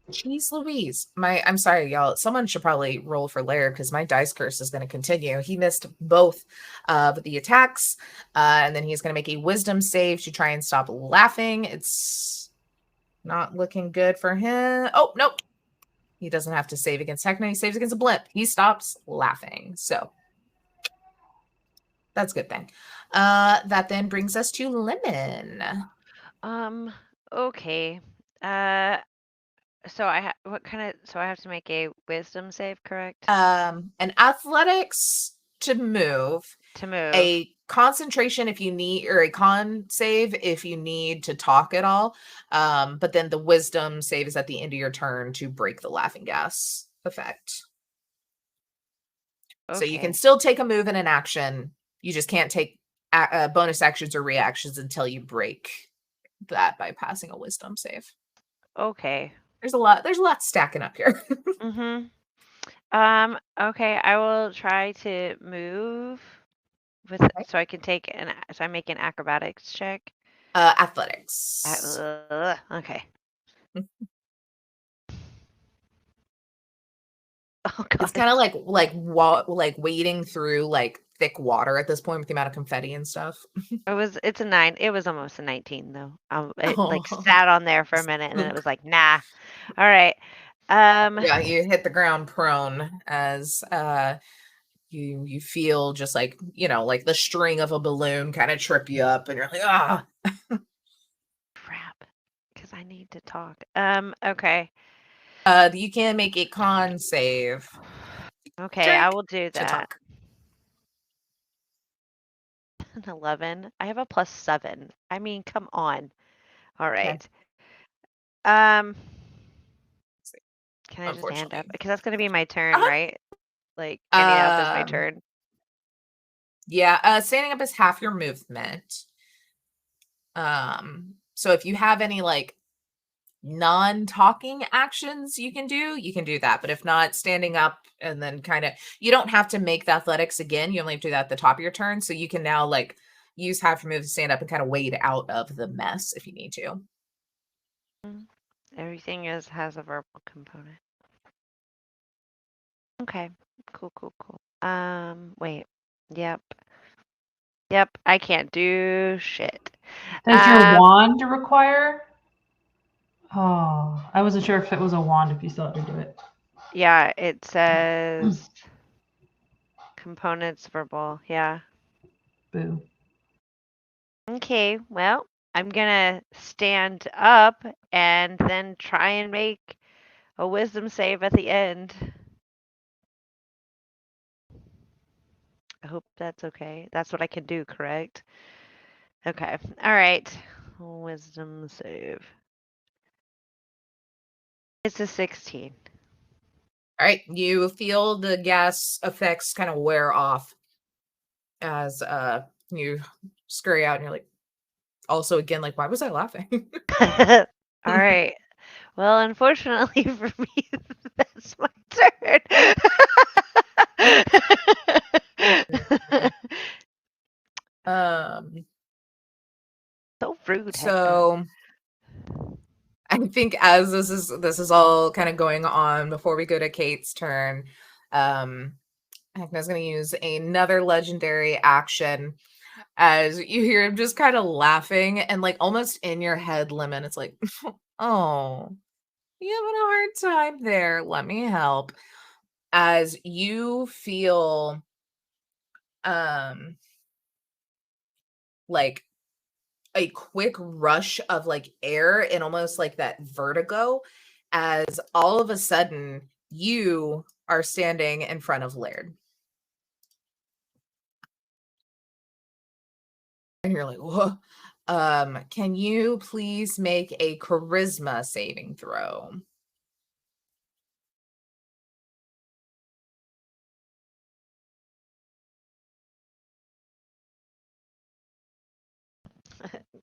Jeez Louise. I'm sorry, y'all. Someone should probably roll for Laird because my dice curse is going to continue. He missed both of the attacks, and then he's going to make a wisdom save to try and stop laughing. It's not looking good for him. Oh, nope. He doesn't have to save against Heckna. He saves against a blimp. He stops laughing. So that's a good thing. That then brings us to Lemon. Okay. So I have to make a wisdom save, correct? An athletics to move, To move. a concentration if you need, or a con save if you need to talk at all. But then the wisdom save is at the end of your turn to break the laughing gas effect. So you can still take a move and an action. You just can't take bonus actions or reactions until you break that by passing a wisdom save. Okay. There's a lot stacking up here. Mm-hmm. Okay, I will try to move with so I can take so I make an acrobatics check. Athletics. Okay. Oh god. It's kind of like wading through like thick water at this point with the amount of confetti and stuff. It's a 9. It was almost a 19 though. It like sat on there for a minute and then it was like, nah. All right. Yeah, you hit the ground prone as you feel just like, like the string of a balloon kind of trip you up and you're like, ah. Crap. Because I need to talk. Okay. You can make a con save. Okay, I will do To that. talk. An 11. I have a +7. I mean, come on. All right. Can I just hand up? Because that's going to be my turn, right? Like, standing up is my turn. Yeah, standing up is half your movement. So if you have any like non-talking actions you can do that. But if not, standing up and then you don't have to make the athletics again. You only have to do that at the top of your turn. So you can now like use half your move to stand up and kind of wade out of the mess if you need to. Everything has a verbal component. Okay. Cool. Wait. Yep. I can't do shit. Does your wand require? Oh, I wasn't sure if it was a wand if you still had to do it. Yeah, it says components verbal. Yeah. Boo. Okay, well, I'm gonna stand up and then try and make a wisdom save at the end. I hope that's okay. That's what I can do, correct? Okay. All right. Wisdom save. It's a 16. All right. You feel the gas effects kind of wear off as you scurry out and you're like, also again, like, why was I laughing? All right. Well, unfortunately for me, that's my turn. So rude. So I think as this is all kind of going on before we go to Kate's turn, Heckna's going to use another legendary action as you hear him just kind of laughing and like almost in your head, Lemon. It's like, oh, you having a hard time there. Let me help. as you feel like a quick rush of like air and almost like that vertigo, as all of a sudden you are standing in front of Laird. And you're like, whoa. Can you please make a charisma saving throw?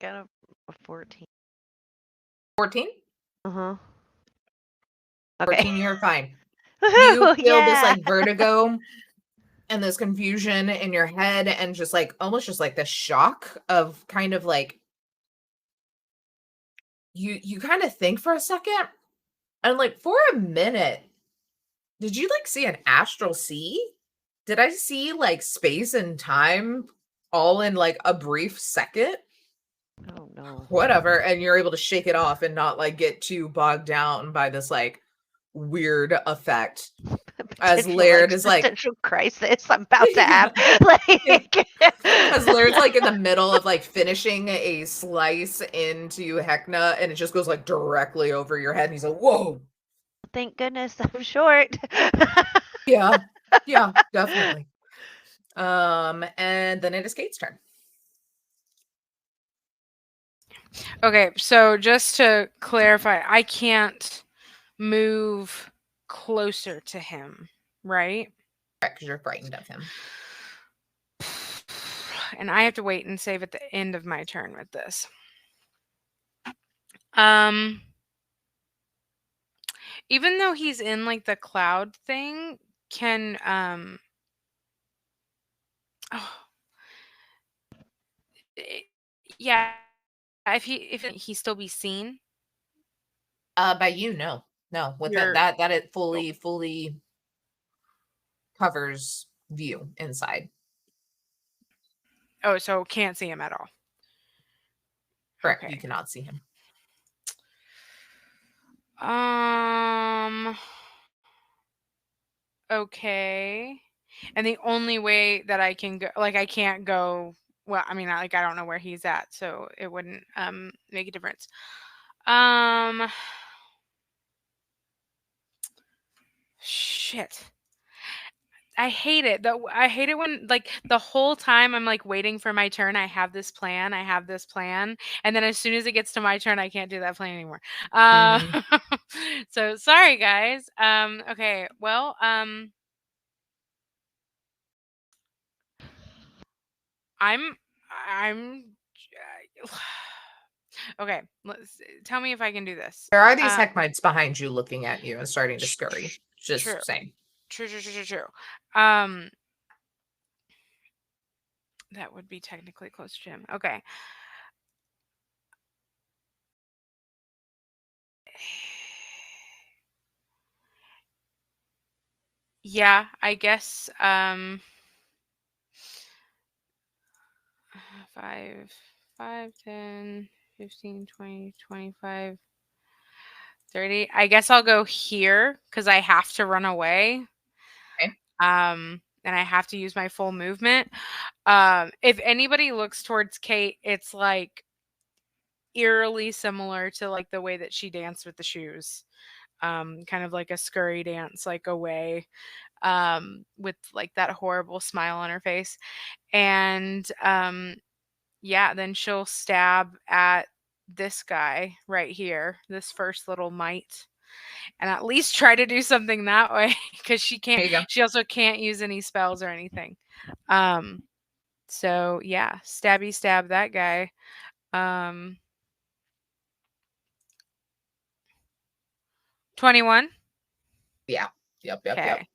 Got a 14. 14? Uh-huh. 14, you're fine. You feel this like Yeah. vertigo and this confusion in your head, and just like almost just like the shock of kind of like you kind of think for a second, and like for a minute, did you like see an astral sea? Did I see like space and time all in like a brief second? Oh no. Whatever. And you're able to shake it off and not like get too bogged down by this like weird effect. As Potential Laird is like existential crisis I'm about to have. Like, as Laird's like in the middle of like finishing a slice into Heckna, and it just goes like directly over your head, and he's like, whoa. thank goodness I'm short. Yeah, definitely. And then it is Kate's turn. Okay, so just to clarify, I can't move closer to him, right? Because you're frightened of him. And I have to wait and save at the end of my turn with this. Even though he's in like the cloud thing, can yeah, if he still be seen? By you, no. With that it fully covers view inside. Oh, so can't see him at all. Correct. Okay. You cannot see him. Okay. And the only way that I can go, like, I can't go. Well, I mean, I don't know where he's at, so it wouldn't make a difference. Shit. I hate it. I hate it when like the whole time I'm like waiting for my turn. I have this plan, and then as soon as it gets to my turn, I can't do that plan anymore. So sorry, guys. Okay. Well. I'm. Okay. Tell me if I can do this. There are these Heckmites behind you looking at you and starting to scurry. Just True. saying. True. That would be technically close to him. Okay. Yeah, I guess 5, 10, 15, 20, 25, 30. I guess I'll go here because I have to run away. Okay. And I have to use my full movement. If anybody looks towards Kate, it's like eerily similar to like the way that she danced with the shoes. Kind of like a scurry dance, like away, with like that horrible smile on her face. And yeah, then she'll stab at this guy right here, this first little mite, and at least try to do something that way because she There you go. can't. She also can't use any spells or anything. So yeah, stabby stab that guy. 21. Yeah. Yep. Okay.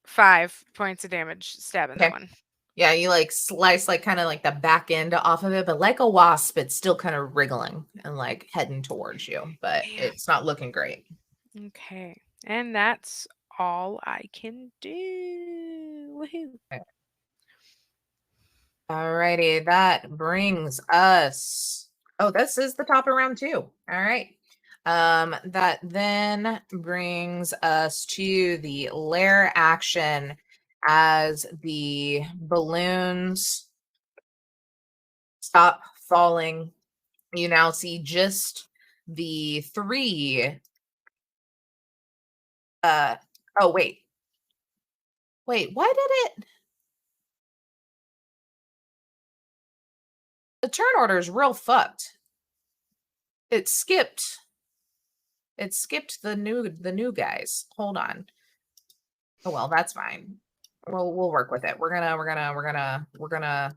5 points of damage stabbing that one. Yeah, you like slice like kind of like the back end off of it, but like a wasp, it's still kind of wriggling and like heading towards you, but it's not looking great. Okay. And that's all I can do. Woohoo. Okay. Alrighty, that brings us. Oh, this is the top of round 2. All right. That then brings us to the lair action as the balloons stop falling. You now see just the 3. Oh, wait. Wait, why did it? The turn order is real fucked. It skipped the new guys. Hold on. Oh well, that's fine. We'll work with it. We're gonna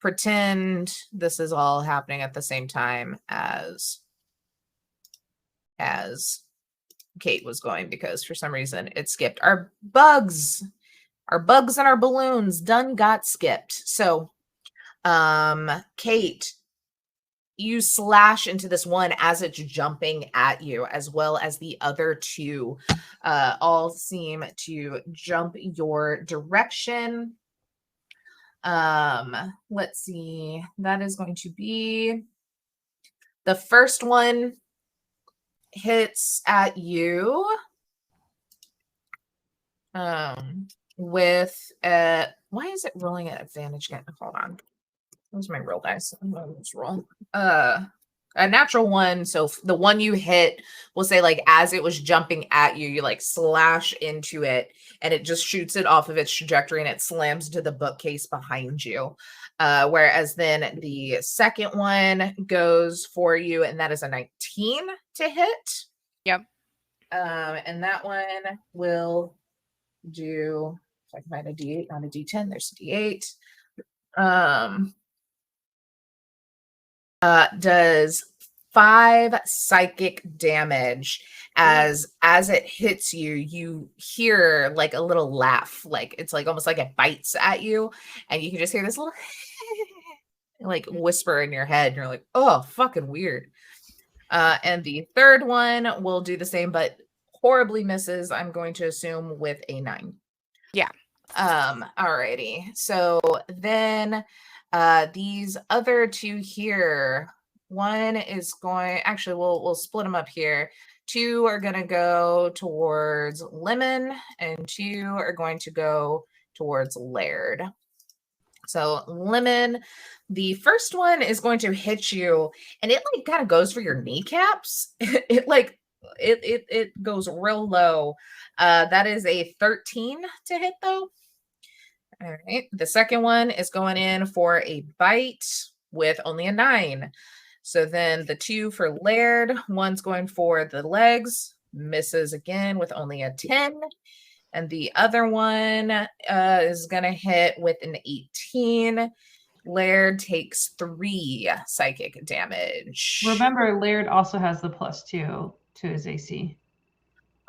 pretend this is all happening at the same time as Kate was going, because for some reason it skipped. Our bugs and our balloons done got skipped. So Kate, you slash into this one as it's jumping at you, as well as the other 2 all seem to jump your direction. Let's see. That is going to be the first one hits at you with why is it rolling at advantage again? Hold on. Where's my roll dice? Let's roll. A natural 1. So the one you hit, we'll say, like, as it was jumping at you, you like slash into it and it just shoots it off of its trajectory and it slams into the bookcase behind you. Whereas then the second one goes for you, and that is a 19 to hit. Yep. And that one will do, if I can find a D8, not a D10, there's a D8. Does 5 psychic damage. As it hits you, you hear like a little laugh, like it's like almost like it bites at you, and you can just hear this little like whisper in your head, and you're like, oh, fucking weird. And the third one will do the same, but horribly misses, I'm going to assume, with a 9. Yeah. Alrighty. So then these other 2 here, one is going, actually we'll split them up here. 2 are going to go towards Lemon, and 2 are going to go towards Laird. So Lemon, the first one is going to hit you, and it like kind of goes for your kneecaps. It goes real low. That is a 13 to hit though. All right. The second one is going in for a bite with only a 9. So then the 2 for Laird, one's going for the legs, misses again with only a 10. And the other one is going to hit with an 18. Laird takes 3 psychic damage. Remember, Laird also has the +2 to his AC.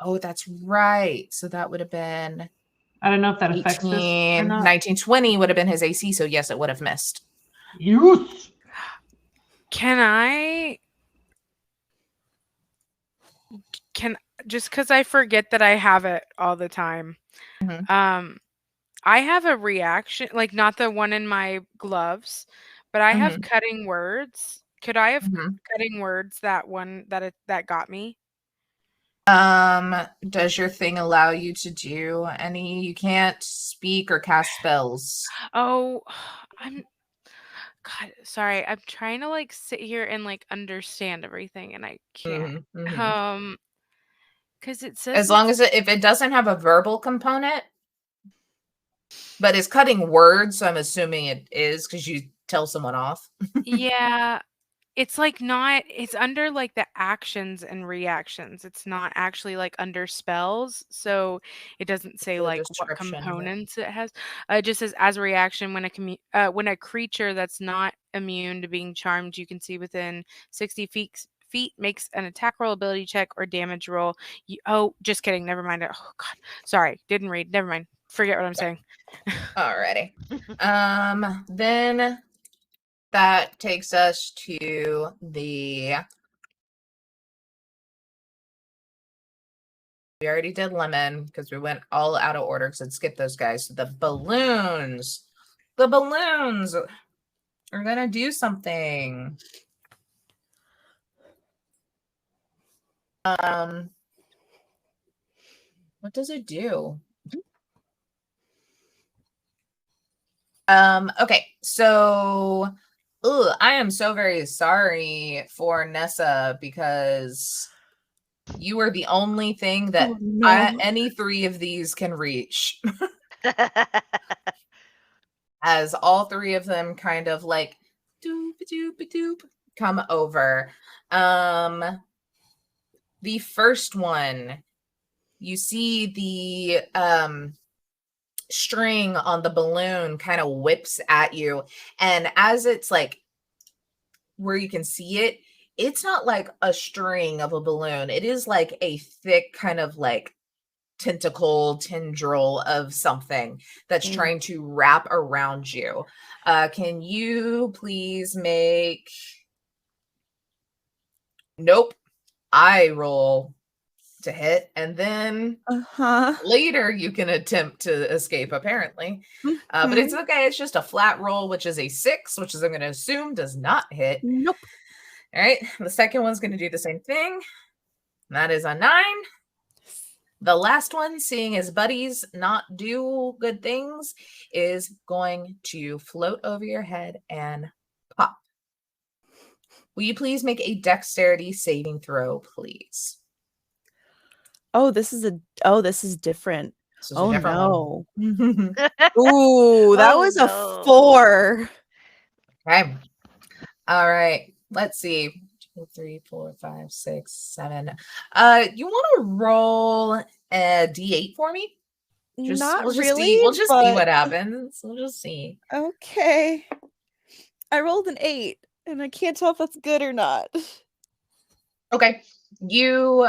Oh, that's right. So that would have been, I don't know if that affects this or not. 19, 20 would have been his AC. So yes, it would have missed. Yes. Just because I forget that I have it all the time. Mhm. I have a reaction, like not the one in my gloves, but I have Mhm. cutting words. Could I have Mhm. cutting words that one that got me? Does your thing allow you to do any? You can't speak or cast spells. Oh, God, sorry. I'm trying to like sit here and like understand everything, and I can't. Mhm, mhm. Because it says As long as if it doesn't have a verbal component, but it's cutting words, so I'm assuming it is because you tell someone off. yeah, it's like not. It's under like the actions and reactions. It's not actually like under spells, so it doesn't say The like what description of it. components it has. It just says as a reaction when a creature that's not immune to being charmed you can see within 60 feet makes an attack roll, ability check, or damage roll. Just kidding. Never mind. Oh God, sorry, didn't read. Never mind. Forget what I'm saying. Alrighty. Then that takes us to the. We already did lemon because we went all out of order because it skipped those guys. So the balloons. The balloons are gonna do something. What does it do? Okay, so I am so very sorry for Nessa because you are the only thing that Oh, no. any three of these can reach. As all three of them kind of like doop doop doop come over. The first one, you see the string on the balloon kind of whips at you, and as it's like where you can see it, it's not like a string of a balloon. It is like a thick kind of like tendril of something that's trying to wrap around you. Can you please make nope, I roll to hit, and then later you can attempt to escape apparently. But it's okay, it's just a flat roll, which is a 6, which is I'm going to assume does not hit. Nope. All right, the second one's going to do the same thing. That is a 9. The last one, seeing his buddies not do good things, is going to float over your head and pop. Will you please make a dexterity saving throw, please? Oh, this is different. This is a different no. one. Ooh, that Oh, was no. a 4. Okay. All right. Let's see. 2, 3, 4, 5, 6, 7. You want to roll a D8 for me? Not we'll just really. see. We'll just see but- what happens. We'll just see. Okay. I rolled an 8, and I can't tell if that's good or not. Okay. You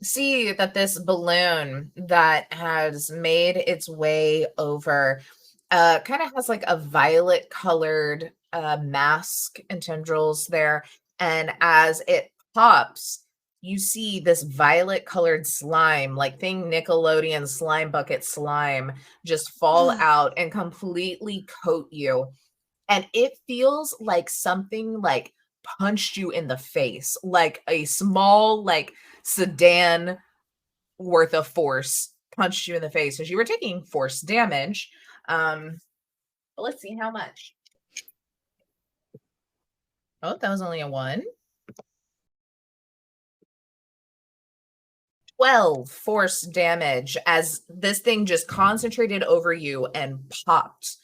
see that this balloon that has made its way over kind of has like a violet colored mask and tendrils there, and as it pops, you see this violet colored slime, like thing Nickelodeon slime bucket slime, just fall out and completely coat you, and it feels like something like punched you in the face, like a small like sedan worth of force punched you in the face as you were taking force damage. But let's see how much. Oh, that was only a 1. 12 force damage as this thing just concentrated over you and popped,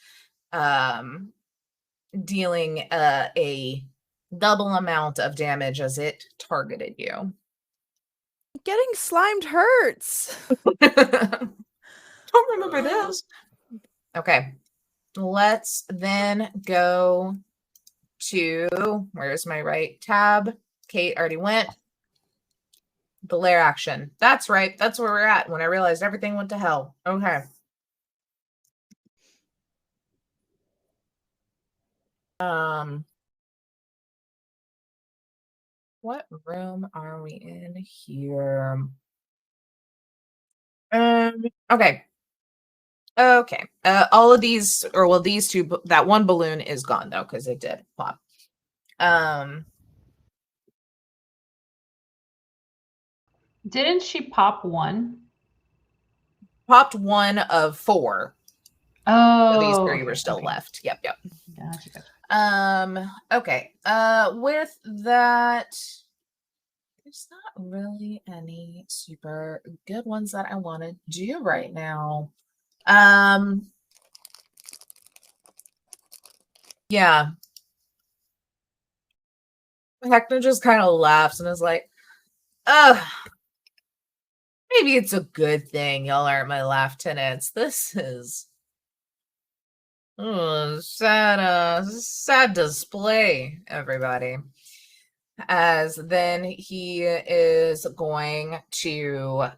dealing a double amount of damage as it targeted you. Getting slimed hurts. Don't remember this. Okay. Let's then go to, where's my right tab? Kate already went. The lair action. That's right. That's where we're at when I realized everything went to hell. Okay. What room are we in here? Okay. Okay. All of these, or well, these two, that one balloon is gone though, because it did pop. Didn't she pop one? Popped 1 of 4. Oh, So these 3 okay, were still okay. left. Yep. Gotcha. Okay. With that, there's not really any super good ones that I want to do right now. Yeah. Heckna just kind of laughs and is like, maybe it's a good thing y'all aren't my lieutenants. This is sad display, everybody. As then he is going to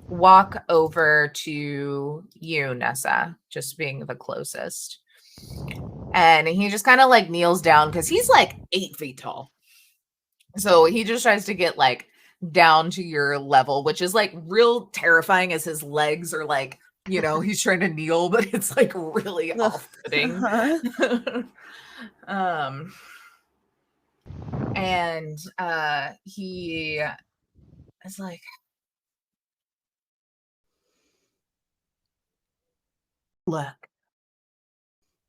walk over to you, Nessa, just being the closest. And he just kind of like kneels down because he's like 8 feet tall. So he just tries to get like down to your level, which is like real terrifying as his legs are like, he's trying to kneel, but it's like really off-putting. And he is like, look,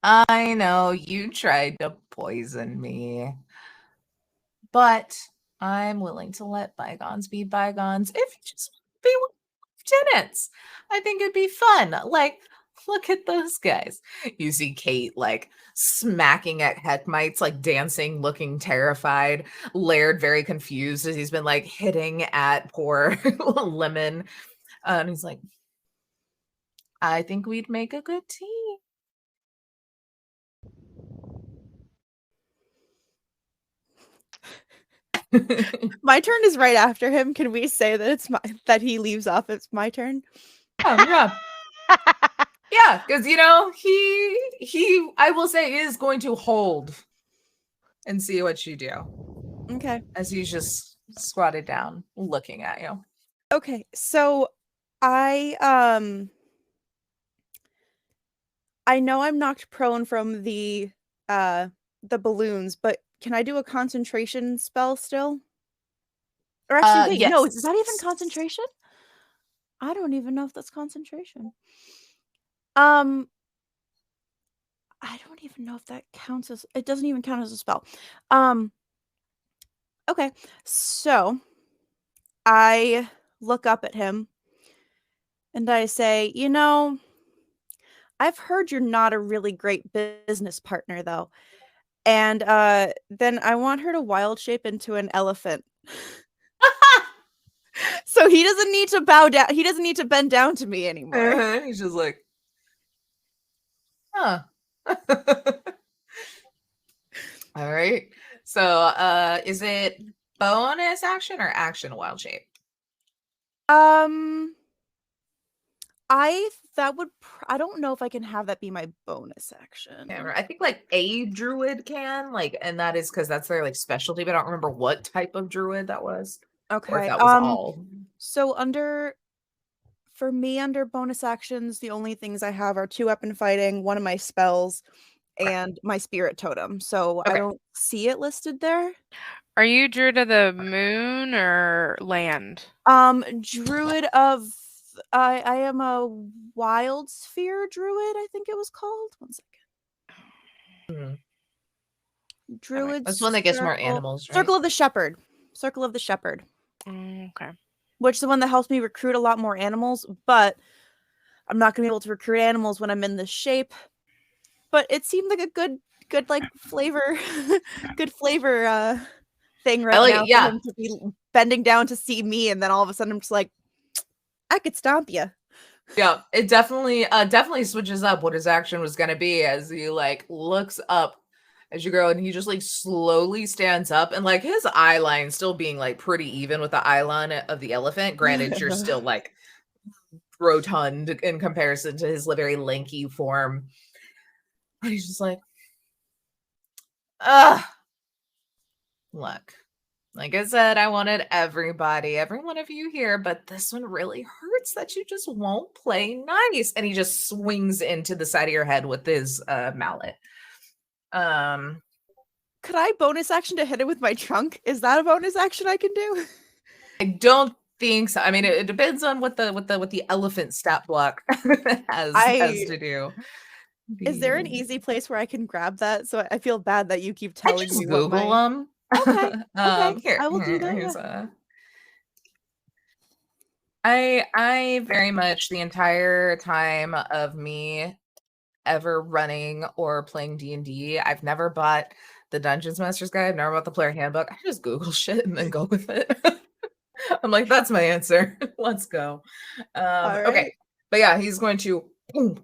I know you tried to poison me, but I'm willing to let bygones be bygones if you just be lieutenants. I think it'd be fun. Like, look at those guys. You see Kate like smacking at Heckmites, like dancing, looking terrified. Laird very confused as he's been like hitting at poor Lemon. And he's like, I think we'd make a good team. My turn is right after him. Can we say that it's that he leaves off? It's my turn. Yeah. Yeah, because you know, he I will say is going to hold and see what you do. Okay. As he's just squatted down looking at you. Okay. So I know I'm knocked prone from the balloons, but can I do a concentration spell still? Or actually, wait, no, is that even concentration? I don't even know if that's concentration. I don't even know if that counts as, it doesn't even count as a spell. Okay. So I look up at him and I say, you know, I've heard you're not a really great business partner though. And then I want her to wild shape into an elephant. So he doesn't need to bow down. He doesn't need to bend down to me anymore. He's just like, huh. All right. So is it bonus action or action wild shape? I don't know if I can have that be my bonus action. I think like a druid can, like, and that is because that's their like specialty, but I don't remember what type of druid that was. Okay. Or if that was all. So for me, under bonus actions, the only things I have are 2 weapon fighting, one of my spells, and my spirit totem. So I don't see it listed there. Are you druid of the moon or land? Druid of I am a wild sphere druid, I think it was called. 1 second. Druid. That's one that gets more animals, right? Circle of the Shepherd. Circle of the Shepherd. Okay. Which is the one that helps me recruit a lot more animals, but I'm not gonna be able to recruit animals when I'm in this shape. But it seemed like a good like flavor good flavor thing right now for him to be bending down to see me, and then all of a sudden I'm just like, I could stomp you. Yeah, it definitely switches up what his action was gonna be as he like looks up as you go, and he just like slowly stands up, and like his eye line still being like pretty even with the eye line of the elephant. Granted, you're still like rotund in comparison to his very lanky form. And he's just like, look, like I said, I wanted every one of you here, but this one really hurts that you just won't play nice. And he just swings into the side of your head with his mallet. Could I bonus action to hit it with my trunk? Is that a bonus action I can do? I don't think so. I mean, it depends on what the elephant stat block has to do. Is there an easy place where I can grab that? So I feel bad that you keep telling me Google them. Okay. Here, I will do that. Yeah. I very much the entire time of me ever running or playing D&D, I've never bought the Dungeons Master's Guide. I've never bought the player handbook. I just Google shit and then go with it. I'm like, that's my answer. Let's go. Okay. But yeah, he's going to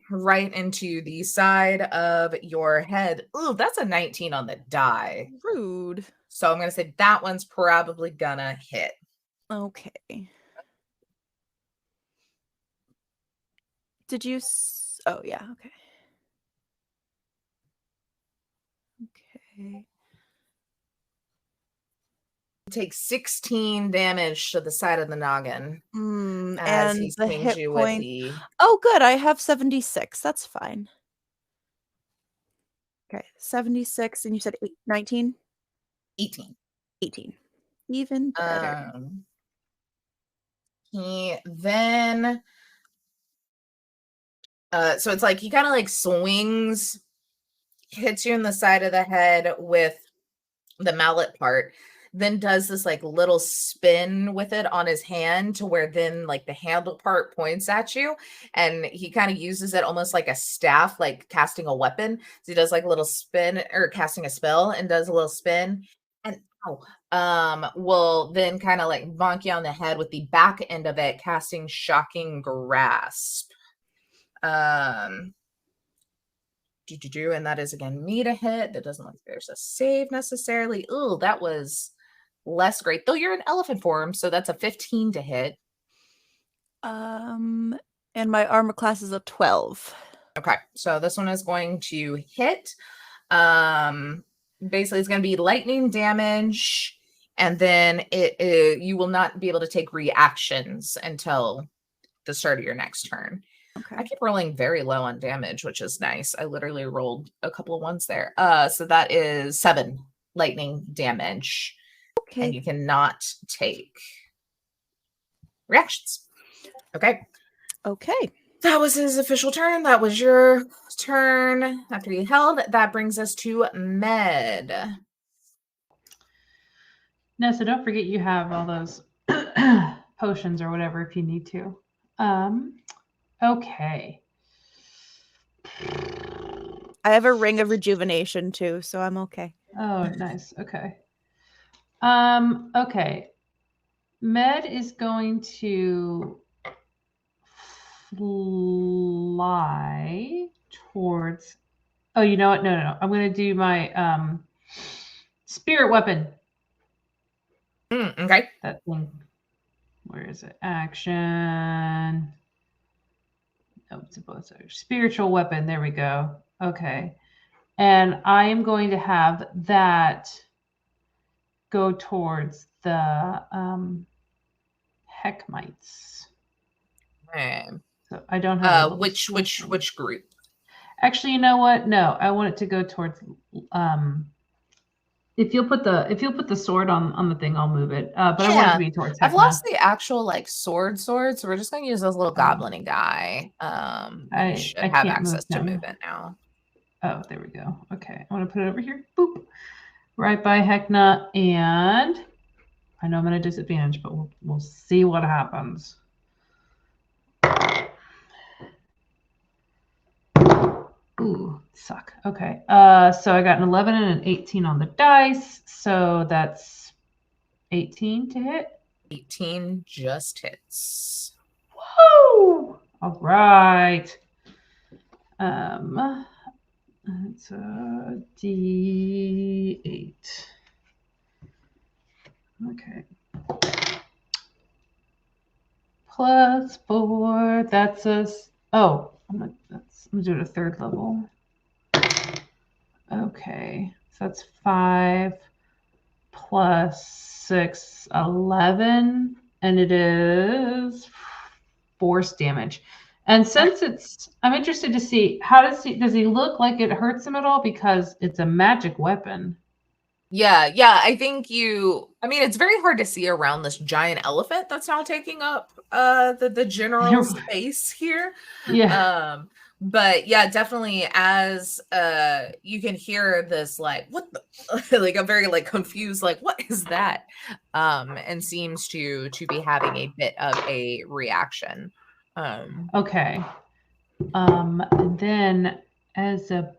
right into the side of your head. Ooh, that's a 19 on the die. Rude. So I'm going to say that one's probably gonna hit. Okay. Did you... Oh, yeah. Okay. Okay. Take 16 damage to the side of the noggin. As and the hit you point. With the... Oh, good. I have 76. That's fine. Okay. 76. And you said 19? 18. 18. Even better. He then so it's like he kind of like swings, hits you in the side of the head with the mallet part, then does this like little spin with it on his hand to where then like the handle part points at you, and he kind of uses it almost like a staff, like casting a weapon. So he does like a little spin, or casting a spell and does a little spin, and will then kind of like bonk you on the head with the back end of it, casting Shocking Grasp. And that is again me to hit. That doesn't look like there's a save necessarily. Ooh, that was less great. Though you're in elephant form, so that's a 15 to hit. And my armor class is a 12. Okay, so this one is going to hit. Basically, it's going to be lightning damage, and then you will not be able to take reactions until the start of your next turn. Okay. I keep rolling very low on damage, which is nice. I literally rolled a couple of ones there. So that is 7 lightning damage. Okay. And you cannot take reactions. Okay. Okay. That was his official turn. That was your turn after you held. That brings us to Med. No, so don't forget you have all those potions or whatever if you need to. Okay. I have a ring of rejuvenation too, so I'm okay. Oh, nice. Okay. Okay. Med is going to fly towards. Oh, you know what? No. I'm going to do my spirit weapon. Okay. That thing. Where is it? Action. Oh, it's a both. Spiritual weapon. There we go. Okay. And I am going to have that go towards the Heckmites. Okay. So I don't have which group? Actually, you know what? No, I want it to go towards if you'll put the sword on the thing, I'll move it. But I want it to be towards Heckna. I've lost the actual like sword, so we're just gonna use this little goblin guy. I should have access to movement now. Oh, there we go. Okay, I want to put it over here. Boop. Right by Heckna, and I know I'm at a disadvantage, but we'll see what happens. Ooh, suck. Okay. So I got an 11 and an 18 on the dice, so that's 18 to hit. 18 just hits. Woo! All right. It's a D8. Okay. +4. That's a. Oh, I'm doing a 3rd level. Okay, so that's 5 plus 6, 11, and it is force damage. And since I'm interested to see does he look like it hurts him at all, because it's a magic weapon. Yeah, I think it's very hard to see around this giant elephant that's now taking up the general space here. Yeah. But yeah, definitely as you can hear this like what the like a very like confused like what is that? And seems to be having a bit of a reaction. Okay. Then as a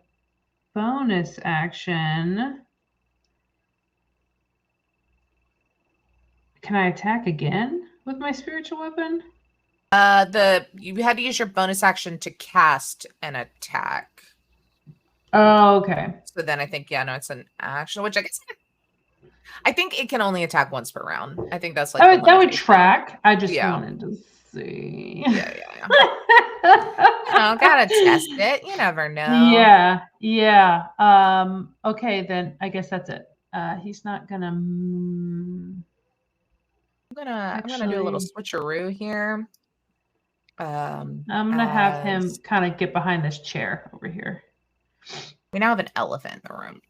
bonus action, can I attack again with my spiritual weapon? You had to use your bonus action to cast an attack. Oh, okay. So then I think it's an action, which I think it can only attack once per round. I think that's like that would track. I just wanted to see. Yeah. Gotta test it. You never know. Yeah. Okay, then I guess that's it. He's not gonna. I'm gonna do a little switcheroo here. I'm gonna have him kind of get behind this chair over here. We now have an elephant in the room.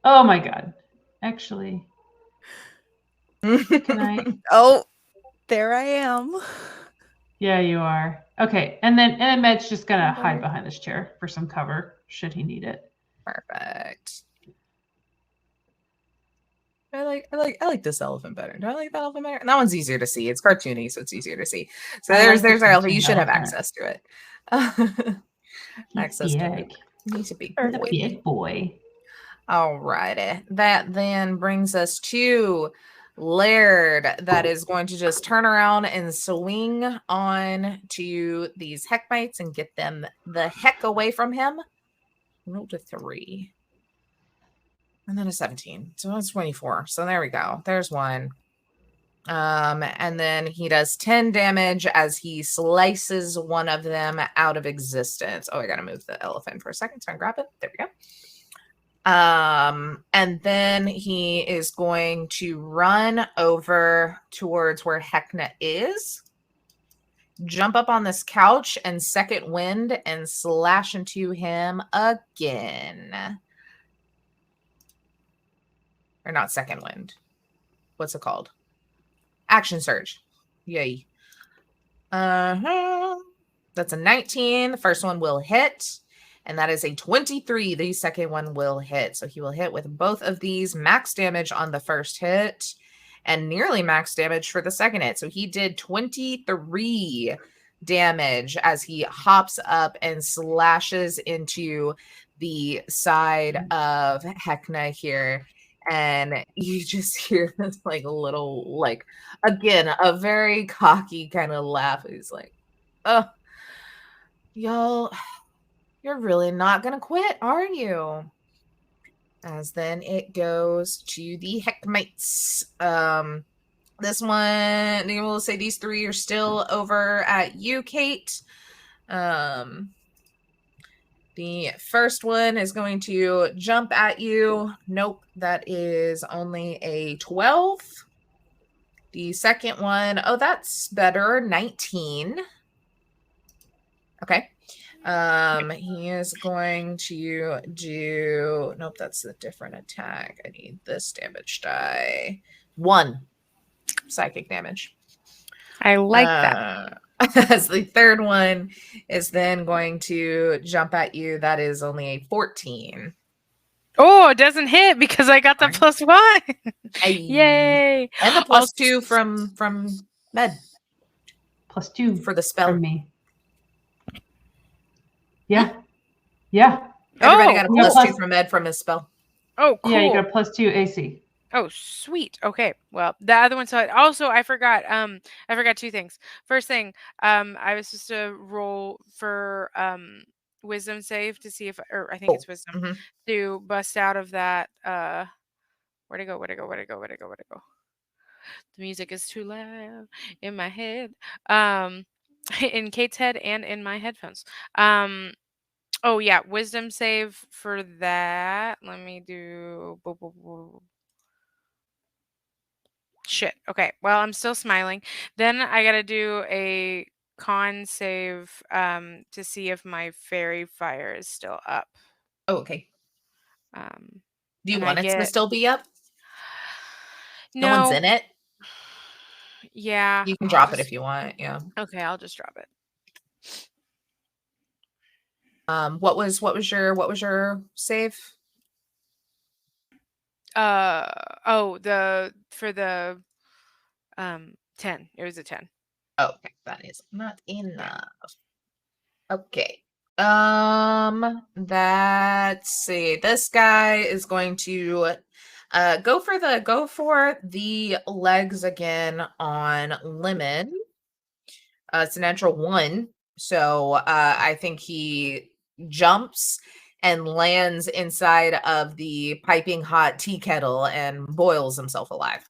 Oh my god. actually, can I? Oh, there I am. Yeah, you are. Okay, and then Med's just gonna I'm hide better. behind this chair for some cover should he need it. Perfect. I like this elephant better. Do I like that elephant better? That one's easier to see. It's cartoony, so it's easier to see. So I there's like the our elephant. You cartoon should have elephant. access to it. He's Access to it. big. He's a big He's a boy. big boy. Alrighty. That then brings us to Laird, that is going to just turn around and swing on to these Heckmites and get them the heck away from him. Rolled a 3. And then a 17. So that's 24. So there we go. There's one. And then he does 10 damage as he slices one of them out of existence. Oh, I gotta move the elephant for a second so I can grab it. There we go. And then he is going to run over towards where Heckna is, jump up on this couch and second wind and slash into him again. Or not second wind. What's it called? Action surge. Yay. That's a 19. The first one will hit. And that is a 23. The second one will hit. So he will hit with both of these. Max damage on the first hit. And nearly max damage for the second hit. So he did 23 damage as he hops up and slashes into the side of Heckna here. And you just hear this like little, like, again, a very cocky kind of laugh. He's like, oh, y'all, you're really not going to quit, are you? As then it goes to the Heckmites. This one, we'll say these 3 are still over at you, Kate. The first one is going to jump at you. Nope, that is only a 12. The second one, oh, that's better, 19. Okay. He is going to do, nope, that's a different attack. I need this damage die. 1 psychic damage. I like that. As the third one is then going to jump at you. That is only a 14. Oh, it doesn't hit because I got the +1. Yay! And the Also- +2 from Med +2 for the spell. from me. Yeah. Yeah. Everybody Oh. got a Yeah, +2 plus- from Med from his spell. Oh, cool. Yeah, you got a +2 AC. Oh, sweet. Okay. Well, the other one. So also, I forgot 2 things. First thing, I was supposed to roll for wisdom save to see if, or I think it's wisdom, Mhm. to bust out of that. Where'd it go? Where'd it go? Where'd it go? Where'd it go? Where'd it go? The music is too loud in my head. In Kate's head and in my headphones. Oh yeah, wisdom save for that. Let me do. Shit. Okay. Well, I'm still smiling. Then I gotta do a con save to see if my fairy fire is still up. Oh, okay. Um Do you and I want it to get- still be up? no, No one's in it. Yeah. You can I'll drop it just- if you want. Yeah. Okay, I'll just drop it. What was your save? Oh, for the 10. It was a 10. Oh, okay, that is not enough. Okay. Let's see. This guy is going to go for the legs again on Lemon. It's a natural 1. So I think he jumps and lands inside of the piping hot tea kettle and boils himself alive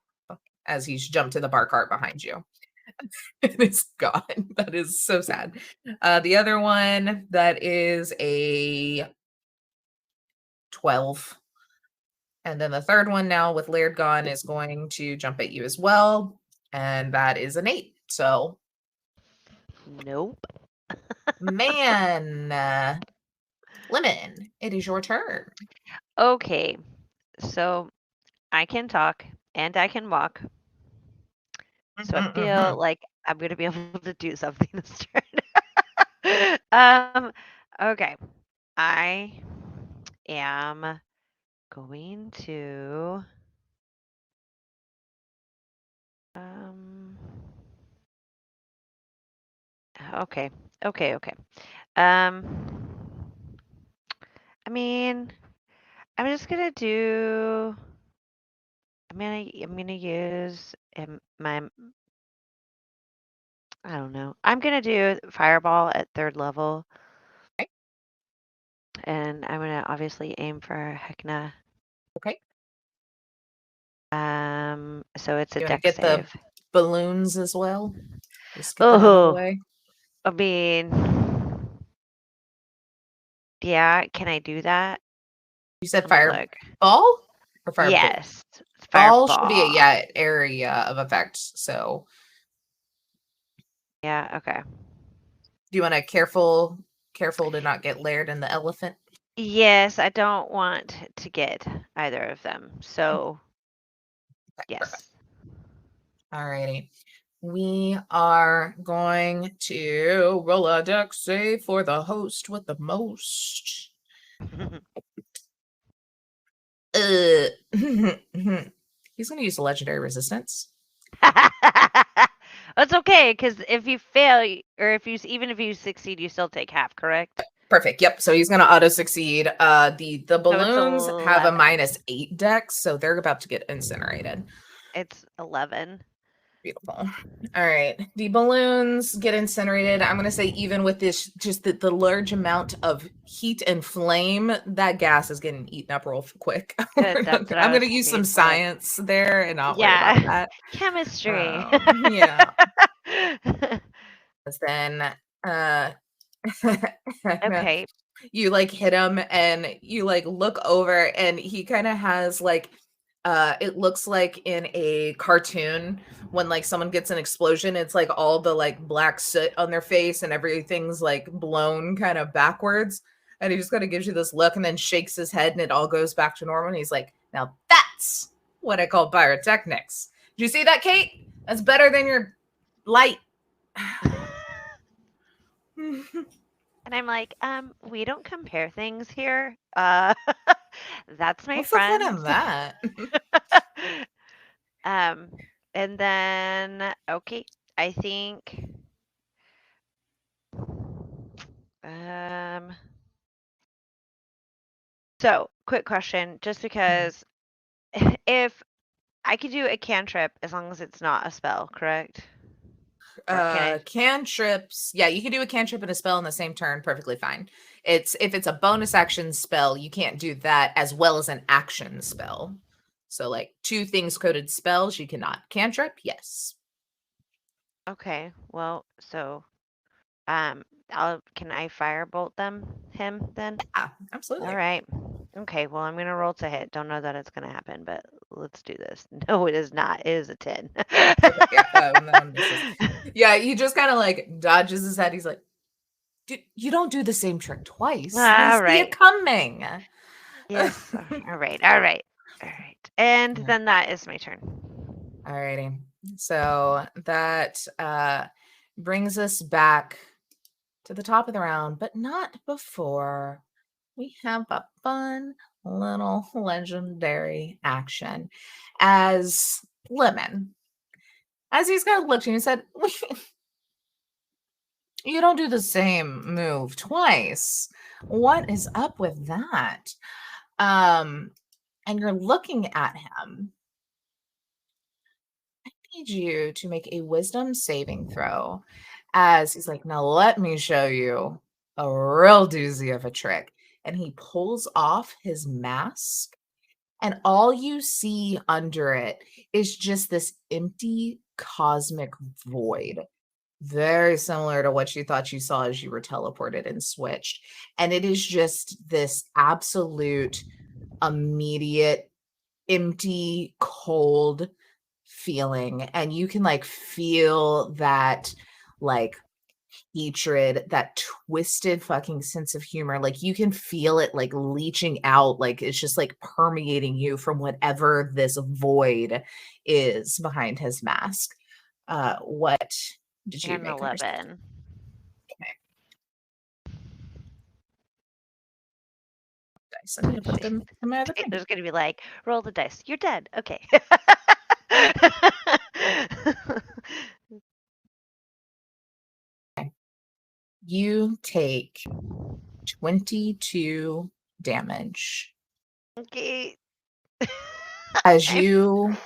as he's jumped to the bar cart behind you. It's gone. That is so sad. The other one, that is a 12. And then the third one now with Laird gone is going to jump at you as well. And that is an 8. So, Nope. man, Lemon, it is your turn. Okay. So I can talk and I can walk. So I feel like I'm gonna be able to do something this turn. Okay. I am going to okay. Okay, okay. I mean, I'm just gonna do I'm gonna use my I don't know. I'm gonna do fireball at 3rd level. Okay. And I'm gonna obviously aim for Heckna. Okay. So it's a You want to deck get the save. balloons as well? Just get them out of the Oh, way. I mean, yeah, can I do that? You said Let me look. fireball or firebolt? Yes, Ball should be fireball. a area of effect. So Yeah, okay. do you want to careful to not get layered in the elephant? Yes, I don't want to get either of them. So, Okay, perfect. yes. Alrighty. We are going to roll a deck save for the host with the most. He's going to use a legendary resistance. That's okay, because if you fail, or even if you succeed, you still take half, correct? Perfect. Yep. So he's going to auto succeed. The balloons have a 11. -8 dex, so they're about to get incinerated. It's 11. Beautiful. All right. The balloons get incinerated. I'm going to say even with this, just the large amount of heat and flame, that gas is getting eaten up real quick. Good, that's what I I'm going was to use some hoping for. science there and not worry about that. Chemistry. Yeah. Then Okay. you like hit him and you like look over and he kind of has like it looks like in a cartoon when like someone gets an explosion, it's like all the like black soot on their face and everything's like blown kind of backwards, and he just kind of gives you this look and then shakes his head and it all goes back to normal and he's like, now that's what I call pyrotechnics. Did you see that, Kate? That's better than your light. And I'm like, we don't compare things here. That's my What's the fun friend. of that? And then okay, I think so quick question, just because if I could do a cantrip as long as it's not a spell, correct? Or can I? Cantrips, yeah, you can do a cantrip and a spell in the same turn, perfectly fine. It's if it's a bonus action spell, you can't do that as well as an action spell. So like 2 things coded spells, you cannot. Cantrip, yes. Okay, well, so can I firebolt him then? Yeah, absolutely. All right. Okay, well, I'm gonna roll to hit. Don't know that it's gonna happen, but let's do this. No, it is not. It is a 10. Yeah, he just kind of like dodges his head. He's like, you don't do the same trick twice. I All see right. it coming. Yes. All right. All right. All right. And then that is my turn. Alrighty. So that brings us back to the top of the round, but not before we have a fun little legendary action. As Lemon, as he's kind of looked at you and said, you don't do the same move twice. What is up with that? And you're looking at him. I need you to make a wisdom saving throw as he's like, now let me show you a real doozy of a trick. And he pulls off his mask, and all you see under it is just this empty cosmic void. Very similar to what you thought you saw as you were teleported and switched. And it is just this absolute, immediate, empty, cold feeling. And you can like feel that like hatred, that twisted fucking sense of humor. Like you can feel it like leaching out, like it's just like permeating you from whatever this void is behind his mask. What did you An make? 11. Dice. I'm gonna put them in my other thing. There's gonna be like, roll the dice. You're dead. Okay. You take 22 damage Okay. as you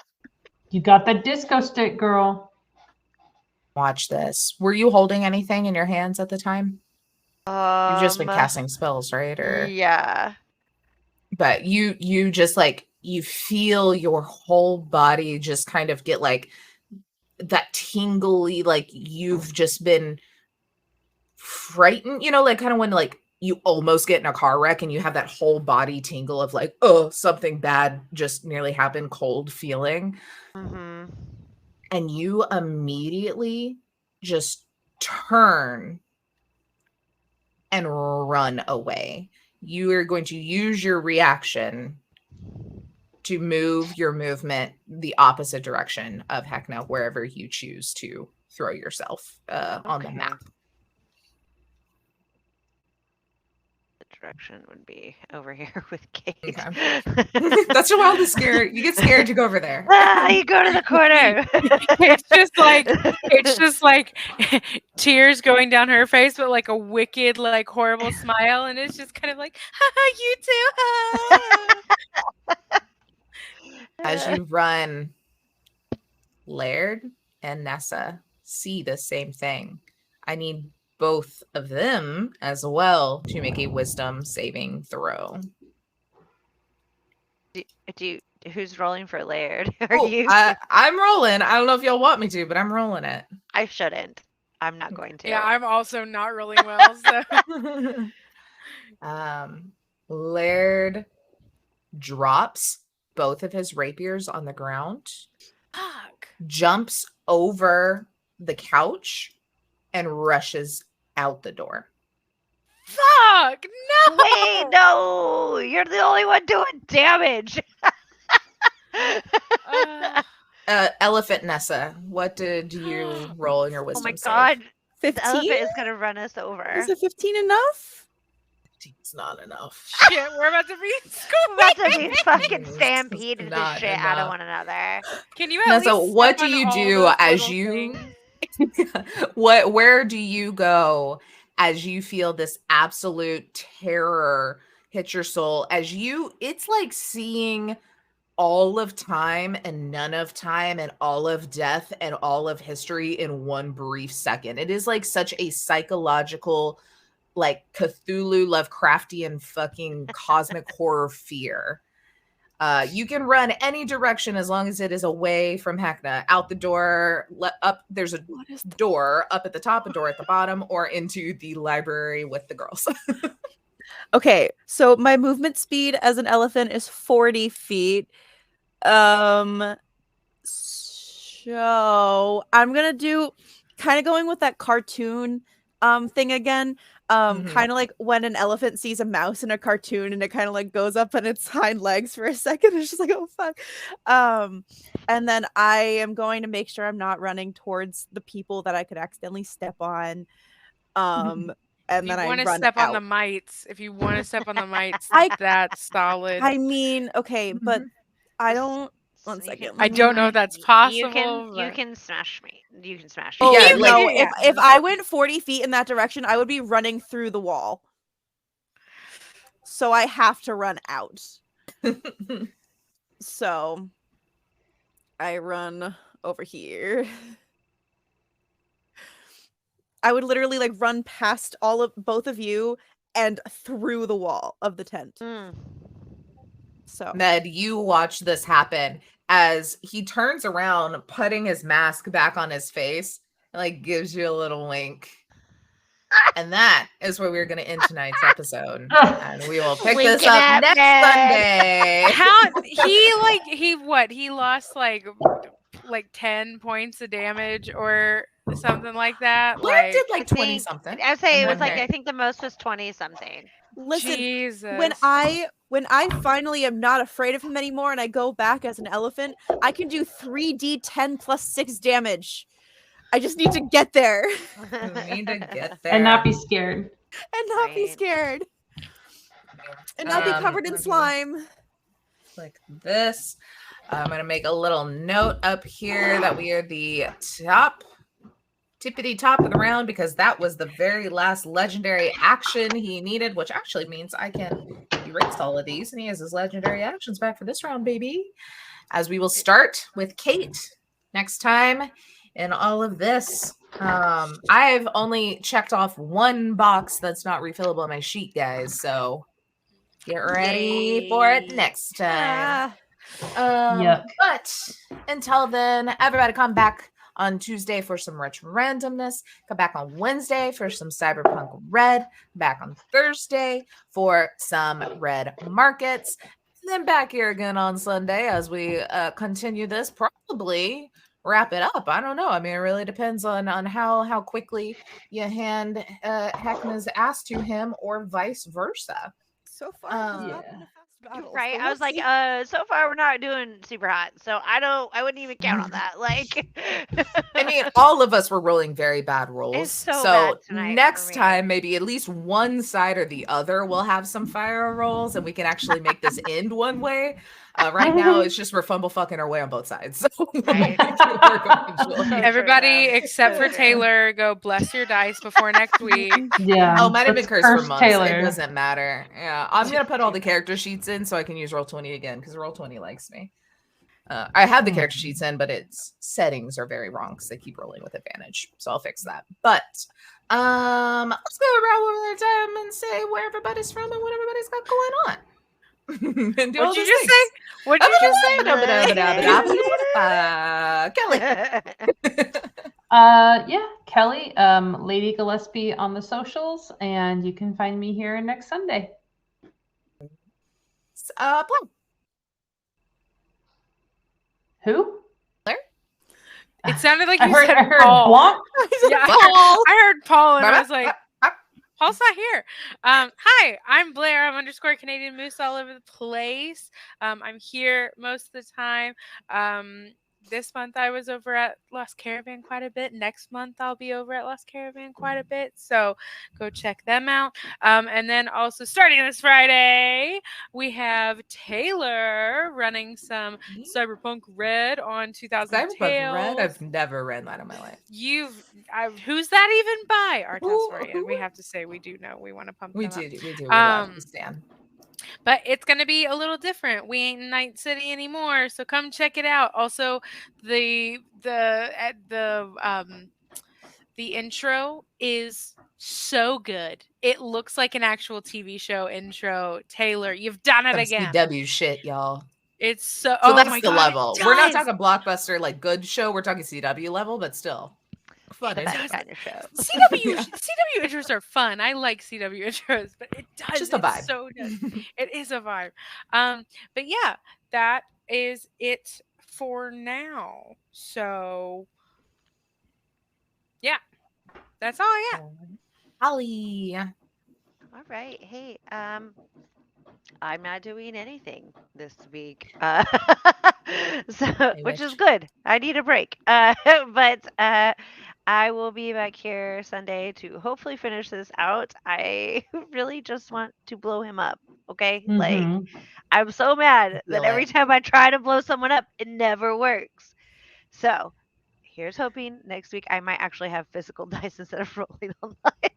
You got that disco stick, girl. watch this. Were you holding anything in your hands at the time? You've just been casting spells, right? Or Yeah. but you just like you feel your whole body just kind of get like that tingly, like you've just been frightened, like kind of when like you almost get in a car wreck and you have that whole body tingle of like, oh, something bad just nearly happened, cold feeling. Mm-hmm. And you immediately just turn and run away. You are going to use your reaction to move your movement the opposite direction of Heckna, wherever you choose to throw yourself on the map. The direction would be over here with Kate. Okay. That's a wild scare. You get scared, you go over there. You go to the corner. It's just like tears going down her face, but like a wicked, like horrible smile, and it's just kind of like, you too. As you run, Laird and Nessa see the same thing. I need both of them as well to make a wisdom saving throw. Who's rolling for Laird? You? I'm rolling. I don't know if y'all want me to, but I'm rolling it. I shouldn't. I'm not going to. Yeah, I'm also not rolling well. So. Laird drops both of his rapiers on the ground. Fuck. Jumps over the couch and rushes out the door. Fuck! No! Wait, no! You're the only one doing damage! Elephant Nessa, what did you roll in your wisdom save? Oh my god! 15? The elephant is gonna run us over. Is a 15 enough? 15's not enough. Shit, we're about to be We're about to be fucking stampeded the shit out of one another. Can you at Nessa, least what step do on you all do those as little you things? where do you go as you feel this absolute terror hit your soul? It's like seeing all of time and none of time and all of death and all of history in one brief second. It is like such a psychological, like Cthulhu Lovecraftian fucking cosmic horror fear. You can run any direction as long as it is away from Heckna. Out the door, up. There's a door up at the top, a door at the bottom, or into the library with the girls. Okay, so my movement speed as an elephant is 40 feet. So I'm gonna do kind of going with that cartoon thing again. Kind of like when an elephant sees a mouse in a cartoon and it kind of like goes up on its hind legs for a second. It's just like, oh fuck. And then I am going to make sure I'm not running towards the people that I could accidentally step on. And then I run step out. on the mites. If you want to step on the mites, I- that's solid. I mean, okay, but I don't. One second. I don't know if that's possible. You can smash me. You can smash Oh, me. Yeah, no, like- if I went 40 feet in that direction, I would be running through the wall. So I have to run out. So I run over here. I would literally like run past both of you and through the wall of the tent. So Ned, you watch this happen as he turns around, putting his mask back on his face, and like gives you a little wink. And that is where we're going to end tonight's episode. And we will pick this Winking up at next Ned. Sunday. He lost like 10 points of damage, or something like that. Blair did I like 20 think something. I'd say in it was one like day. I think the most was 20 something. Listen, Jesus. when I finally am not afraid of him anymore and I go back as an elephant, I can do 3d10 plus 6 damage. I just need to get there You need to get there And not be scared. and not be Right. scared and not be covered in let me slime. Click this. I'm gonna make a little note up here that we are the tippity top of the round because that was the very last legendary action he needed, which actually means I can erase all of these and he has his legendary actions back for this round, baby. As we will start with Kate next time in all of this. I've only checked off one box that's not refillable on my sheet, guys, so get ready for it Yay. next time. Ah, But until then, everybody come back on Tuesday for some rich randomness. Come back on Wednesday for some Cyberpunk Red. Back on Thursday for some Red Markets. And then back here again on Sunday as we continue this. Probably wrap it up. I don't know. I mean, it really depends on how quickly you hand Heckna's ass to him or vice versa. so far, it has not Yeah. been a fast battle. Right. so I we'll was like, see. so far we're not doing super hot. So I wouldn't even count on that. Like I mean, all of us were rolling very bad rolls. so So bad tonight for next me. time, maybe at least one side or the other will have some fire rolls and we can actually make this end one way. Right now, it's just we're fumble fucking our way on both sides. So Right. we're going to- Everybody True. except for True. Taylor, go bless your dice before next week. Yeah. Oh, might have been let's cursed for curse months. It Taylor. doesn't matter. Yeah, I'm gonna put all the character sheets in so I can use Roll20 again because Roll20 likes me. I have the character sheets in, but its settings are very wrong because they keep rolling with advantage. So I'll fix that. But let's go around one more time and say where everybody's from and what everybody's got going on. And do all What'd you those just things. say? What'd you just say? Kelly. Yeah, Kelly, Lady Gillespie on the socials, and you can find me here next Sunday. Plum. Who? It sounded like I you heard, said I heard Paul. Blanc. Yeah, I heard Paul, and I was like, Paul's not here. Hi, I'm Blair. I'm _Canadian Moose all over the place. I'm here most of the time. This month I was over at Lost Caravan quite a bit. Next month I'll be over at Lost Caravan quite a bit. So go check them out. And then also starting this Friday, we have Taylor running some Cyberpunk Red on 2000 Cyberpunk Red? Tales. I've never read that in my life. Who's that even by? Our Tessorian. We have to say we do know. We want to pump them up. We do. We love to stand. But it's going to be a little different. We ain't in Night City anymore, so come check it out. Also, the intro is so good. It looks like an actual TV show intro. Taylor, you've done it again. CW shit, y'all. It's so. So oh that's my the God, level. it We're not does! talking blockbuster like good show. We're talking CW level, but still fun. The Isn't best it? kind of show. CW intros are fun. I like CW intros, but it does. Just a it's vibe. So good. It is a vibe. But yeah, that is it for now. So yeah, that's all I got. Holly. All right. Hey, I'm not doing anything this week, which is good. I need a break. But I will be back here Sunday to hopefully finish this out. I really just want to blow him up. Okay, like I'm so mad that every time I try to blow someone up, it never works. So here's hoping next week I might actually have physical dice instead of rolling online.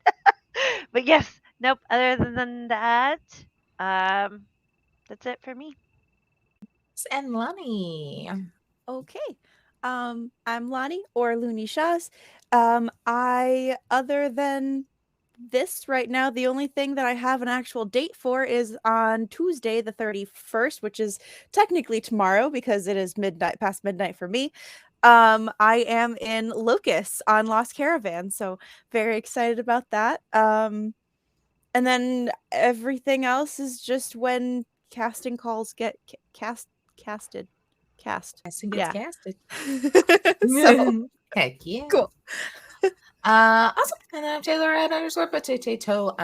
But yes, nope. Other than that, that's it for me. And Lonnie. Okay. I'm Lonnie or Looney Shaz. Other than this right now, the only thing that I have an actual date for is on Tuesday, the 31st, which is technically tomorrow because it is past midnight for me. I am in Locust on Lost Caravan, so very excited about that. And then everything else is just when casting calls get casted. Casting gets casted. So Heck yeah. Cool. Awesome. And then I'm Taylor at _potato_.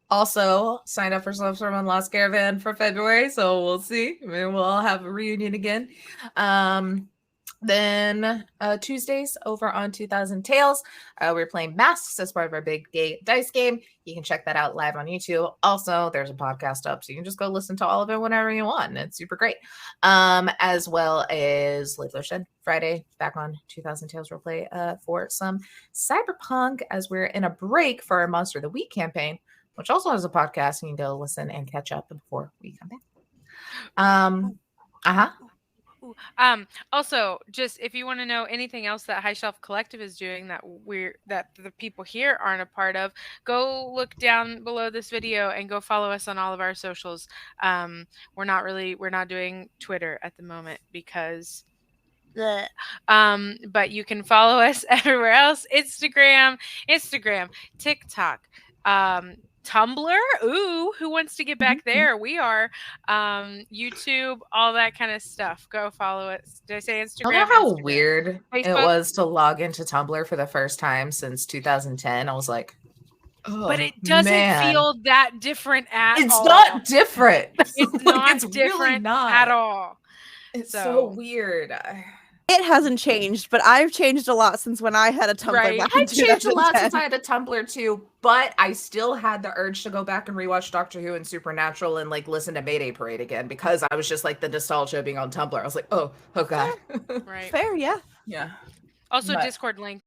Also signed up for Storm Lost Caravan for February, so we'll see. Maybe we'll all have a reunion again. Then Tuesdays over on 2000 Tales, we're playing Masks as part of our big gay dice game. You can check that out live on YouTube. Also, there's a podcast up, so you can just go listen to all of it whenever you want. And it's super great. As well as Live Lotion Friday, back on 2000 Tales Roleplay for some cyberpunk as we're in a break for our Monster of the Week campaign, which also has a podcast. You can go listen and catch up before we come back. Also, just if you want to know anything else that High Shelf Collective is doing that the people here aren't a part of, go look down below this video and go follow us on all of our socials. We're not doing Twitter at the moment because but you can follow us everywhere else. Instagram, TikTok, Tumblr. Ooh, who wants to get back there? We are. YouTube, all that kind of stuff. Go follow us. Did I say Instagram? I don't know how Instagram. weird it Facebook? was to log into Tumblr for the first time since 2010. I was like, oh, but it doesn't feel that different at it's all. It's not different. It's not it's different really not. at all. It's so weird. It hasn't changed, but I've changed a lot since when I had a Tumblr. Right. Back in I've changed a lot 2010. since I had a Tumblr too, but I still had the urge to go back and rewatch Doctor Who and Supernatural and like listen to Mayday Parade again because I was just like the nostalgia of being on Tumblr. I was like, oh god. Right. Fair, yeah. Yeah. Also, But- Discord link